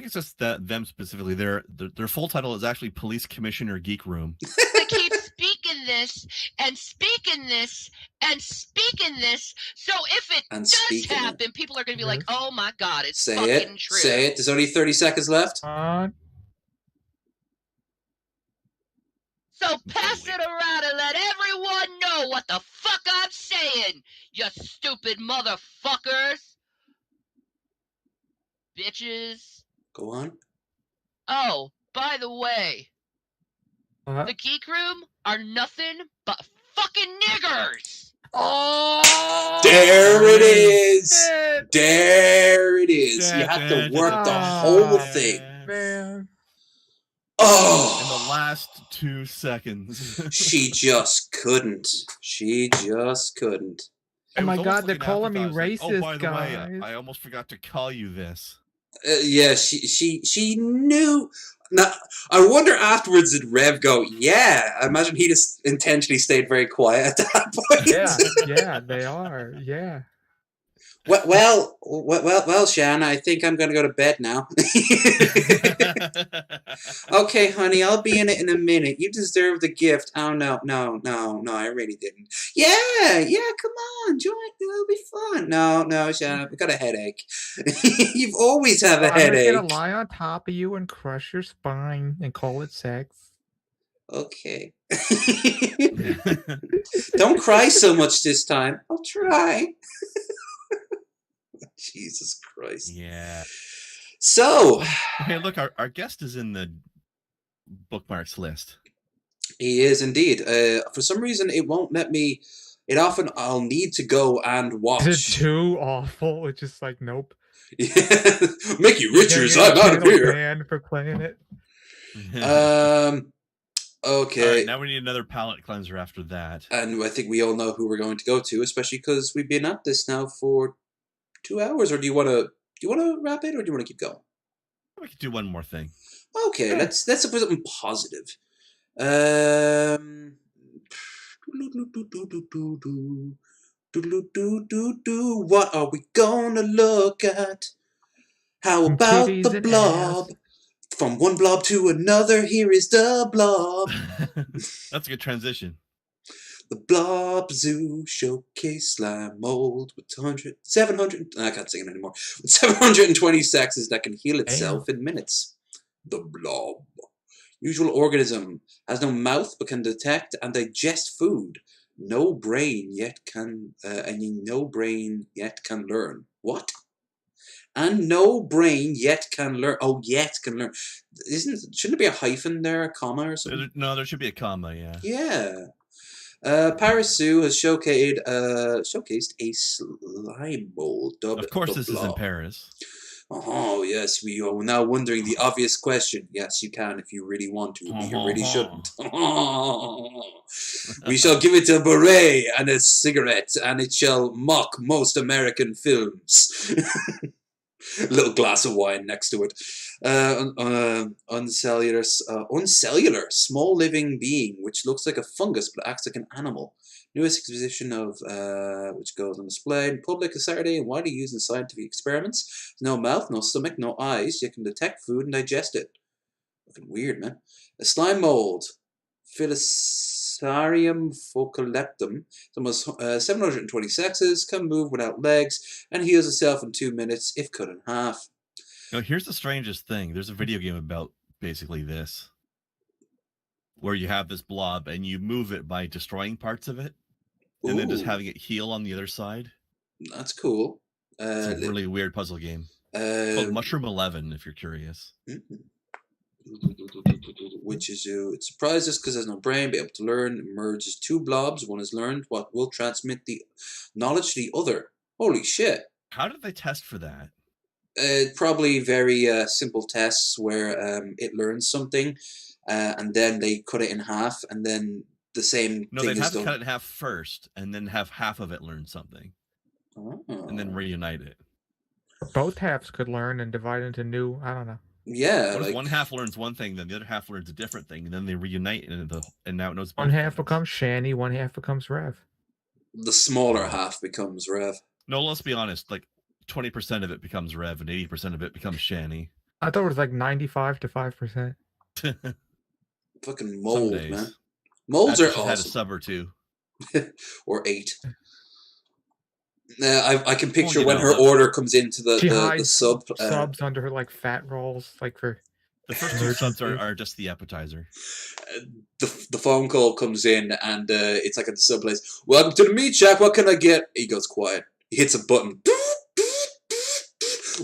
it's just that them specifically. Their full title is actually Police Commissioner Geek Room. They keep speaking this and speaking this and speaking this. So if it does happen, people are going to be like, "Oh my God, it's fucking true." Say it. There's only 30 seconds left. So pass it around and let everyone know what the fuck I'm saying, you stupid motherfuckers. Bitches. Go on. Oh, by the way, the Geek Room are nothing but fucking niggers. Oh, there it is. There it is. You have to work the whole thing. Man. Oh. In the last 2 seconds. She just couldn't. She just couldn't. Oh my God, they're calling me racist, oh, by the guys. way, I almost forgot to call you this. Yeah, she knew. Now, I wonder afterwards did Rev go, yeah. I imagine he just intentionally stayed very quiet at that point. Yeah, they are. Yeah. Well, Shan, I think I'm going to go to bed now. Okay, honey, I'll be in it in a minute. You deserve the gift. Oh, no, I really didn't. Yeah, come on, join. It'll be fun. No, Shan, I've got a headache. You've always have a headache. I'm going to lie on top of you and crush your spine and call it sex. Okay. Don't cry so much this time. I'll try. Jesus Christ. Yeah. So. Hey, look, our guest is in the bookmarks list. He is indeed. For some reason, it won't let me. I'll need to go and watch. Is it too awful? It's just like, nope. Micky Richards, I'm out of here. Banned for playing it. Okay. All right, now we need another palate cleanser after that. And I think we all know who we're going to go to, especially because we've been at this now for 2 hours. Or do you want to wrap it, or do you want to keep going? We could do one more thing. Okay, let's put something positive. What are we gonna look at? How about the blob? From one blob to another, here is the blob. That's a good transition. The Blob Zoo showcase slime mold with 700. I can't sing it anymore. With 720 sexes that can heal itself in minutes. The Blob. Usual organism. Has no mouth but can detect and digest food. No brain yet can learn. What? And no brain yet can learn. Oh, yet can learn. Shouldn't it be a hyphen there, a comma or something? No, there should be a comma. Yeah. Yeah. Paris Zoo has showcased a slime mold. Of course, this is in Paris. Oh, yes, we are now wondering the obvious question. Yes, you can if you really want to, but you really shouldn't. We shall give it a beret and a cigarette, and it shall mock most American films. A little glass of wine next to it. Uncellular, small living being, which looks like a fungus but acts like an animal. Newest exposition of which goes on display in public this Saturday and widely used in scientific experiments. No mouth, no stomach, no eyes. You can detect food and digest it. Looking weird, man. A slime mold, Phyllisarium focoleptum, almost 720 sexes, can move without legs, and heals itself in 2 minutes if cut in half. Now, here's the strangest thing. There's a video game about basically this, where you have this blob and you move it by destroying parts of it, and then just having it heal on the other side. That's cool. It's a really weird puzzle game. It's called Mushroom 11, if you're curious. Which is it surprises us because there's no brain, be able to learn, merges two blobs. One is learned, what will transmit the knowledge to the other. Holy shit. How did they test for that? Probably very simple tests where it learns something and then they cut it in half and then the same No, thing they'd is have to done. cut it in half first and then have half of it learn something. And then reunite it. Both halves could learn and divide into new, I don't know. Yeah. What if one half learns one thing, then the other half learns a different thing, and then they reunite and now it knows One half becomes Shanny, one half becomes Rev. the smaller half becomes Rev. No, let's be honest. Like 20% of it becomes Rev, and 80% of it becomes Shani. I thought it was like 95 to 5%. Fucking mold, man. Molds are awesome. Had a sub or two, or 8. I can picture when her order comes into the sub. Subs under her like fat rolls, like for the first 2 subs are just the appetizer. The phone call comes in and it's like at the sub place. Welcome to the meat shack. What can I get? He goes quiet. He hits a button.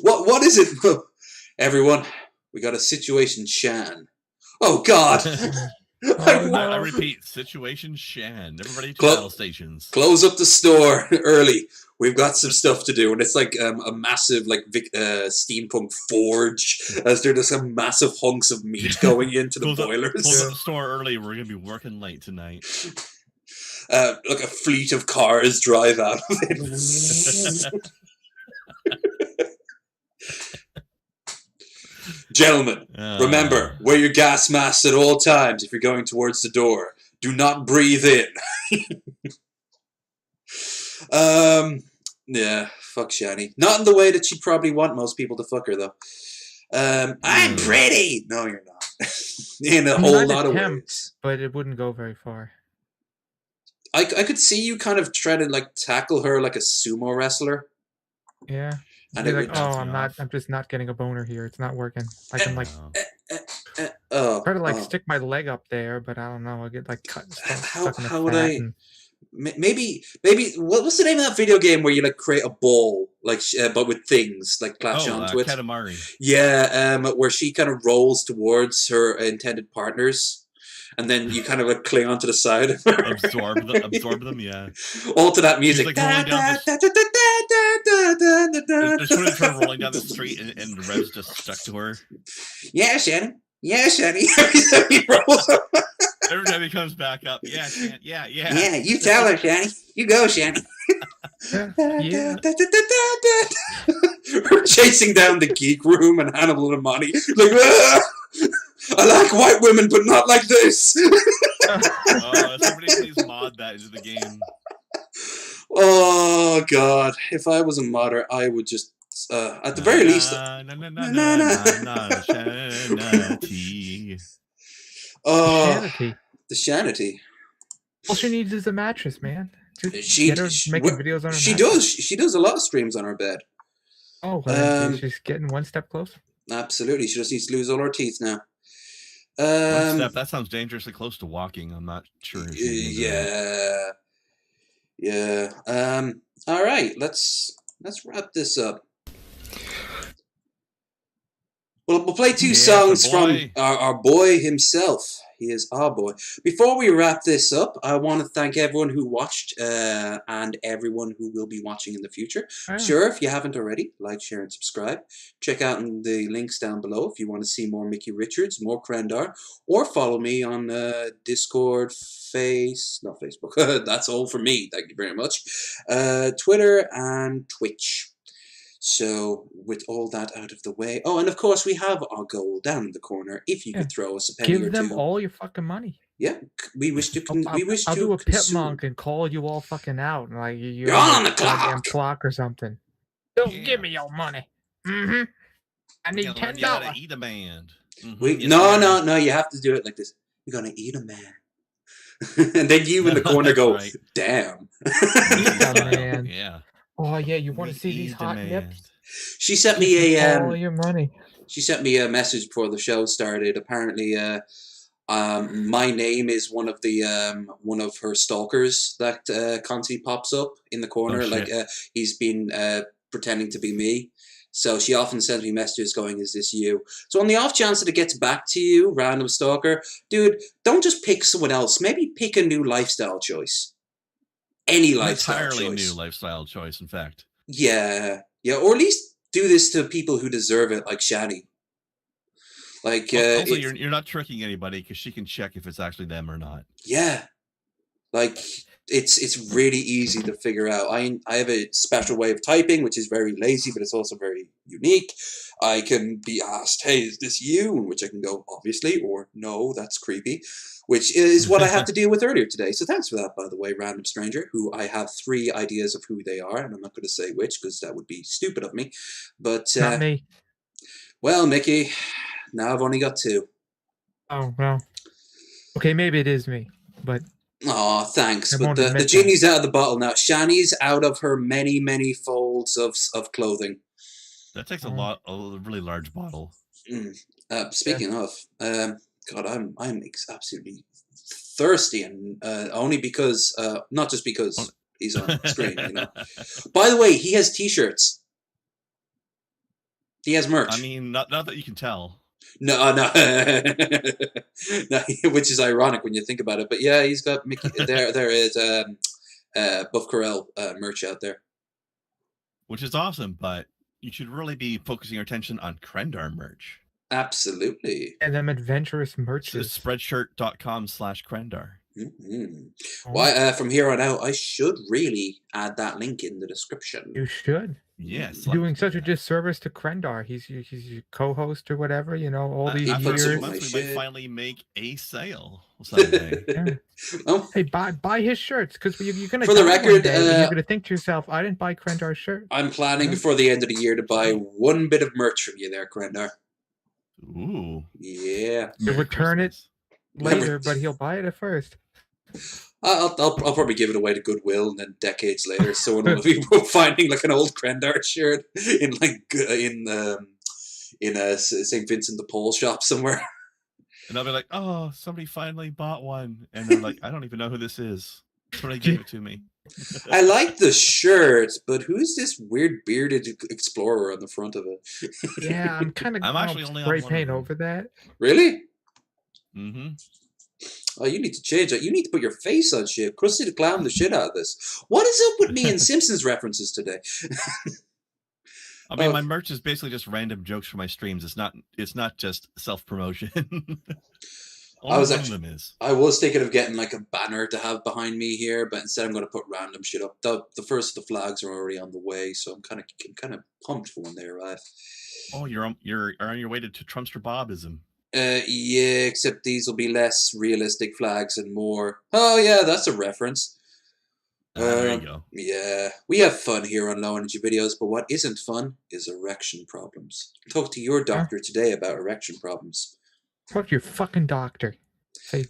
What is it? Everyone, we got a situation, Shan. Oh God. I repeat, situation Shan. Everybody to battle stations. Close up the store early. We've got some stuff to do, and it's like a massive like steampunk forge as there's just some massive hunks of meat going into the boilers. Close up the store early. We're gonna be working late tonight. Like a fleet of cars drive out of it. Gentlemen, remember, wear your gas masks at all times if you're going towards the door. Do not breathe in. Yeah, fuck Shani. Not in the way that she'd probably want most people to fuck her, though. I'm pretty! No, you're not. In a whole lot of ways. But it wouldn't go very far. I could see you kind of try to like tackle her like a sumo wrestler. Yeah. And like, I'm just not getting a boner here. It's not working. I can like try to like stick my leg up there, but I don't know. I'll get like cut. How would I? Maybe. What's the name of that video game where you like create a ball, like but with things like latch onto it? Katamari. Yeah, where she kind of rolls towards her intended partners, and then you kind of like cling onto the side of her. absorb them, yeah. All to that music. Like There's her rolling down the street, and Rev's just stuck to her. Yeah, Shannon. Yeah, Shannon. Every time he rolls up. Every time he comes back up. Yeah, Shannon. Yeah. Yeah, you tell her, Shannon. You go, Shannon. Yeah. We're chasing down the geek room and Hannibal and Monty. Like, I like white women, but not like this. Somebody please mod that into the game. Oh God! If I was a modder, I would just, at the very least, the Shanity. All she needs is a mattress, man. She does a lot of streams on her bed. Oh, well, she's getting one step closer. Absolutely, she just needs to lose all her teeth now. One step. That sounds dangerously close to walking. I'm not sure. Yeah. All right. Let's wrap this up. We'll play 2 songs from our boy himself. He is our boy. Before we wrap this up, I want to thank everyone who watched and everyone who will be watching in the future. Sure, if you haven't already, like, share, and subscribe. Check out the links down below if you want to see more Micky Richards, more Krendar, or follow me on Discord, not Facebook. That's all for me. Thank you very much. Twitter and Twitch. So, with all that out of the way... Oh, and of course, we have our goal down in the corner. If you could throw us a penny or two. Give them all your fucking money. Yeah, we wish to... I'll do a pit monk and call you all fucking out. Like you're all on the clock or something. Don't give me your money. Mm-hmm. I need $10. You gotta eat a man. No, you have to do it like this. You're gonna eat a man. And then you in the corner go, damn. Eat a man. Yeah. Oh yeah, you want to see these hot nips? She sent me all your money. She sent me a message before the show started. Apparently, my name is one of her stalkers that constantly pops up in the corner. He's been pretending to be me. So she often sends me messages going, "Is this you?" So on the off chance that it gets back to you, random stalker, dude, don't just pick someone else. Maybe pick a new lifestyle choice. Any lifestyle choice. Entirely new lifestyle choice, in fact. Yeah, or at least do this to people who deserve it, like Shani. Like, also, you're not tricking anybody because she can check if it's actually them or not. Yeah, like it's really easy to figure out. I have a special way of typing, which is very lazy, but it's also very unique. I can be asked, "Hey, is this you?" In which I can go, "Obviously," or "No, that's creepy," which is what I have to deal with earlier today. So thanks for that, by the way, random stranger, who I have 3 ideas of who they are, and I'm not going to say which because that would be stupid of me. But Not me. well, Mickey, now I've only got 2. Oh well. Okay, maybe it is me, but. Oh, thanks. I But won't the admit genie's out of the bottle now. Shani's out of her many, many folds of clothing. That takes a really large bottle. Speaking of, God, I'm absolutely thirsty, and only because, not just because he's on screen, you know. By the way, he has T-shirts. He has merch. I mean, not that you can tell. No, no, which is ironic when you think about it. But yeah, he's got Mickey. There is Buff Corral merch out there, which is awesome. But you should really be focusing your attention on Krendar merch. Absolutely. And them adventurous merches. So spreadshirt.com/Krendar. Mm-hmm. Well, from here on out, I should really add that link in the description. You should. Yes. You're doing such a disservice to Krendar. He's your co-host or whatever, you know, all these years. We might finally make a sale someday. Yeah. Hey, buy his shirts, because you're going to. For the record, you're going to think to yourself, I didn't buy Krendar's shirt. I'm planning before the end of the year to buy 1 bit of merch from you there, Krendar. Ooh. Yeah. He'll return it later, but he'll buy it at first. I'll probably give it away to Goodwill, and then decades later, someone will be finding like an old Krendar shirt in a St. Vincent de Paul shop somewhere. And I'll be like, "Oh, somebody finally bought one," and they're like, "I don't even know who this is. Somebody gave it to me." I like the shirt, but who's this weird bearded explorer on the front of it? Yeah, I'm actually only spray paint over that. Really? Mm-hmm. Oh, you need to change that. You need to put your face on shit. Krusty the Clown the shit out of this. What is up with me and Simpsons references today? I mean, my merch is basically just random jokes for my streams. It's not just self-promotion. I was thinking of getting like a banner to have behind me here, but instead I'm going to put random shit up. The first of the flags are already on the way, so I'm kind of pumped for when they arrive. Oh, you're on your way to Trumpster Bobism. Yeah, except these will be less realistic flags and more. Oh yeah, that's a reference. There you go. Yeah, we have fun here on Low Energy Videos, but what isn't fun is erection problems. Talk to your doctor today about erection problems. Talk to your fucking doctor. Say,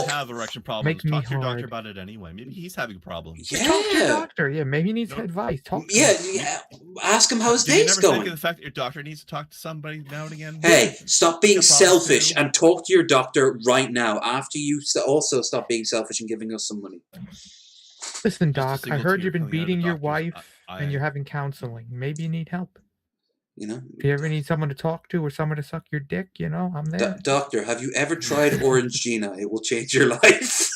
have erection problems. Talk to your doctor about it anyway. Maybe he's having problems. Yeah. Talk to your doctor. Yeah, maybe he needs advice. Talk to him. Yeah. Ask him how his day's going. Think of the fact that your doctor needs to talk to somebody now and again. Hey, stop being selfish and talk to your doctor right now. After you also stop being selfish and giving us some money. Listen, Doc, I heard you've been beating your wife and you're having counseling. Maybe you need help. You know, if you ever need someone to talk to or someone to suck your dick, you know, I'm there. Doctor, have you ever tried Orange Gina? It will change your life.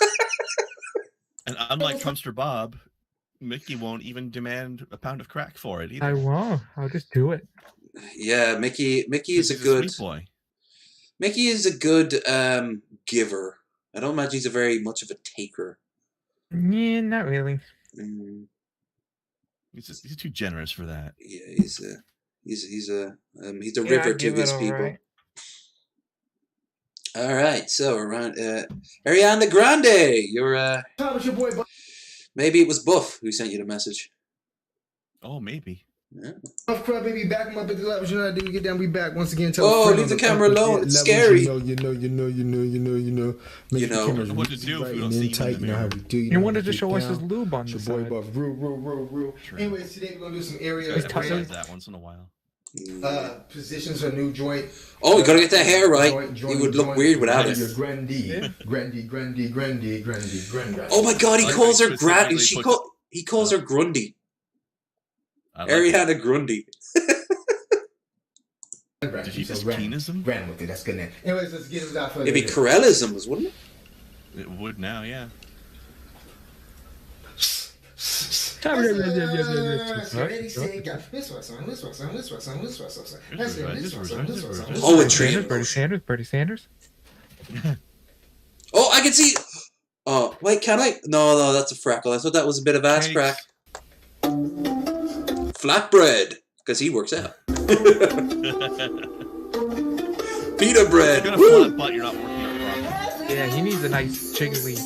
And unlike Trumpster Bob, Mickey won't even demand a pound of crack for it either. I won't. I'll just do it. Yeah, Mickey is a good sweet boy. Mickey is a good giver. I don't imagine he's a very much of a taker. Yeah, not really. He's too generous for that. Yeah, he's a river to his people. Right. All right, so around Ariana Grande, you're your boy. Maybe it was Buff who sent you the message. Oh, maybe. Yeah. Buff Crab, baby, back him up at the levels. You know how to do. We get down. We back once again. Oh, leave the camera alone. It's scary. You know. What to do if we don't see you in the mirror. How we do. You wanted to show us his lube on the side. Your boy Buff, real. Anyways, today we're gonna do some area. That once in a while. Positions a new joint. Oh, we gotta get that hair right. You would look weird without it. Grandy. Oh my God, he calls her Grandy. He calls her Grundy. Ariana Grundy. Did he just Keenism? Ran with it. That's good name. Anyways, let's get it out for it'd be Corellisms, wouldn't it? It would now, yeah. Poetry. Bernie Sanders. Oh, I can see. Oh, wait, can I? No, that's a freckle. I thought that was a bit of ass crack. Flatbread, because he works out. Pita bread. You're gonna flat butt, you're not working out properly. Yeah, he needs a nice jiggly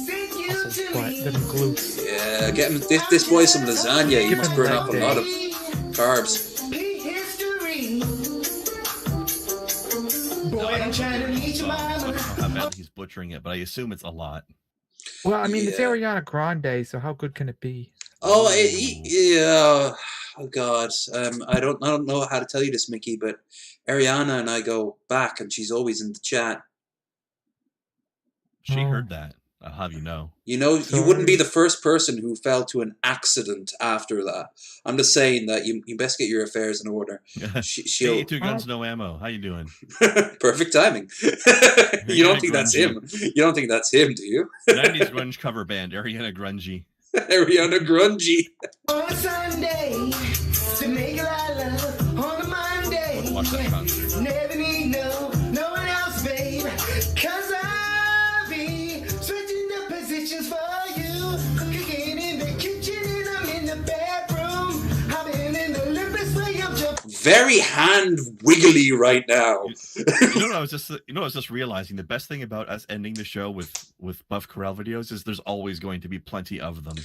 muscle butt, them glutes. Yeah, get him this boy some lasagna. He must burn off a lot of carbs. I don't know how bad he's butchering it, but I assume it's a lot. Well, I mean, it's Ariana Grande, so how good can it be? Oh, yeah. Oh God. I don't know how to tell you this, Mickey, but Ariana and I go back, and she's always in the chat. She heard that. I'll have you know. You know, you wouldn't be the first person who fell to an accident after that. I'm just saying that you best get your affairs in order. She'll... Hey, 2 guns, no ammo. How you doing? Perfect timing. You don't think that's him? You don't think that's him, do you? 90s grunge cover band, Ariana Grungy. Ariana Grungy. On a Sunday, to make a lot of love. On a Monday, Let's watch that concert. never need no one else, babe. 'Cause I'll be switching the positions for you. Cooking in the kitchen and I'm in the bedroom. I've been in the Olympics where I'm jumping. Very hand wiggly right now. You know what I was just realizing? The best thing about us ending the show with Buff Corral videos is there's always going to be plenty of them.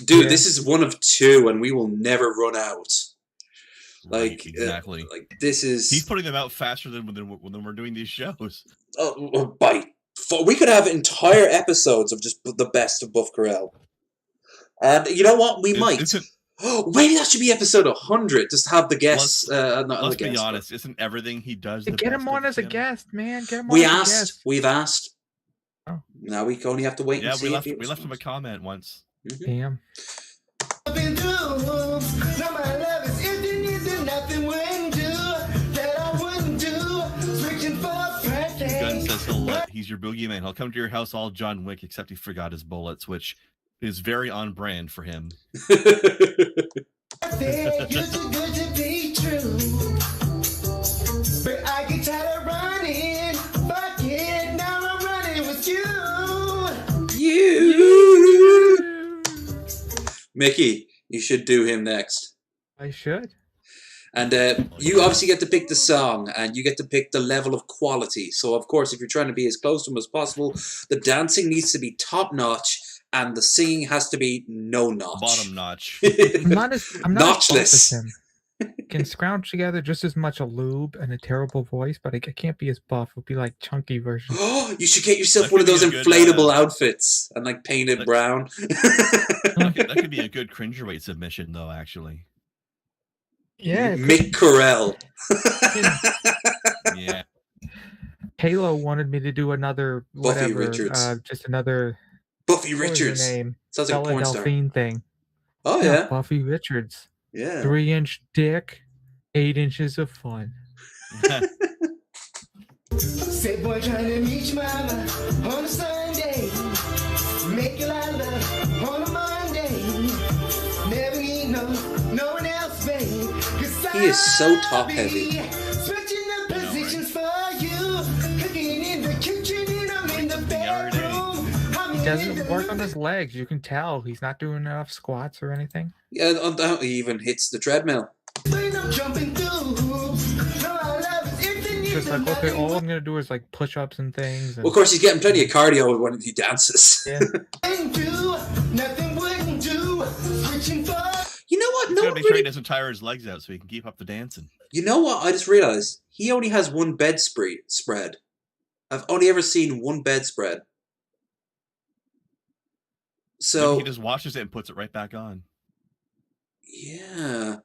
Dude, this is one of 2, and we will never run out. Like, exactly. Like this is. He's putting them out faster than when we're doing these shows. We could have entire episodes of just the best of Buff Corral. And you know what? We might. Maybe that should be episode 100. Just have the guests. Let's be honest. Isn't everything he does? Get him on as a guest, man. Get him on We as a asked. guest. We've asked. Oh. Now we only have to wait. Yeah, and see we if he left him a comment once. Damn. Now my love is if nothing wouldn't do that I wouldn't do. Switching for practice. Gunn says he's your boogeyman. He'll come to your house all John Wick, except he forgot his bullets, which is very on brand for him. You're too good to be true. But I get tired of running. Fuck it, now I'm running with you. Mickey, you should do him next. I should. And you obviously get to pick the song, and you get to pick the level of quality. So, of course, if you're trying to be as close to him as possible, the dancing needs to be top-notch, and the singing has to be no-notch. Bottom notch. I'm not as Notchless. buff as him. Can scrounge together just as much a lube and a terrible voice, but I can't be as buff. It'll be like chunky version. You should get yourself one of those inflatable outfits and like paint it brown. That could be a good cringerweight submission, though. Actually, yeah. Mick Corral. Yeah. Halo wanted me to do another Buffy whatever, Richards. just another Buffy what was her Richards. name? Sounds like a Bella porn star. Delphine thing. Oh yeah. Buffy Richards. Yeah. 3-inch dick, 8 inches of fun. Say boy trying to meet your mama on a Sunday. Make a lot of love on a Monday. Never need no one else, babe. He is so top heavy. Switching the positions for you. Cooking in the kitchen and I'm in the bedroom. He doesn't work on his legs. You can tell he's not doing enough squats or anything. Yeah, he even hits the treadmill. When I'm jumping through, no, I love it. Just like, okay, all I'm gonna do is like push-ups and things. And... Well, of course, he's getting plenty of cardio when he dances. Yeah. Nothing wouldn't do. Switching for. You know what? He's gotta make sure he doesn't tire his legs out so he can keep up the dancing. You know what? I just realized he only has one bedspread. I've only ever seen one bedspread. So maybe he just washes it and puts it right back on. Yeah.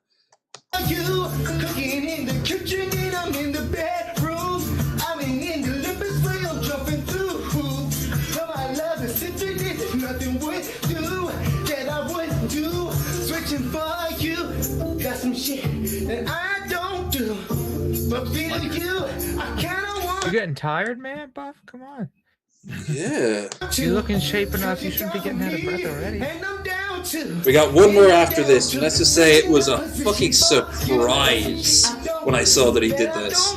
You cooking in the kitchen and I'm in the bedroom. I'm in the Olympics where I'm jumping through. No, I love is sitting in. Nothing would do that I wouldn't do. Switching for you. Got some shit that I don't do. But feel you, I kinda want. You getting tired, man, Buff? Come on. Yeah. You look in shape enough. You shouldn't be getting out of breath already. We got one more after this, and let's just say it was a fucking surprise when I saw that he did this.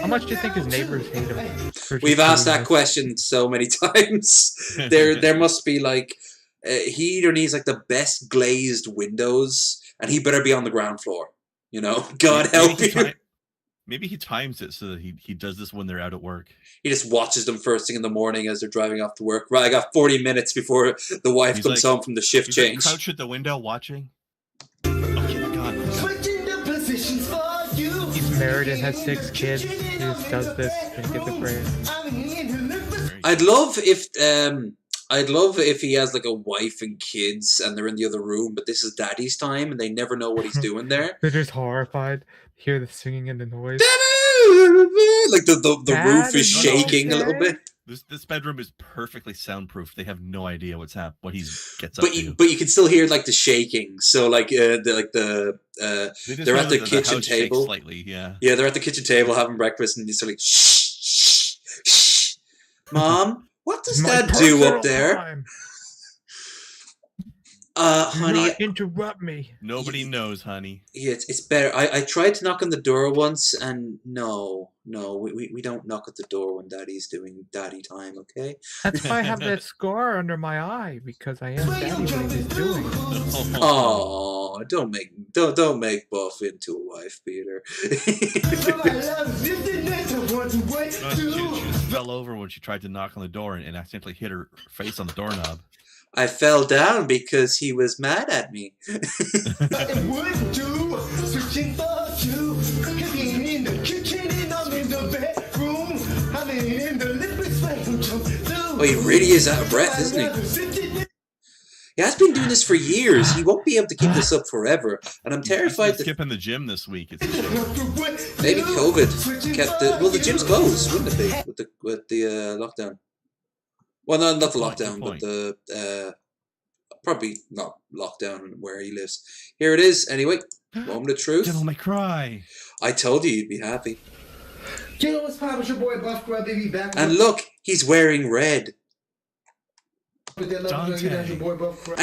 I'm much do you think his neighbors hate him? We've asked that question so many times. There must be like he either needs like the best glazed windows, and he better be on the ground floor. You know, God help you. Maybe he times it so that he does this when they're out at work. He just watches them first thing in the morning as they're driving off to work. Right, I got 40 minutes before the wife comes home from the shift change. Like crouch at the window watching. Switching the positions for you. He's married and has 6 kids. He just does this and gets a break. I'd love if he has like a wife and kids and they're in the other room, but this is daddy's time and they never know what he's doing there. They're just horrified. Hear the singing and the noise. Like the roof is shaking a little bit. This bedroom is perfectly soundproof. They have no idea what he gets up to. But you can still hear like the shaking. So like they're at the kitchen table. Slightly, yeah. Yeah, they're at the kitchen table having breakfast, and it's like shh, shh, shh. Mom, what does Dad do up there? Time. Honey, not interrupt me. Nobody knows, honey. Yeah, it's better. I tried to knock on the door once, and no, we don't knock at the door when Daddy's doing Daddy time. Okay. That's why I have that scar under my eye, because I asked Daddy what he was doing. Oh, don't make Buff into a wife, Peter. She fell over when she tried to knock on the door and accidentally hit her face on the doorknob. I fell down because he was mad at me. Oh, he really is out of breath, isn't he? He has been doing this for years. He won't be able to keep this up forever, and I'm terrified. He's skipping the gym this week. It's maybe COVID kept it. Well, the gym's closed, wouldn't it be, with the lockdown? Well, no, not the lockdown, but the probably not lockdown where he lives. Here it is. Anyway, moment of truth. Devil May Cry. I told you you'd be happy. Yo, what's poppin'? It's your boy Buff Grub, baby, back. And look, he's wearing red. And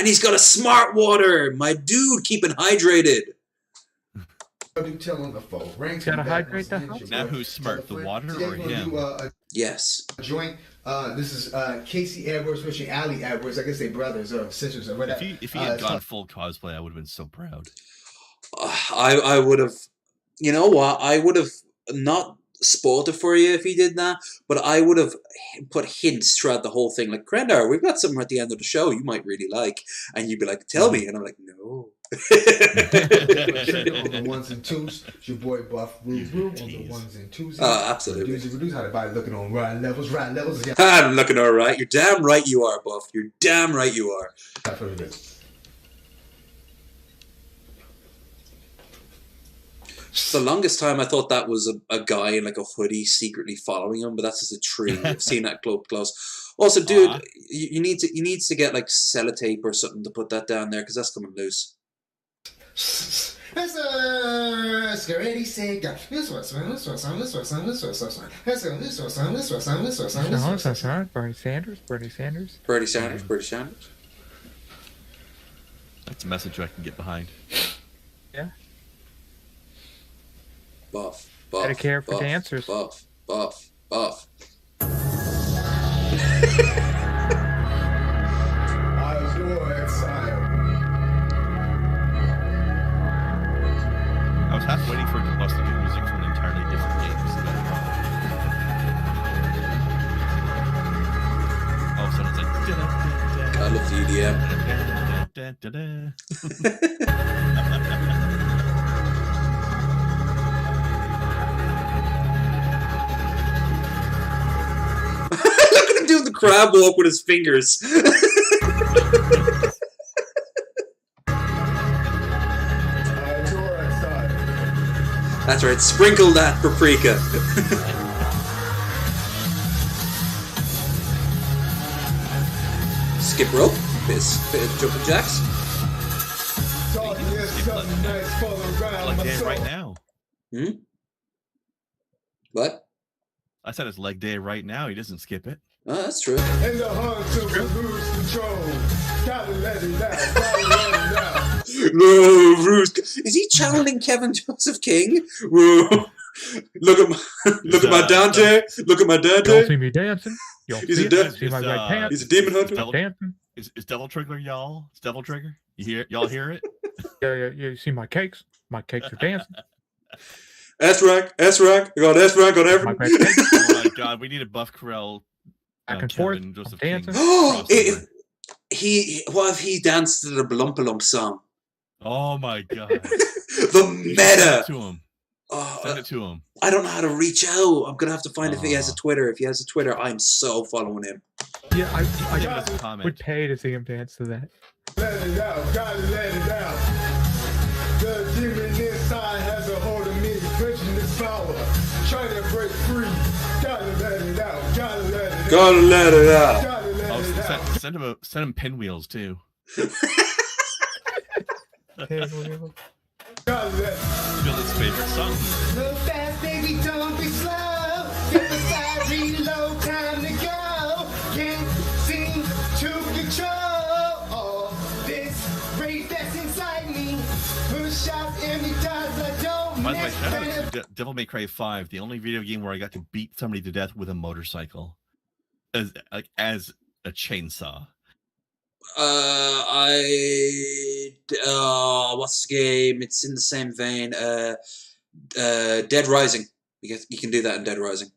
he's got a smart water. My dude, keeping hydrated. Gotta hydrate the house. Now who's smart, the water or him? Yes. Joint. This is Casey Edwards versus Allie Edwards. I guess they brothers or sisters or whatever. If he had gone full cosplay, I would have been so proud. I would have. You know what? I would have not spoiled it for you if he did that, but I would have put hints throughout the whole thing. Like, Krendar, we've got something at the end of the show you might really like, and you'd be like, "Tell me," and I'm like, "No." On the ones and twos, it's your boy Buff Roo on the ones and twos. Absolutely. How the body looking on right levels. Yeah. I'm looking all right. You're damn right you are, Buff. You're damn right you are. The longest time I thought that was a guy in like a hoodie secretly following him, but that's just a tree. I've seen that close. Also, dude, you need to get like sellotape or something to put that down there because that's coming loose. That's scary say Bernie Sanders. That's a message I can get behind. Yeah. Buff. Gotta care for dancers. Buff. I was half waiting for it to bust into music from an entirely different game. All of a sudden it's like... I love the EDM. Look at him do the crab walk with his fingers. That's right, sprinkle that paprika. Skip rope, bit of jumping jacks. Leg day right now. What? I said it's leg day right now. He doesn't skip it. Oh, that's true. And the heart to lose control. Gotta let it out. No, Bruce. Is he channeling Kevin Joseph King? Look at my Dante. Lolook at my Dante. Y'all see me dancing? Y'all see my red pants? He's a demon hunter. Dancing. Is Devil Trigger, y'all? It's Devil Trigger. Y'all hear it? Yeah. You see my cakes? My cakes are dancing. S-Rank. I got S-Rank on everything. Oh my god, we need a Buff Corral. Back and forth. Joseph dancing. King What if he danced to the Blumpalump song? Oh my god. The meta. Send it to him. Send it to him. I don't know how to reach out. I'm gonna have to find if he has a Twitter. If he has a Twitter, I'm so following him. Yeah, I would pay to see him dance to that. Let it out, gotta let it out. The demon inside has a hold of me, pushing this power, trying to break free. Gotta let it out, gotta let it out. Gotta let it out. Gotta let it out. Send him pinwheels too. Pinwheels. Gotta let it out. Feel his favorite song. Look fast, baby, don't be slow. Get the side reload, time to go. Can't seem to control all this rage that's inside me. Push out every time I don't. By the way, shout out to Devil May Cry 5, the only video game where I got to beat somebody to death with a motorcycle, as a chainsaw. What's the game? It's in the same vein. Dead Rising. You can do that in Dead Rising.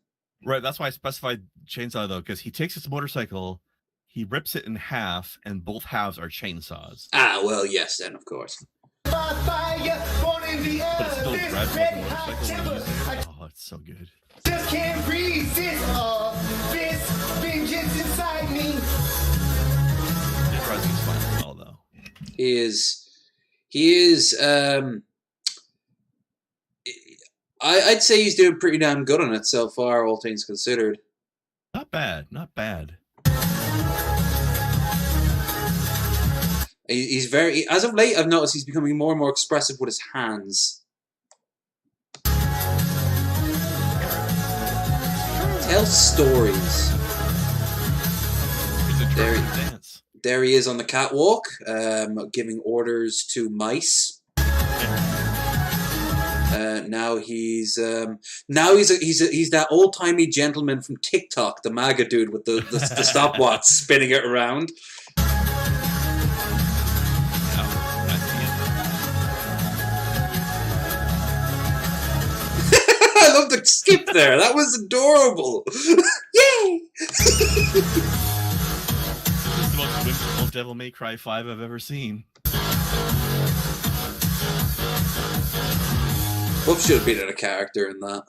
Right, that's why I specified chainsaw though, because he takes his motorcycle, he rips it in half, and both halves are chainsaws. Ah, well, yes, then of course. By fire, born in the But it still earth, grabs this like a red hot motorcycle when he temper. uses it. Oh, it's so good. Just can't resist all this vengeance inside me. Dead Rising is fun as well though. He is. I'd say he's doing pretty damn good on it so far, all things considered. Not bad, not bad. He's very. As of late, I've noticed he's becoming more and more expressive with his hands. Tell stories. There he is on the catwalk, giving orders to mice. Now he's that old timey gentleman from TikTok, the MAGA dude with the stopwatch spinning it around. I love the skip there. That was adorable. Yay! This is the most whimsical Devil May Cry 5 I've ever seen. Whoop should have been a character in that.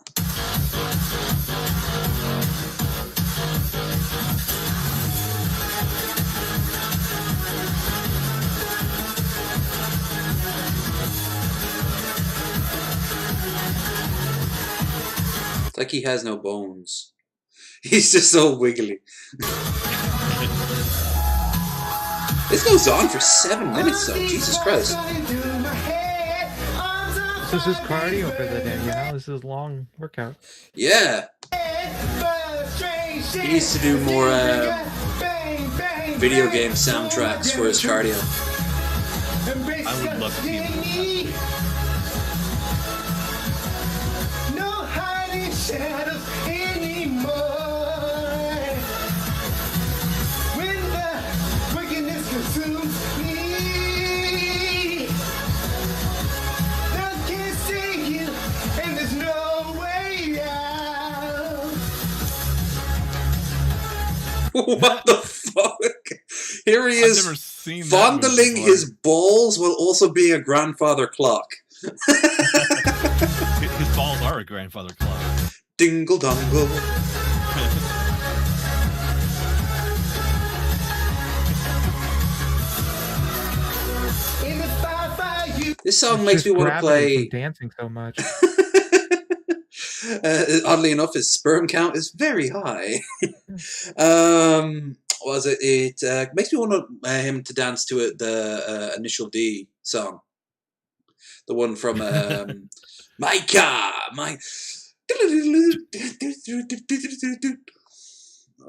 It's like he has no bones. He's just so wiggly. This goes on for 7 minutes though, Jesus Christ. This is cardio for the day, you know? This is a long workout. Yeah. He needs to do more video game soundtracks for his cardio. I would love to see him. No hiding shadows anymore. When the wickedness consumes me, I can't see you, and there's no way out. What the fuck? Here he is, never seen that fondling movie his balls while also being a grandfather clock. His balls are a grandfather clock. Dingle dongle. This song makes me want to play. Dancing so much. Oddly enough, his sperm count is very high. Was it? It makes me want him to dance to it. The Initial D song, the one from My Car, My.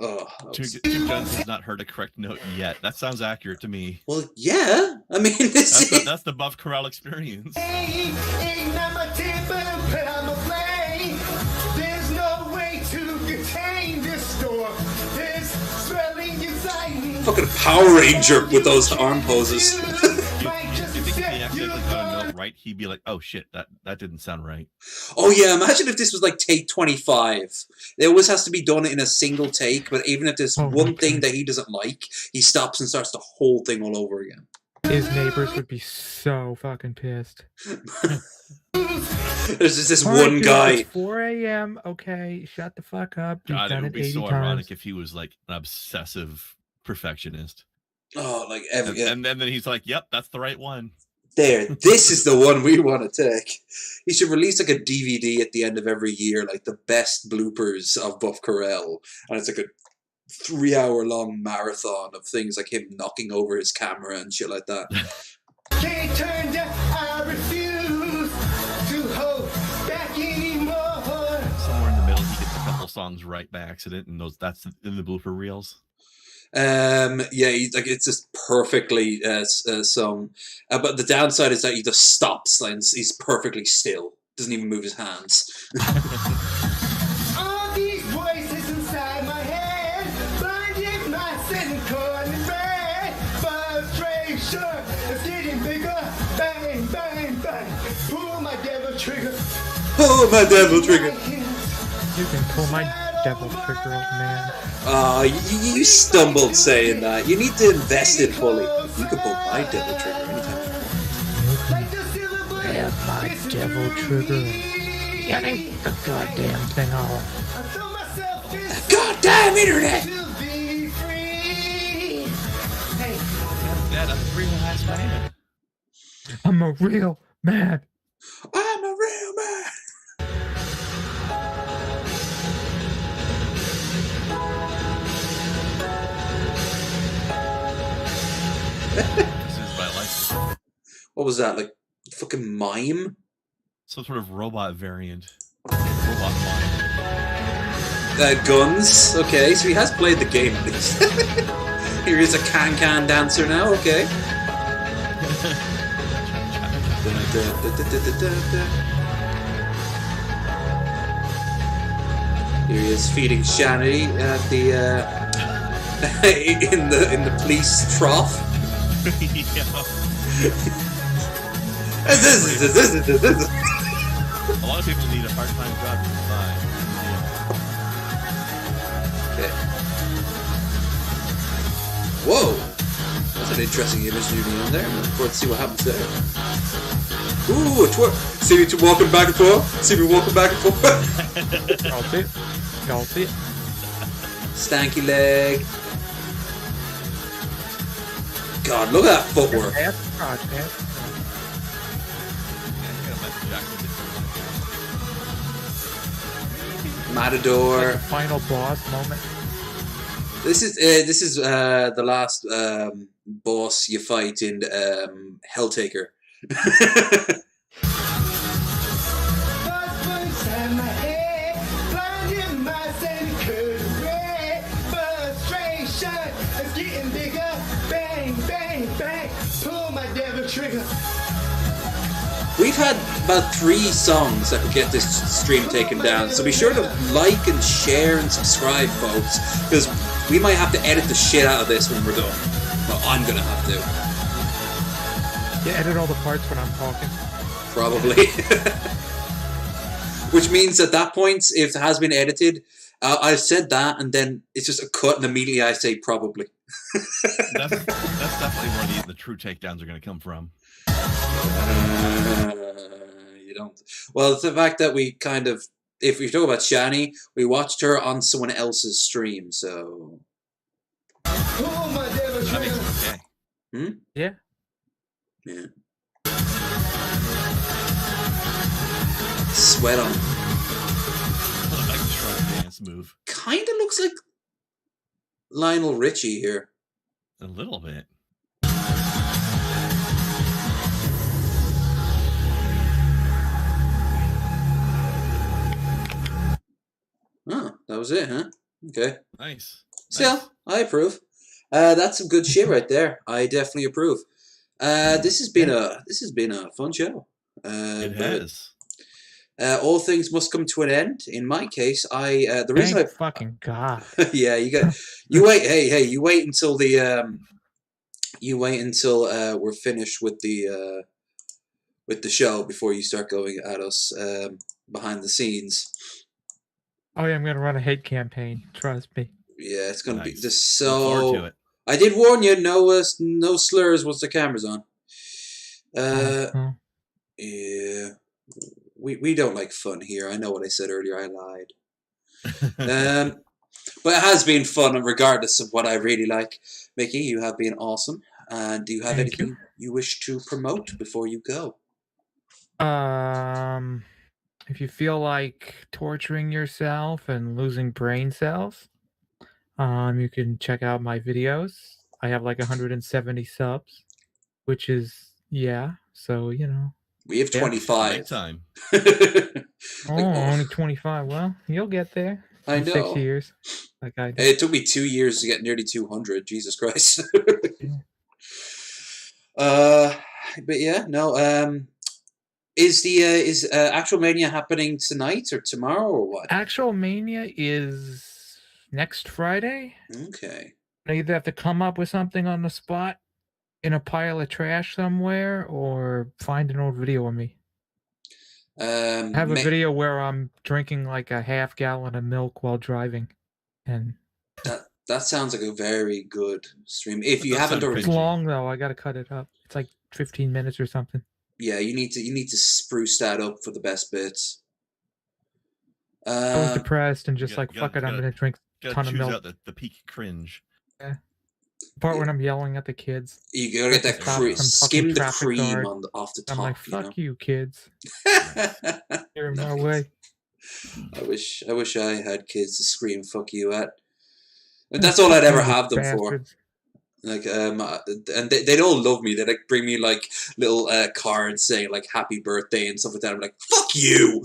Oh, Two Guns has not heard a correct note yet. That sounds accurate to me. Well, yeah. I mean, that's the Buff Corral experience. Ain't not my temper, but I'm a flame. Fucking Power Ranger with those arm poses. You think if he accidentally got a note right, he'd be like, "Oh shit, that didn't sound right." Oh yeah, imagine if this was like take 25. It always has to be done in a single take, but even if there's one thing that he doesn't like, he stops and starts the whole thing all over again. His neighbors would be so fucking pissed. There's just this All right, one dude, guy. It's 4 a.m. Okay, shut the fuck up. You've God, it done would it be 80 so times. ironic if he was like an obsessive perfectionist. Oh, like and then he's like, "Yep, that's the right one." There, this is the one we want to take. He should release like a DVD at the end of every year, like the best bloopers of Buff Carell, and it's like a 3-hour-long marathon of things like him knocking over his camera and shit like that. Can't turn down, I refuse to hold back anymore. Somewhere in the middle, he gets a couple songs right by accident, and that's in the blooper reels. Yeah, it's just perfectly sung. But the downside is that he just stops and he's perfectly still. Doesn't even move his hands. All these voices inside my head, blinding my cynical and red. Frustration is getting bigger. Bang, bang, bang. Pull my devil trigger. Pull my devil trigger. You can pull my devil trigger, old man. You stumbled saying that. You need to invest in fully. You can pull my devil trigger anytime. Have my devil trigger. Get the goddamn thing off. Goddamn internet! Yeah, that's a real ass man. I'm a real man. I'm a real man. This is my life. What was that? Like fucking mime? Some sort of robot variant. Robot mime. Guns. Okay, so he has played the game at least. Here is a can dancer now. Okay. Here he is feeding Shani at the in the police trough. A lot of people need a part-time job to survive. Okay. Whoa! That's an interesting image to be in there. I'm looking forward to see what happens there. Ooh, a twerk! See me walking back and forth? See me walking back and forth? Y'all see it? Y'all see it? Stanky leg. God, look at that footwork. Matador. Like final boss moment. This is the last boss you fight in Helltaker. We've had about 3 songs that could get this stream taken down, so be sure to like and share and subscribe, folks, because we might have to edit the shit out of this when we're done. Well, I'm gonna have to. Yeah, edit all the parts when I'm talking. Probably. Which means at that point, if it has been edited, I've said that, and then it's just a cut, and immediately I say probably. That's definitely where the true takedowns are going to come from. You don't. Well, it's the fact that we kind of, if we talk about Shani, we watched her on someone else's stream, so. Okay. Yeah. Yeah. Sweat on. Dance move. Kind of looks like Lionel Richie here. A little bit. Oh, that was it, huh? Okay. Nice. So, yeah, I approve. That's some good shit right there. I definitely approve. This has been a fun show. It has. All things must come to an end. In my case, the reason Thank fucking God. yeah, you wait. Hey, you wait until we're finished with the show before you start going at us behind the scenes. Oh yeah, I'm gonna run a hate campaign. Trust me. Yeah, it's gonna be Nice. just Look forward so. to it. I did warn you, no slurs once the camera's on. Oh. Yeah, we don't like fun here. I know what I said earlier. I lied. But it has been fun, and regardless of what I really like, Mickey, you have been awesome. And do you have anything you wish to promote before you go? If you feel like torturing yourself and losing brain cells, you can check out my videos. I have like 170 subs, which is so We have 25. Big time. Only 25. Well, you'll get there. I in know. 6 years. Like I did. It took me 2 years to get nearly 200. Jesus Christ. But yeah, no. Is Actual Mania happening tonight or tomorrow or what? Actual Mania is next Friday. Okay. I either have to come up with something on the spot in a pile of trash somewhere or find an old video of me. I have a video where I'm drinking like a half gallon of milk while driving, and that sounds like a very good stream. If you haven't already, it's long though. I got to cut it up. It's like 15 minutes or something. Yeah, you need to spruce that up for the best bits. I was depressed and just fuck it. I'm gonna drink a ton of milk. Out the peak cringe. Yeah. The part when I'm yelling at the kids. You gotta get that skim the cream off the top. I'm like, fuck you, kids. You're in my way. I wish I had kids to scream "fuck you" at. But that's all I'd ever have them for. Like and they'd all love me. They'd like bring me like little cards saying like "Happy Birthday" and stuff like that. I'm like, "Fuck you,"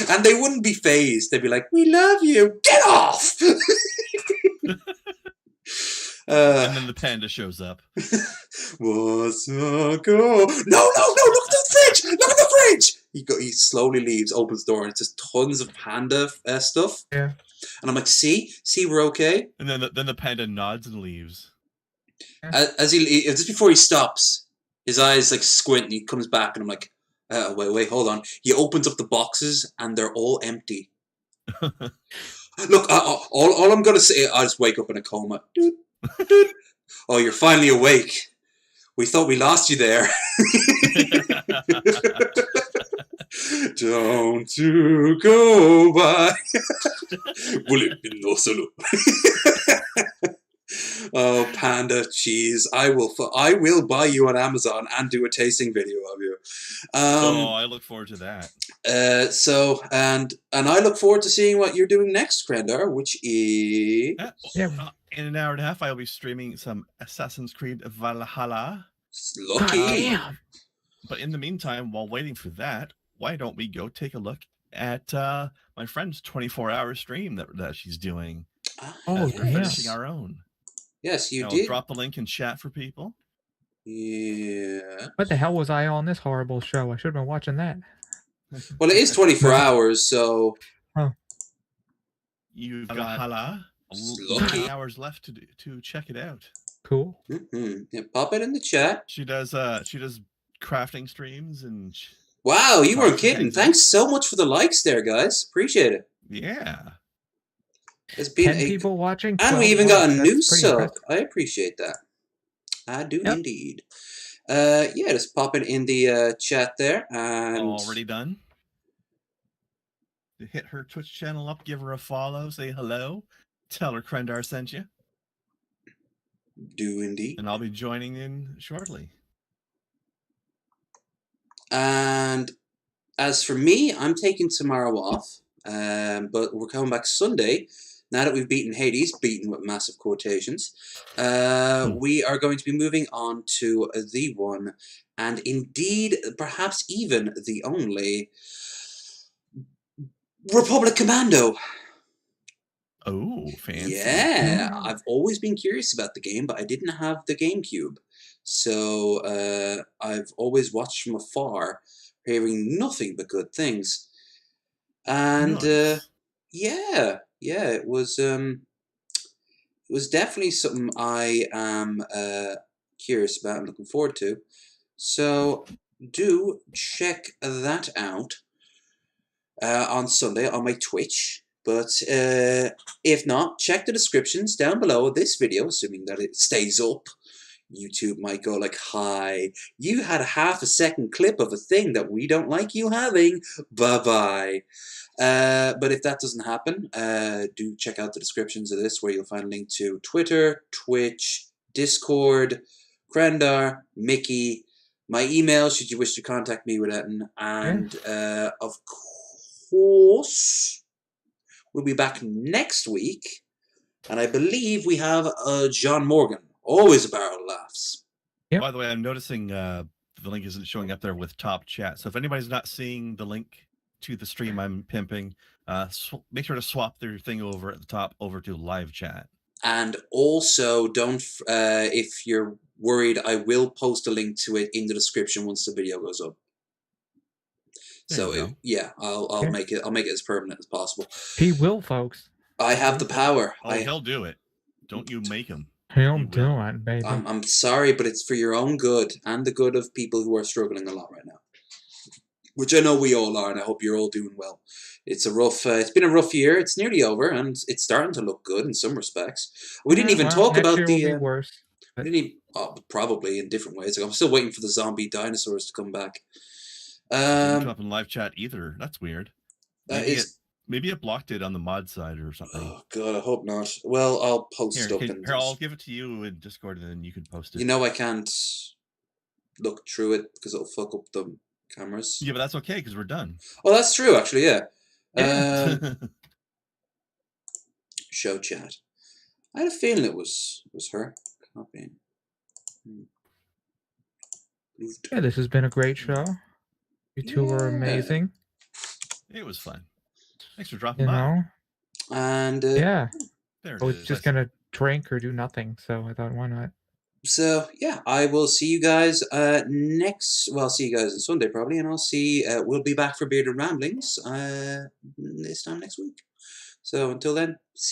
and they wouldn't be phased. They'd be like, "We love you. Get off." And then the panda shows up. What's a go? No! Look at the fridge! Look at the fridge! He slowly leaves, opens the door, and it's just tons of panda stuff. Yeah. And I'm like, see, we're okay. And then the panda nods and leaves. As just before he stops, his eyes like squint, and he comes back, and I'm like, wait, hold on. He opens up the boxes, and they're all empty. Look, all I'm gonna say, I'll just wake up in a coma. Oh, you're finally awake. We thought we lost you there. Don't you go by. Oh, panda cheese! I will buy you on Amazon and do a tasting video of you. I look forward to that. And I look forward to seeing what you're doing next, Krendar, which is in an hour and a half. I'll be streaming some Assassin's Creed Valhalla. Lucky. But in the meantime, while waiting for that, why don't we go take a look at my friend's 24-hour stream that she's doing? We're finishing our own. Yes, you I'll did. Drop the link in chat for people. Yeah. What the hell was I on this horrible show? I should have been watching that. Well, it is 24 hours, so. You've got Valhalla. 9 hours left to check it out. Cool. Mm-hmm. Yeah, pop it in the chat. She does crafting streams and. Wow, you weren't kidding. Thanks so much for the likes there, guys. Appreciate it. Yeah. It's been 10 people watching, and we even got a new sub. I appreciate that. I do indeed. Just pop it in the chat there. And already done. Hit her Twitch channel up, give her a follow, say hello, tell her Krendar sent you. Do indeed. And I'll be joining in shortly. And as for me, I'm taking tomorrow off, but we're coming back Sunday. Now that we've beaten Hades, beaten with massive quotations, we are going to be moving on to the one, and indeed, perhaps even the only, Republic Commando. Oh, fancy. Yeah, I've always been curious about the game, but I didn't have the GameCube. So I've always watched from afar hearing nothing but good things. And yeah, it was definitely something I am curious about and looking forward to. So do check that out on Sunday on my Twitch. But if not, check the descriptions down below of this video, assuming that it stays up. YouTube might go like, hi, you had a half-a-second clip of a thing that we don't like you having. Bye-bye. But if that doesn't happen, do check out the descriptions of this, where you'll find a link to Twitter, Twitch, Discord, Krendar, Mickey, my email, should you wish to contact me with that, and of course, we'll be back next week, and I believe we have John Morgan. Always a barrel of laughs. Yep. By the way, I'm noticing the link isn't showing up there with top chat. So if anybody's not seeing the link to the stream I'm pimping, make sure to swap their thing over at the top over to live chat. And also, don't if you're worried, I will post a link to it in the description once the video goes up. So yeah, I'll make it as permanent as possible. He will, folks. I have the power. He'll do it. Don't you make him. He'll do it, baby. I'm sorry, but it's for your own good and the good of people who are struggling a lot right now. Which I know we all are, and I hope you're all doing well. It's a rough. It's been a rough year. It's nearly over, and it's starting to look good in some respects. We didn't even talk about the. Will be worse. We didn't even, probably in different ways. I'm still waiting for the zombie dinosaurs to come back. Didn't come up in live chat either. That's weird. Maybe it blocked it on the mod side or something. Oh god, I hope not. Well, I'll post up. Here, I'll give it to you in Discord, and then you can post it. You know I can't look through it because it'll fuck up the cameras. Yeah, but that's okay because we're done. Oh, that's true, actually. Yeah. Show chat. I had a feeling it was her. Copying. Yeah, this has been a great show. You two were amazing. It was fun. Thanks for dropping by. And yeah, there it I was is. just gonna drink or do nothing, so I thought, why not? So yeah, I will see you guys next. Well, I'll see you guys on Sunday probably, and I'll see. We'll be back for Bearded Ramblings this time next week. So until then, see.